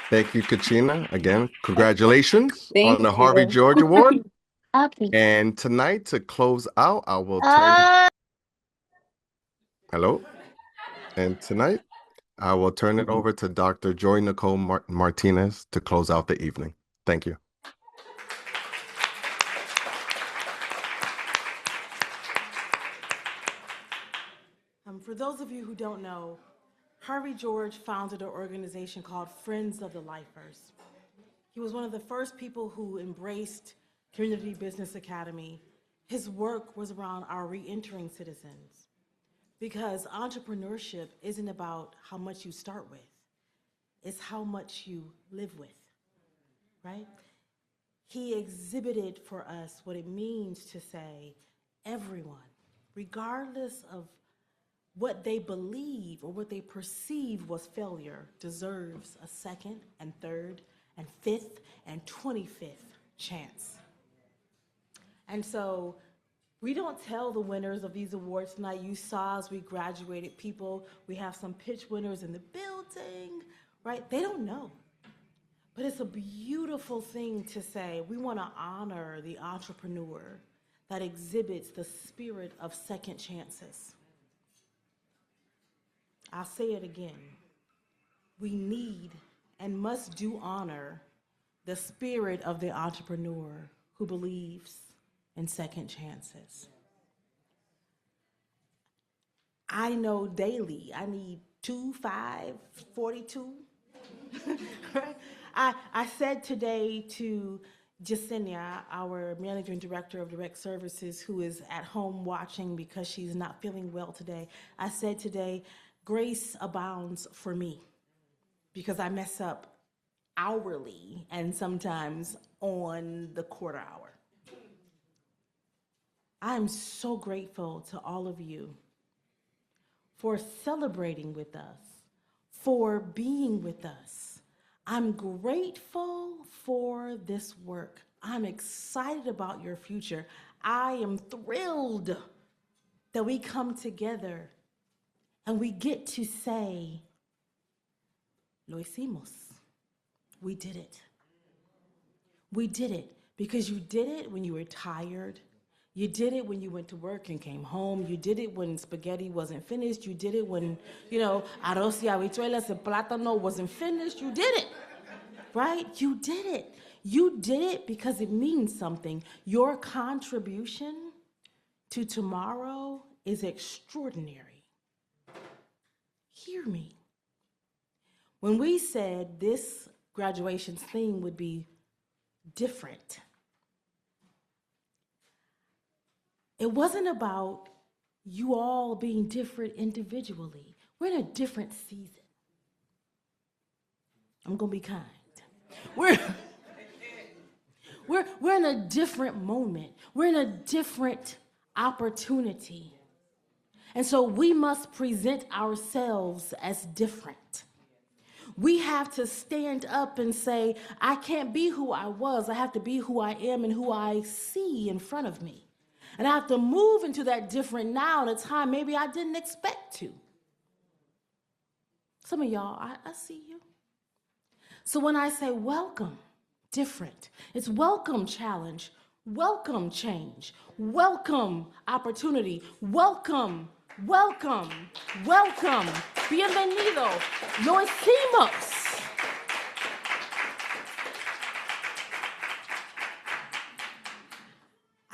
Thank you, Kachina. Again, congratulations Thank on the you. Harvey George Award. Okay. And tonight, to close out, I will turn. Hello. And tonight, I will turn it over to Dr. Joy Nicole Martinez to close out the evening. Thank you. For those of you who don't know, Harvey George founded an organization called Friends of the Lifers. He was one of the first people who embraced Community Business Academy. His work was around our re-entering citizens because entrepreneurship isn't about how much you start with, it's how much you live with, right? He exhibited for us what it means to say everyone, regardless of what they believe or what they perceive was failure, deserves a second and third and fifth and 25th chance. And so we don't tell the winners of these awards tonight. You saw as we graduated people, we have some pitch winners in the building, right? They don't know. But it's a beautiful thing to say. We want to honor the entrepreneur that exhibits the spirit of second chances. I'll say it again. We need and must do honor the spirit of the entrepreneur who believes in second chances. I know daily I need 2, 5, 42. Right? I said today to Jasenia, our managing director of direct services, who is at home watching because she's not feeling well today, I said today, grace abounds for me because I mess up hourly and sometimes on the quarter hour. I'm so grateful to all of you for celebrating with us, for being with us. I'm grateful for this work. I'm excited about your future. I am thrilled that we come together and we get to say Lo hicimos. We did it. We did it because you did it when you were tired. You did it when you went to work and came home. You did it when spaghetti wasn't finished. You did it when, arroz y habichuelas and plátano wasn't finished. You did it, right? You did it. You did it because it means something. Your contribution to tomorrow is extraordinary. Hear me. When we said this graduation's theme would be different, it wasn't about you all being different individually. We're in a different season. I'm gonna be kind. We're in a different moment. We're in a different opportunity. And so we must present ourselves as different. We have to stand up and say, I can't be who I was. I have to be who I am and who I see in front of me. And I have to move into that different now at a time maybe I didn't expect to. Some of y'all, I see you. So when I say welcome, different, it's welcome challenge, welcome change, welcome opportunity, welcome, welcome, welcome, bienvenido, lo hicimos.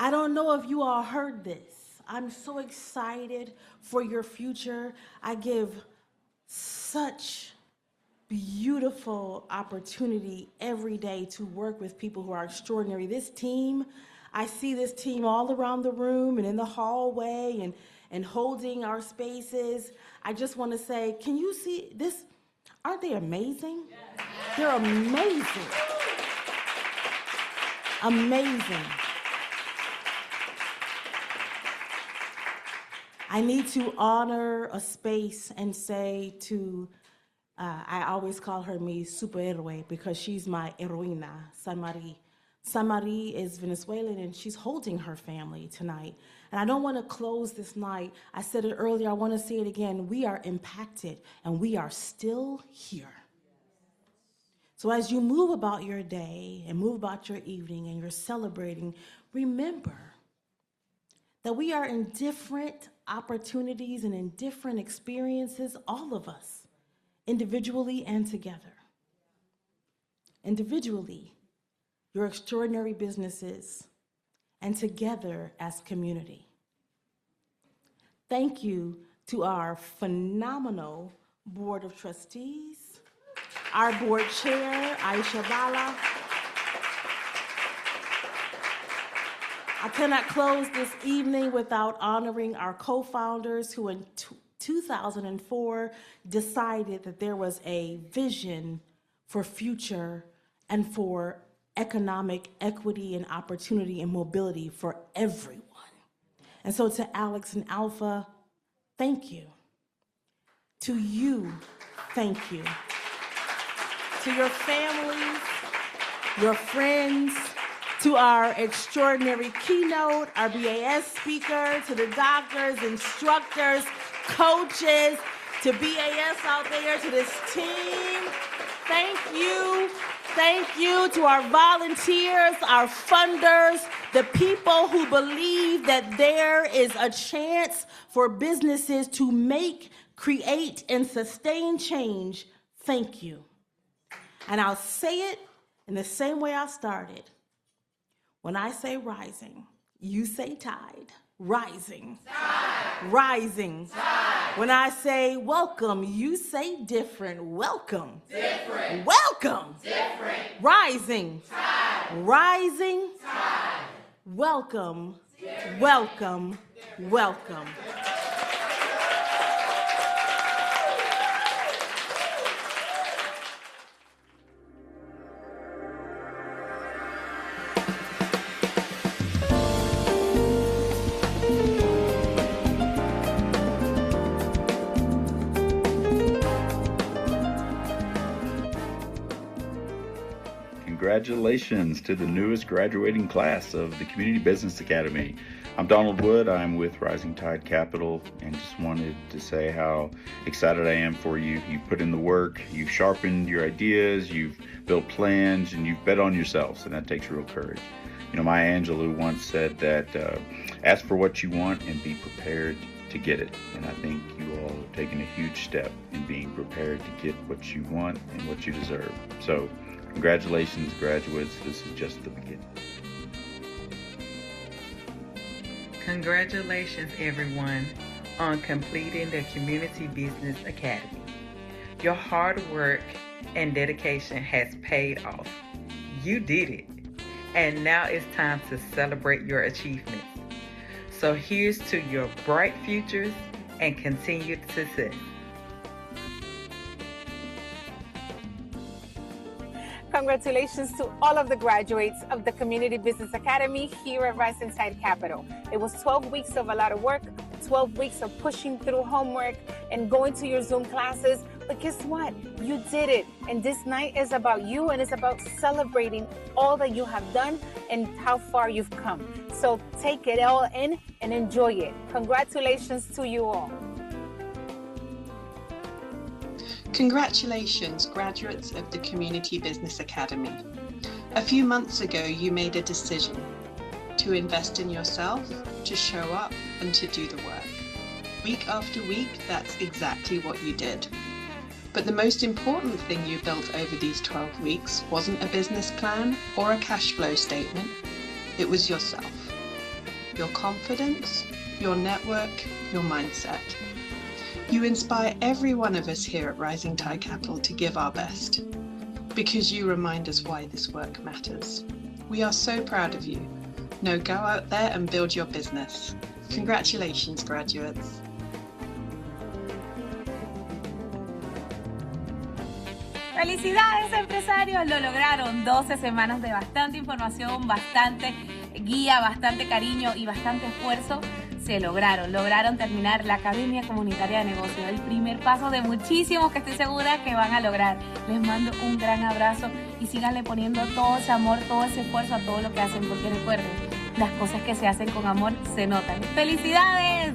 I don't know if you all heard this. I'm so excited for your future. I give such beautiful opportunity every day to work with people who are extraordinary. This team, I see this team all around the room and in the hallway and holding our spaces. I just want to say, can you see this? Aren't they amazing? They're amazing. Amazing. I need to honor a space and say to, I always call her mi superhéroe because she's my heroína, San Marie. San Marie is Venezuelan and she's holding her family tonight. And I don't want to close this night. I said it earlier, I want to say it again. We are impacted and we are still here. So as you move about your day and move about your evening and you're celebrating, remember that we are in different opportunities and in different experiences, all of us, individually and together. Individually, your extraordinary businesses, and together as community. Thank you to our phenomenal Board of Trustees, our board chair, Aicha Balla. I cannot close this evening without honoring our co-founders who in 2004 decided that there was a vision for future and for economic equity and opportunity and mobility for everyone. And so to Alex and Alpha, thank you. To you, thank you. To your families, your friends, to our extraordinary keynote, our BAS speaker, to the doctors, instructors, coaches, to BAS out there, to this team, thank you. Thank you to our volunteers, our funders, the people who believe that there is a chance for businesses to make, create, and sustain change. Thank you. And I'll say it in the same way I started. When I say rising, you say tide. Rising. Tide. Rising. Tide. When I say welcome, you say different. Welcome. Different. Welcome. Different. Rising. Tide. Rising. Tide. Welcome. Different. Welcome. Welcome. congratulations to the newest graduating class of the Community Business Academy. I'm Donald Wood. I'm with Rising Tide Capital, and just wanted to say how excited I am for you. You've put in the work, you've sharpened your ideas, you've built plans, and you've bet on yourselves, and that takes real courage. You know, Maya Angelou once said that ask for what you want and be prepared to get it. And I think you all have taken a huge step in being prepared to get what you want and what you deserve. So congratulations, graduates. This is just the beginning. Congratulations, everyone, on completing the Community Business Academy. Your hard work and dedication has paid off. You did it. And now it's time to celebrate your achievements. So here's to your bright futures and continued success. Congratulations to all of the graduates of the Community Business Academy here at Rising Tide Capital. It was 12 weeks of a lot of work, 12 weeks of pushing through homework and going to your Zoom classes. But guess what? You did it. And this night is about you, and it's about celebrating all that you have done and how far you've come. So take it all in and enjoy it. Congratulations to you all. Congratulations, graduates of the Community Business Academy. A few months ago, you made a decision to invest in yourself, to show up, and to do the work. Week after week, that's exactly what you did. But the most important thing you built over these 12 weeks wasn't a business plan or a cash flow statement. It was yourself. Your confidence, your network, your mindset. You inspire every one of us here at Rising Tide Capital to give our best, because you remind us why this work matters. We are so proud of you. Now go out there and build your business. Congratulations, graduates. ¡Felicidades, empresarios! Lo lograron. 12 semanas de bastante información, bastante guía, bastante cariño y bastante esfuerzo. Se lograron terminar la Academia Comunitaria de Negocios, el primer paso de muchísimos que estoy segura que van a lograr. Les mando un gran abrazo y síganle poniendo todo ese amor, todo ese esfuerzo a todo lo que hacen, porque recuerden, las cosas que se hacen con amor se notan. ¡Felicidades!